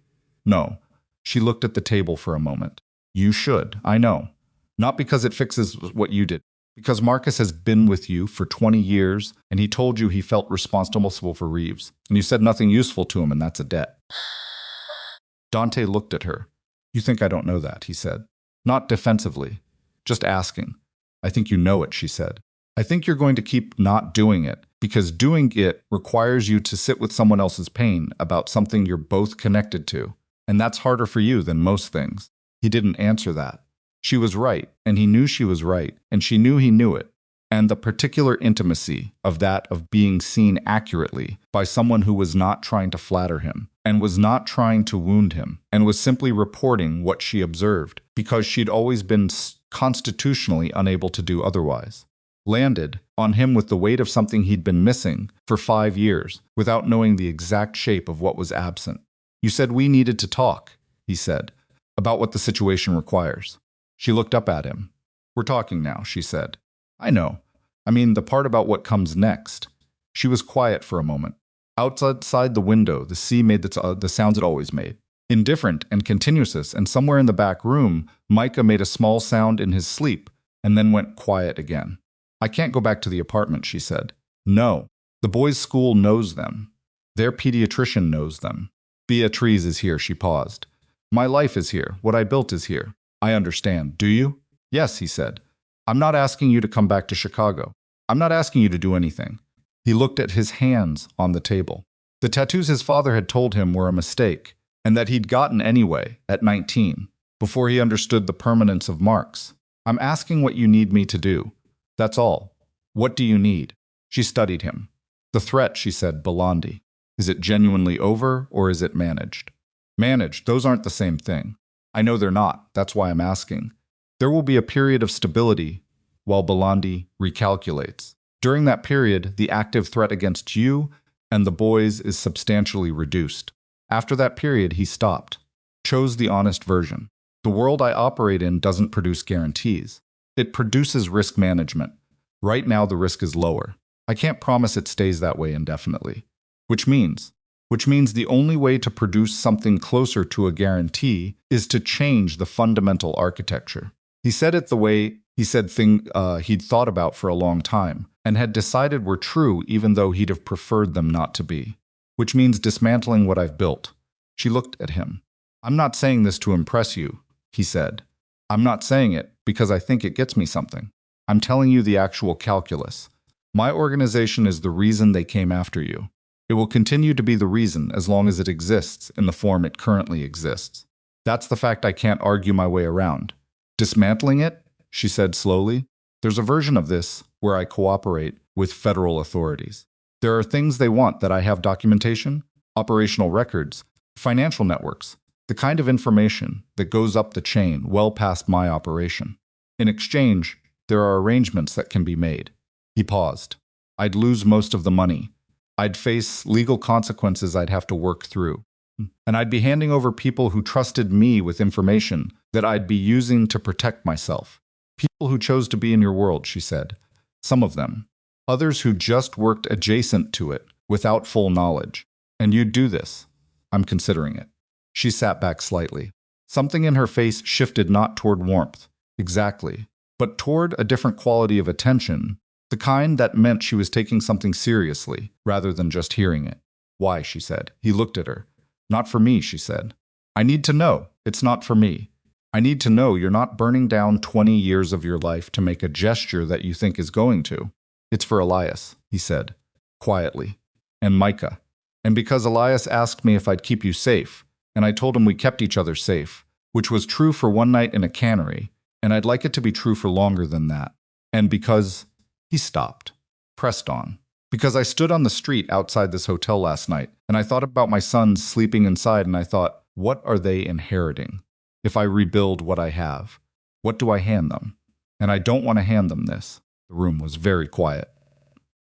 "No." She looked at the table for a moment. "You should, I know. Not because it fixes what you did. Because Marcus has been with you for 20 years, and he told you he felt responsible for Reeves, and you said nothing useful to him, and that's a debt." Dante looked at her. "You think I don't know that," he said. "Not defensively. Just asking." "I think you know it," she said. "I think you're going to keep not doing it, because doing it requires you to sit with someone else's pain about something you're both connected to, and that's harder for you than most things." He didn't answer that. She was right, and he knew she was right, and she knew he knew it. And the particular intimacy of that of being seen accurately by someone who was not trying to flatter him, and was not trying to wound him, and was simply reporting what she observed, because she'd always been constitutionally unable to do otherwise, landed on him with the weight of something he'd been missing for 5 years, without knowing the exact shape of what was absent. "You said we needed to talk," he said, "about what the situation requires." She looked up at him. "We're talking now," she said. "I know. I mean, the part about what comes next." She was quiet for a moment. Outside the window, the sea made the sounds it always made. Indifferent and continuous, and somewhere in the back room, Micah made a small sound in his sleep, and then went quiet again. "I can't go back to the apartment," she said. "No. The boys' school knows them. Their pediatrician knows them. Beatrice is here," she paused. "My life is here. What I built is here. I understand. Do you?" "Yes," he said. "I'm not asking you to come back to Chicago. I'm not asking you to do anything." He looked at his hands on the table. The tattoos his father had told him were a mistake, and that he'd gotten anyway, at 19, before he understood the permanence of marks. "I'm asking what you need me to do. That's all. What do you need?" She studied him. "The threat," she said, "Belandi. Is it genuinely over, or is it managed?" "Managed, those aren't the same thing." "I know they're not. That's why I'm asking. There will be a period of stability while Belandi recalculates. During that period, the active threat against you and the boys is substantially reduced. After that period, he stopped. Chose the honest version. The world I operate in doesn't produce guarantees. It produces risk management. Right now, the risk is lower. I can't promise it stays that way indefinitely. Which means the only way to produce something closer to a guarantee is to change the fundamental architecture." He said it the way he said things he'd thought about for a long time, and had decided were true even though he'd have preferred them not to be. "Which means dismantling what I've built." She looked at him. "I'm not saying this to impress you," he said. "I'm not saying it because I think it gets me something. I'm telling you the actual calculus. My organization is the reason they came after you. It will continue to be the reason as long as it exists in the form it currently exists. That's the fact I can't argue my way around. Dismantling it," she said slowly, "there's a version of this where I cooperate with federal authorities. There are things they want that I have documentation, operational records, financial networks, the kind of information that goes up the chain well past my operation. In exchange, there are arrangements that can be made." He paused. "I'd lose most of the money. I'd face legal consequences I'd have to work through. And I'd be handing over people who trusted me with information that I'd be using to protect myself. People who chose to be in your world," she said. "Some of them. Others who just worked adjacent to it, without full knowledge. And you'd do this. I'm considering it." She sat back slightly. Something in her face shifted not toward warmth, exactly, but toward a different quality of attention, the kind that meant she was taking something seriously, rather than just hearing it. "Why?" she said. He looked at her. "Not for me," she said. "I need to know. It's not for me. I need to know you're not burning down 20 years of your life to make a gesture that you think is going to. It's for Elias," he said, quietly, "and Micah. And because Elias asked me if I'd keep you safe, and I told him we kept each other safe, which was true for one night in a cannery, and I'd like it to be true for longer than that. And because he stopped, pressed on. Because I stood on the street outside this hotel last night, and I thought about my sons sleeping inside, and I thought, what are they inheriting? If I rebuild what I have, what do I hand them? And I don't want to hand them this. The room was very quiet.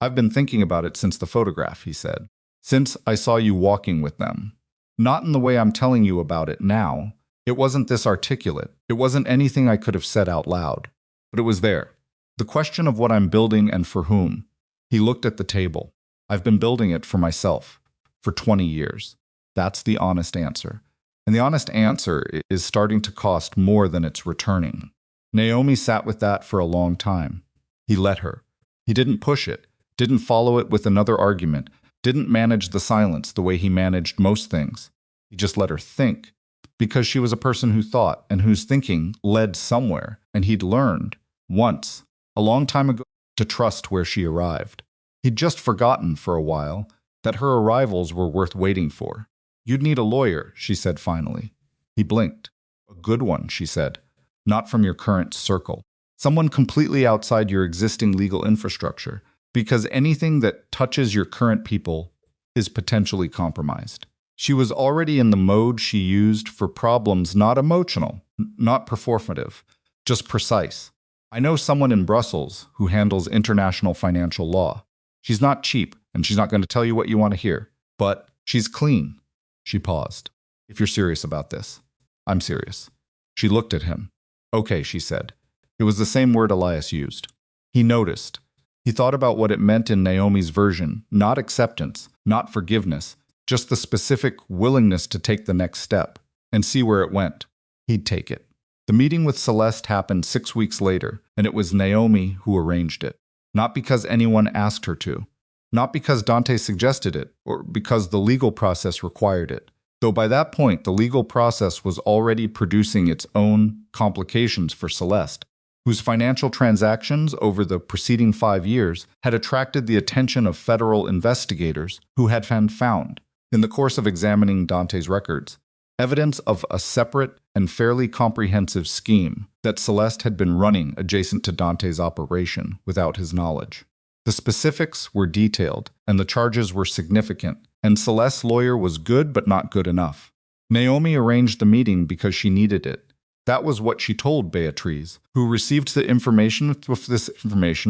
I've been thinking about it since the photograph, he said. Since I saw you walking with them. Not in the way I'm telling you about it now. It wasn't this articulate. It wasn't anything I could have said out loud. But it was there. The question of what I'm building and for whom. He looked at the table. I've been building it for myself. For 20 years. That's the honest answer. And the honest answer is starting to cost more than it's returning. Naomi sat with that for a long time. He let her. He didn't push it, didn't follow it with another argument, didn't manage the silence the way he managed most things. He just let her think, because she was a person who thought and whose thinking led somewhere, and he'd learned, once, a long time ago, to trust where she arrived. He'd just forgotten for a while that her arrivals were worth waiting for. You'd need a lawyer, she said finally. He blinked. A good one, she said. Not from your current circle. Someone completely outside your existing legal infrastructure, because anything that touches your current people is potentially compromised. She was already in the mode she used for problems not emotional, not performative, just precise. I know someone in Brussels who handles international financial law. She's not cheap, and she's not going to tell you what you want to hear, but she's clean. She paused. If you're serious about this. I'm serious. She looked at him. Okay, she said. It was the same word Elias used. He noticed. He thought about what it meant in Naomi's version, not acceptance, not forgiveness, just the specific willingness to take the next step and see where it went. He'd take it. The meeting with Celeste happened 6 weeks later, and it was Naomi who arranged it. Not because anyone asked her to. Not because Dante suggested it, or because the legal process required it. Though by that point, the legal process was already producing its own complications for Celeste, whose financial transactions over the preceding 5 years had attracted the attention of federal investigators who had found, in the course of examining Dante's records, evidence of a separate and fairly comprehensive scheme that Celeste had been running adjacent to Dante's operation without his knowledge. The specifics were detailed, and the charges were significant, and Celeste's lawyer was good but not good enough. Naomi arranged the meeting because she needed it. That was what she told Beatriz, who received this information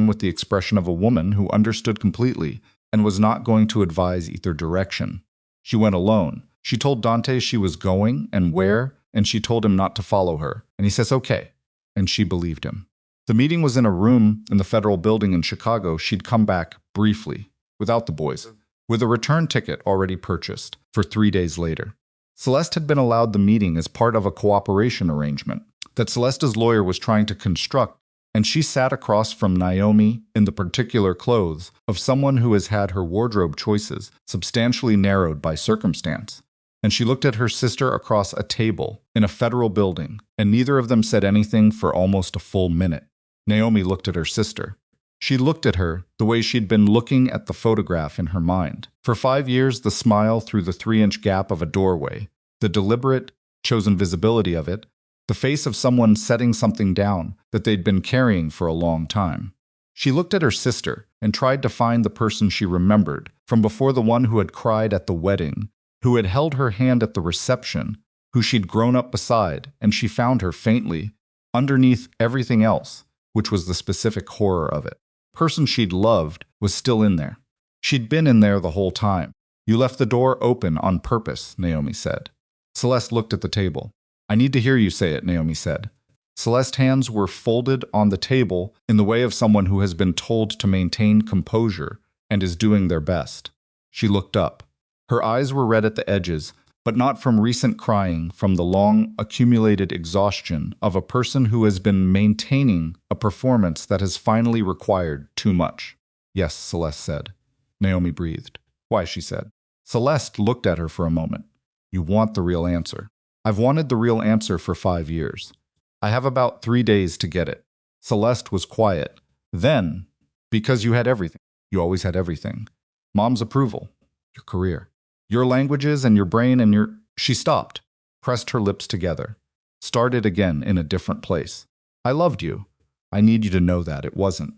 with the expression of a woman who understood completely and was not going to advise either direction. She went alone. She told Dante she was going and where, and she told him not to follow her. And he says, okay. And she believed him. The meeting was in a room in the federal building in Chicago. She'd come back briefly, without the boys, with a return ticket already purchased for 3 days later. Celeste had been allowed the meeting as part of a cooperation arrangement that Celeste's lawyer was trying to construct, and she sat across from Naomi in the particular clothes of someone who has had her wardrobe choices substantially narrowed by circumstance. And she looked at her sister across a table in a federal building, and neither of them said anything for almost a full minute. Naomi looked at her sister. She looked at her the way she'd been looking at the photograph in her mind. For 5 years, the smile through the 3-inch gap of a doorway, the deliberate, chosen visibility of it, the face of someone setting something down that they'd been carrying for a long time. She looked at her sister and tried to find the person she remembered from before, the one who had cried at the wedding, who had held her hand at the reception, who she'd grown up beside, and she found her faintly, underneath everything else, which was the specific horror of it. The person she'd loved was still in there. She'd been in there the whole time. You left the door open on purpose, Naomi said. Celeste looked at the table. I need to hear you say it, Naomi said. Celeste's hands were folded on the table in the way of someone who has been told to maintain composure and is doing their best. She looked up. Her eyes were red at the edges, but not from recent crying, from the long accumulated exhaustion of a person who has been maintaining a performance that has finally required too much. Yes, Celeste said. Naomi breathed. Why, she said. Celeste looked at her for a moment. You want the real answer. I've wanted the real answer for 5 years. I have about 3 days to get it. Celeste was quiet. Then, because you had everything. You always had everything. Mom's approval. Your career. Your languages and your brain and your... She stopped, pressed her lips together. Start it again in a different place. I loved you. I need you to know that it wasn't.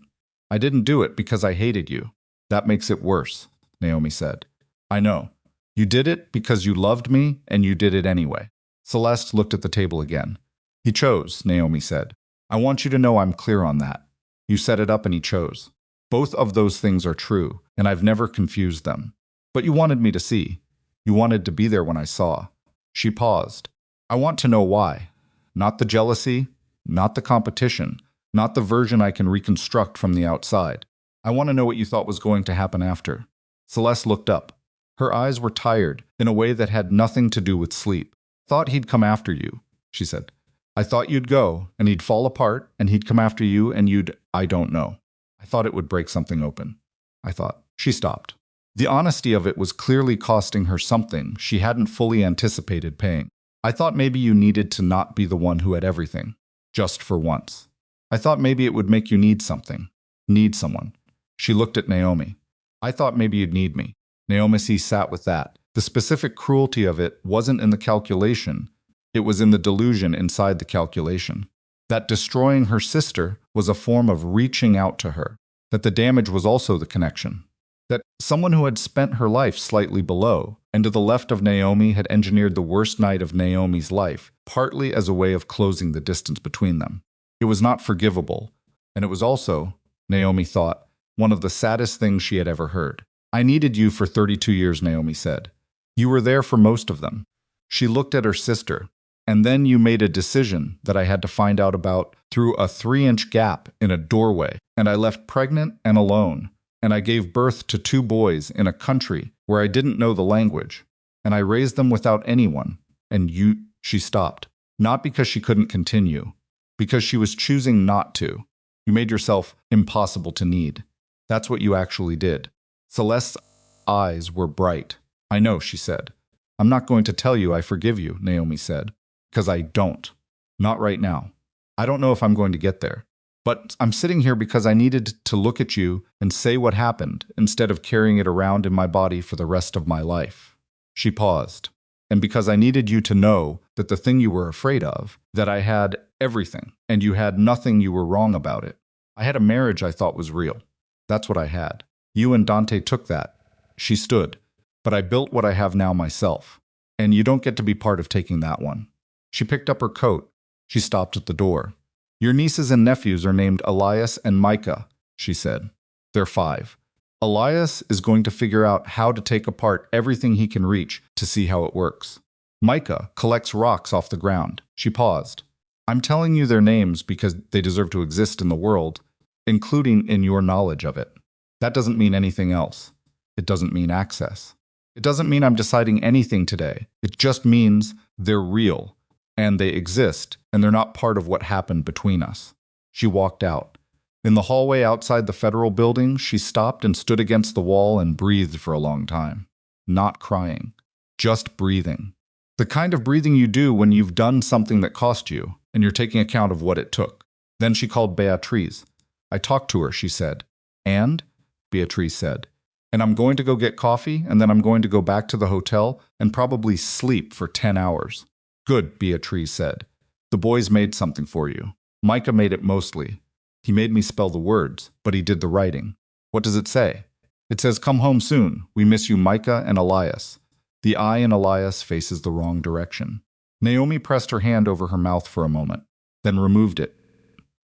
I didn't do it because I hated you. That makes it worse, Naomi said. I know. You did it because you loved me, and you did it anyway. Celeste looked at the table again. He chose, Naomi said. I want you to know I'm clear on that. You set it up and he chose. Both of those things are true, and I've never confused them. But you wanted me to see. You wanted to be there when I saw. She paused. I want to know why. Not the jealousy, not the competition, not the version I can reconstruct from the outside. I want to know what you thought was going to happen after. Celeste looked up. Her eyes were tired in a way that had nothing to do with sleep. Thought he'd come after you, she said. I thought you'd go, and he'd fall apart, and he'd come after you, and I don't know. I thought it would break something open. I thought. She stopped. The honesty of it was clearly costing her something she hadn't fully anticipated paying. I thought maybe you needed to not be the one who had everything, just for once. I thought maybe it would make you need something, need someone. She looked at Naomi. I thought maybe you'd need me. Naomi sat with that. The specific cruelty of it wasn't in the calculation. It was in the delusion inside the calculation. That destroying her sister was a form of reaching out to her. That the damage was also the connection. That someone who had spent her life slightly below and to the left of Naomi had engineered the worst night of Naomi's life, partly as a way of closing the distance between them. It was not forgivable, and it was also, Naomi thought, one of the saddest things she had ever heard. I needed you for 32 years, Naomi said. You were there for most of them. She looked at her sister. And then you made a decision that I had to find out about through a 3-inch gap in a doorway, and I left pregnant and alone, and I gave birth to 2 boys in a country where I didn't know the language, and I raised them without anyone, and she stopped. Not because she couldn't continue, because she was choosing not to. You made yourself impossible to need. That's what you actually did. Celeste's eyes were bright. I know, she said. I'm not going to tell you I forgive you, Naomi said. Because I don't. Not right now. I don't know if I'm going to get there. But I'm sitting here because I needed to look at you and say what happened instead of carrying it around in my body for the rest of my life. She paused. And because I needed you to know that the thing you were afraid of, that I had everything, and you had nothing you were wrong about it. I had a marriage I thought was real. That's what I had. You and Dante took that. She stood. But I built what I have now myself. And you don't get to be part of taking that one. She picked up her coat. She stopped at the door. Your nieces and nephews are named Elias and Micah, she said. They're 5. Elias is going to figure out how to take apart everything he can reach to see how it works. Micah collects rocks off the ground. She paused. I'm telling you their names because they deserve to exist in the world, including in your knowledge of it. That doesn't mean anything else. It doesn't mean access. It doesn't mean I'm deciding anything today. It just means they're real. And they exist, and they're not part of what happened between us. She walked out. In the hallway outside the federal building, she stopped and stood against the wall and breathed for a long time. Not crying. Just breathing. The kind of breathing you do when you've done something that cost you, and you're taking account of what it took. Then she called Beatrice. I talked to her, she said. And? Beatrice said. And I'm going to go get coffee, and then I'm going to go back to the hotel and probably sleep for 10 hours. Good, Beatrice said. The boys made something for you. Micah made it mostly. He made me spell the words, but he did the writing. What does it say? It says, come home soon. We miss you, Micah and Elias. The I in Elias faces the wrong direction. Naomi pressed her hand over her mouth for a moment, then removed it.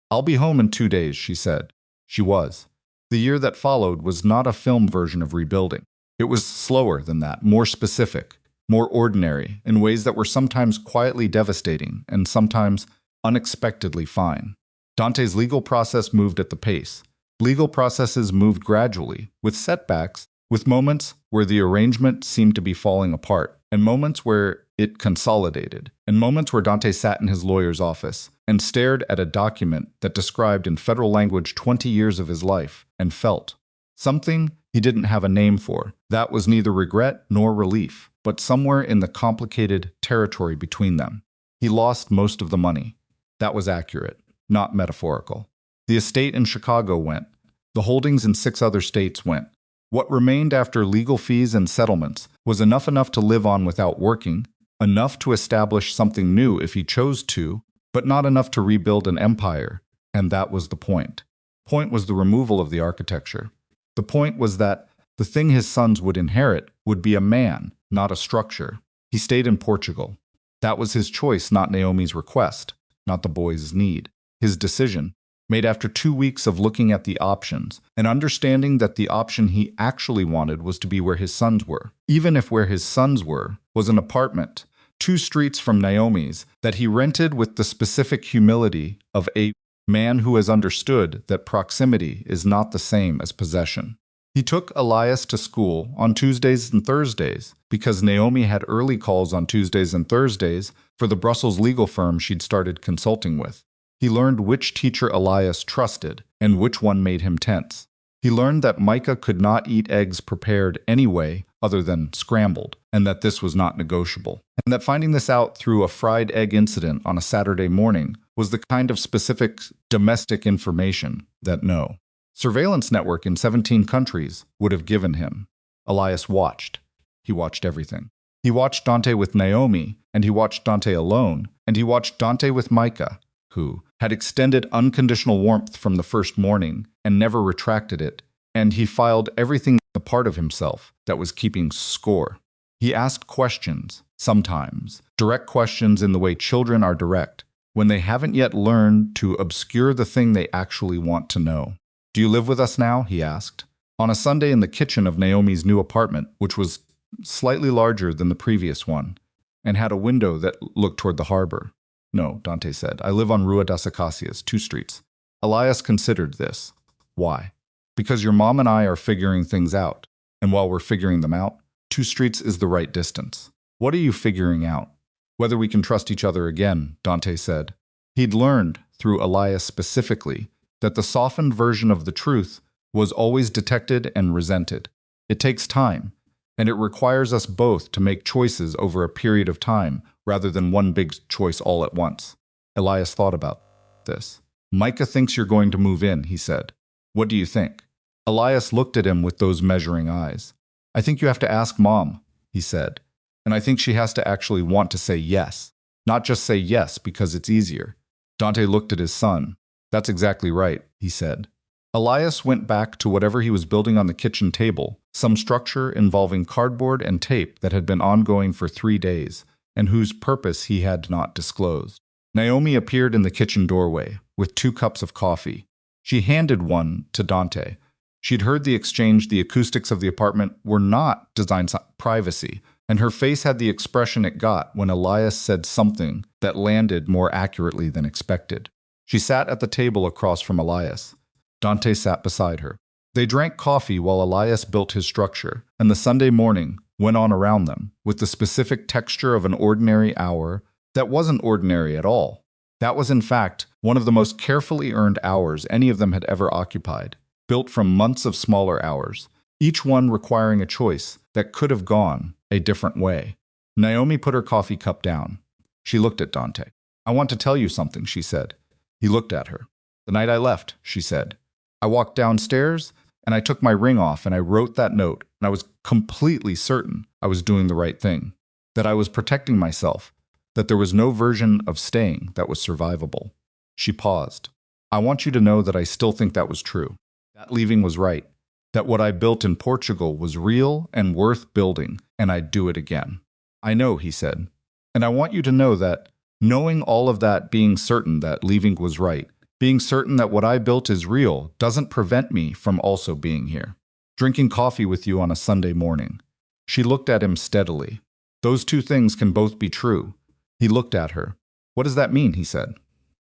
I'll be home in 2 days, she said. She was. The year that followed was not a film version of rebuilding. It was slower than that, more specific. More ordinary, in ways that were sometimes quietly devastating and sometimes unexpectedly fine. Dante's legal process moved at the pace. Legal processes moved gradually, with setbacks, with moments where the arrangement seemed to be falling apart, and moments where it consolidated, and moments where Dante sat in his lawyer's office and stared at a document that described in federal language 20 years of his life and felt something he didn't have a name for. That was neither regret nor relief, but somewhere in the complicated territory between them. He lost most of the money. That was accurate, not metaphorical. The estate in Chicago went. The holdings in 6 other states went. What remained after legal fees and settlements was enough to live on without working, Enough to establish something new if he chose to, but not enough to rebuild an empire, and that was the point. Point was the removal of the architecture. The point was that the thing his sons would inherit would be a man, not a structure. He stayed in Portugal. That was his choice, not Naomi's request, not the boy's need. His decision, made after 2 weeks of looking at the options and understanding that the option he actually wanted was to be where his sons were, even if where his sons were was an apartment 2 streets from Naomi's that he rented with the specific humility of a man who has understood that proximity is not the same as possession. He took Elias to school on Tuesdays and Thursdays because Naomi had early calls on Tuesdays and Thursdays for the Brussels legal firm she'd started consulting with. He learned which teacher Elias trusted and which one made him tense. He learned that Micah could not eat eggs prepared anyway other than scrambled, and that this was not negotiable. And that finding this out through a fried egg incident on a Saturday morning was the kind of specific domestic information that no surveillance network in 17 countries would have given him. Elias watched. He watched everything. He watched Dante with Naomi, and he watched Dante alone, and he watched Dante with Micah, who had extended unconditional warmth from the first morning and never retracted it, and he filed everything a part of himself that was keeping score. He asked questions, sometimes, direct questions in the way children are direct, when they haven't yet learned to obscure the thing they actually want to know. "Do you live with us now?" he asked. On a Sunday in the kitchen of Naomi's new apartment, which was slightly larger than the previous one, and had a window that looked toward the harbor. "No," Dante said. "I live on Rua das Acacias, 2 streets. Elias considered this. "Why?" "Because your mom and I are figuring things out. And while we're figuring them out, 2 streets is the right distance." "What are you figuring out?" "Whether we can trust each other again," Dante said. He'd learned, through Elias specifically, that the softened version of the truth was always detected and resented. It takes time, and it requires us both to make choices over a period of time rather than one big choice all at once. Elias thought about this. "Micah thinks you're going to move in," he said. "What do you think?" Elias looked at him with those measuring eyes. "I think you have to ask Mom," he said. "And I think she has to actually want to say yes, not just say yes because it's easier." Dante looked at his son. "That's exactly right," he said. Elias went back to whatever he was building on the kitchen table, some structure involving cardboard and tape that had been ongoing for 3 days, and whose purpose he had not disclosed. Naomi appeared in the kitchen doorway, with 2 cups of coffee. She handed one to Dante. She'd heard the exchange. The acoustics of the apartment were not designed for privacy, and her face had the expression it got when Elias said something that landed more accurately than expected. She sat at the table across from Elias. Dante sat beside her. They drank coffee while Elias built his structure, and the Sunday morning went on around them, with the specific texture of an ordinary hour that wasn't ordinary at all. That was, in fact, one of the most carefully earned hours any of them had ever occupied, built from months of smaller hours, each one requiring a choice that could have gone a different way. Naomi put her coffee cup down. She looked at Dante. "I want to tell you something," she said. He looked at her. "The night I left," she said, "I walked downstairs and I took my ring off and I wrote that note, and I was completely certain I was doing the right thing, that I was protecting myself, that there was no version of staying that was survivable." She paused. "I want you to know that I still think that was true. That leaving was right. That what I built in Portugal was real and worth building, and I'd do it again." "I know," he said. "And I want you to know that, knowing all of that, being certain that leaving was right, being certain that what I built is real, doesn't prevent me from also being here. Drinking coffee with you on a Sunday morning." She looked at him steadily. "Those 2 things can both be true." He looked at her. "What does that mean?" he said,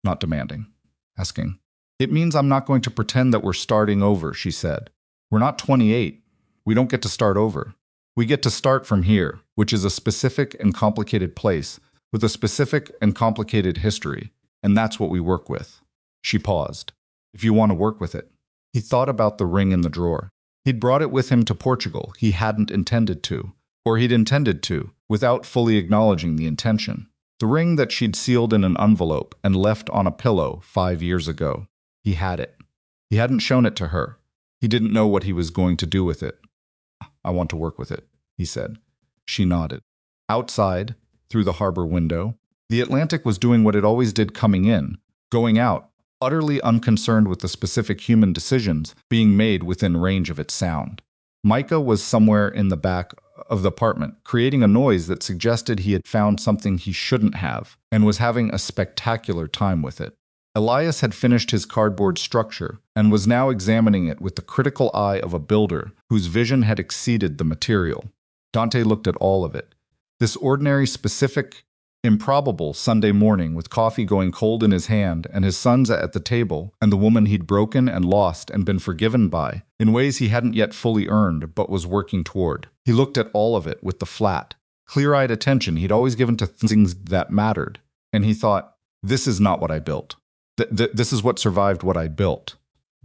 not demanding, asking. "It means I'm not going to pretend that we're starting over," she said. "We're not 28. We don't get to start over. We get to start from here, which is a specific and complicated place with a specific and complicated history, and that's what we work with." She paused. "If you want to work with it." He thought about the ring in the drawer. He'd brought it with him to Portugal. He hadn't intended to, or he'd intended to, without fully acknowledging the intention. The ring that she'd sealed in an envelope and left on a pillow 5 years ago. He had it. He hadn't shown it to her. He didn't know what he was going to do with it. "I want to work with it," he said. She nodded. Outside, through the harbor window. The Atlantic was doing what it always did coming in, going out, utterly unconcerned with the specific human decisions being made within range of its sound. Micah was somewhere in the back of the apartment, creating a noise that suggested he had found something he shouldn't have, and was having a spectacular time with it. Elias had finished his cardboard structure, and was now examining it with the critical eye of a builder whose vision had exceeded the material. Dante looked at all of it. This ordinary, specific, improbable Sunday morning with coffee going cold in his hand and his sons at the table and the woman he'd broken and lost and been forgiven by, in ways he hadn't yet fully earned but was working toward. He looked at all of it with the flat, clear-eyed attention he'd always given to things that mattered, and he thought, this is not what I built. This is what survived what I built.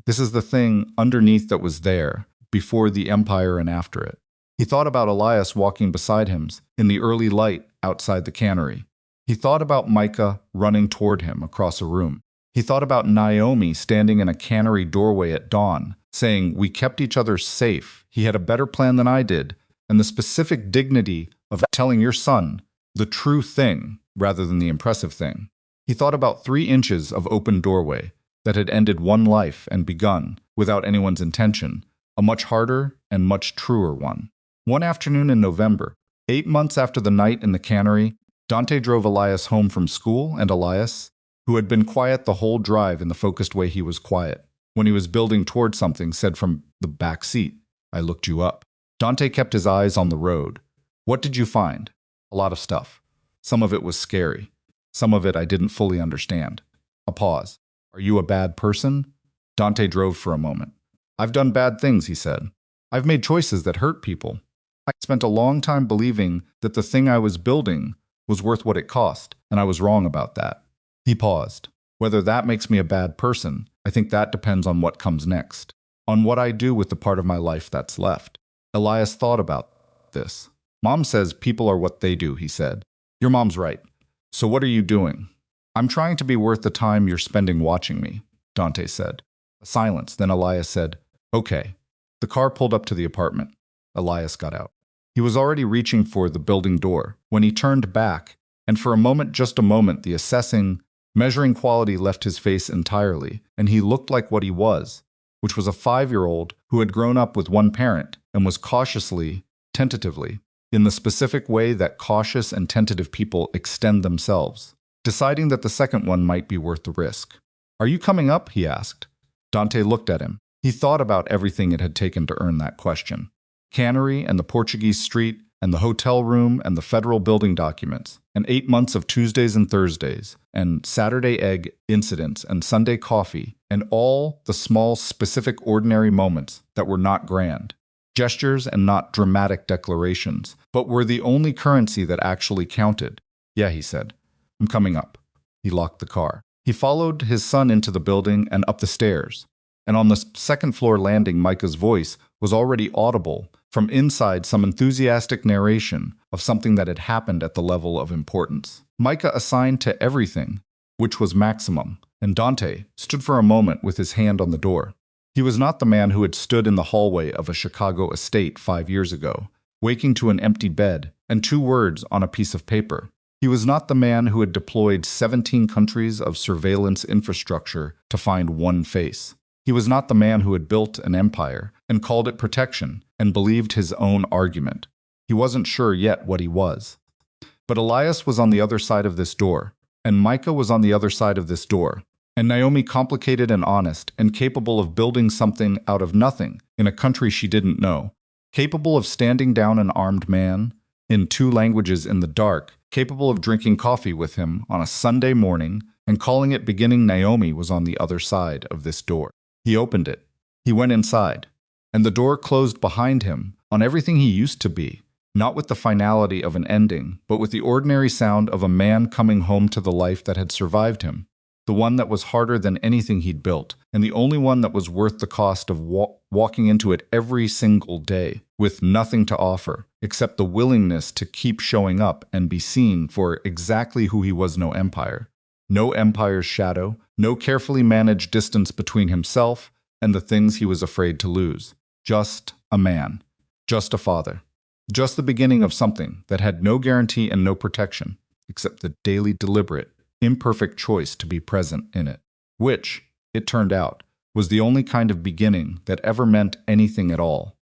This is the thing underneath that was there, before the empire and after it. He thought about Elias walking beside him in the early light outside the cannery. He thought about Micah running toward him across a room. He thought about Naomi standing in a cannery doorway at dawn, saying, "We kept each other safe. He had a better plan than I did," and the specific dignity of telling your son the true thing rather than the impressive thing. He thought about 3 inches of open doorway that had ended one life and begun, without anyone's intention, a much harder and much truer one. One afternoon in November, 8 months after the night in the cannery, Dante drove Elias home from school, and Elias, who had been quiet the whole drive in the focused way he was quiet, when he was building toward something, said from the back seat, "I looked you up." Dante kept his eyes on the road. "What did you find?" "A lot of stuff. Some of it was scary. Some of it I didn't fully understand." A pause. "Are you a bad person?" Dante drove for a moment. "I've done bad things," he said. "I've made choices that hurt people. I spent a long time believing that the thing I was building was worth what it cost, and I was wrong about that." He paused. "Whether that makes me a bad person, I think that depends on what comes next, on what I do with the part of my life that's left." Elias thought about this. "Mom says people are what they do," he said. "Your mom's right. So what are you doing?" "I'm trying to be worth the time you're spending watching me," Dante said. A silence, then Elias said, "Okay." The car pulled up to the apartment. Elias got out. He was already reaching for the building door when he turned back, and for a moment, just a moment, the assessing, measuring quality left his face entirely, and he looked like what he was, which was a 5-year-old who had grown up with one parent and was cautiously, tentatively, in the specific way that cautious and tentative people extend themselves, deciding that the second one might be worth the risk. "Are you coming up?" he asked. Dante looked at him. He thought about everything it had taken to earn that question. Cannery and the Portuguese street and the hotel room and the federal building documents, and 8 months of Tuesdays and Thursdays, and Saturday egg incidents and Sunday coffee, and all the small, specific, ordinary moments that were not grand. Gestures and not dramatic declarations, but were the only currency that actually counted. "Yeah," he said. "I'm coming up." He locked the car. He followed his son into the building and up the stairs. And on the second-floor landing, Micah's voice was already audible from inside, some enthusiastic narration of something that had happened at the level of importance. Micah assigned to everything, which was maximum, and Dante stood for a moment with his hand on the door. He was not the man who had stood in the hallway of a Chicago estate 5 years ago, waking to an empty bed and 2 words on a piece of paper. He was not the man who had deployed 17 countries of surveillance infrastructure to find one face. He was not the man who had built an empire and called it protection and believed his own argument. He wasn't sure yet what he was. But Elias was on the other side of this door, and Micah was on the other side of this door, and Naomi complicated and honest and capable of building something out of nothing in a country she didn't know, capable of standing down an armed man in 2 languages in the dark, capable of drinking coffee with him on a Sunday morning and calling it beginning. Naomi was on the other side of this door. He opened it. He went inside, and the door closed behind him on everything he used to be, not with the finality of an ending, but with the ordinary sound of a man coming home to the life that had survived him, the one that was harder than anything he'd built, and the only one that was worth the cost of walking into it every single day, with nothing to offer, except the willingness to keep showing up and be seen for exactly who he was. No empire. No empire's shadow, no carefully managed distance between himself and the things he was afraid to lose. Just a man. Just a father. Just the beginning of something that had no guarantee and no protection, except the daily deliberate, imperfect choice to be present in it, which, it turned out, was the only kind of beginning that ever meant anything at all.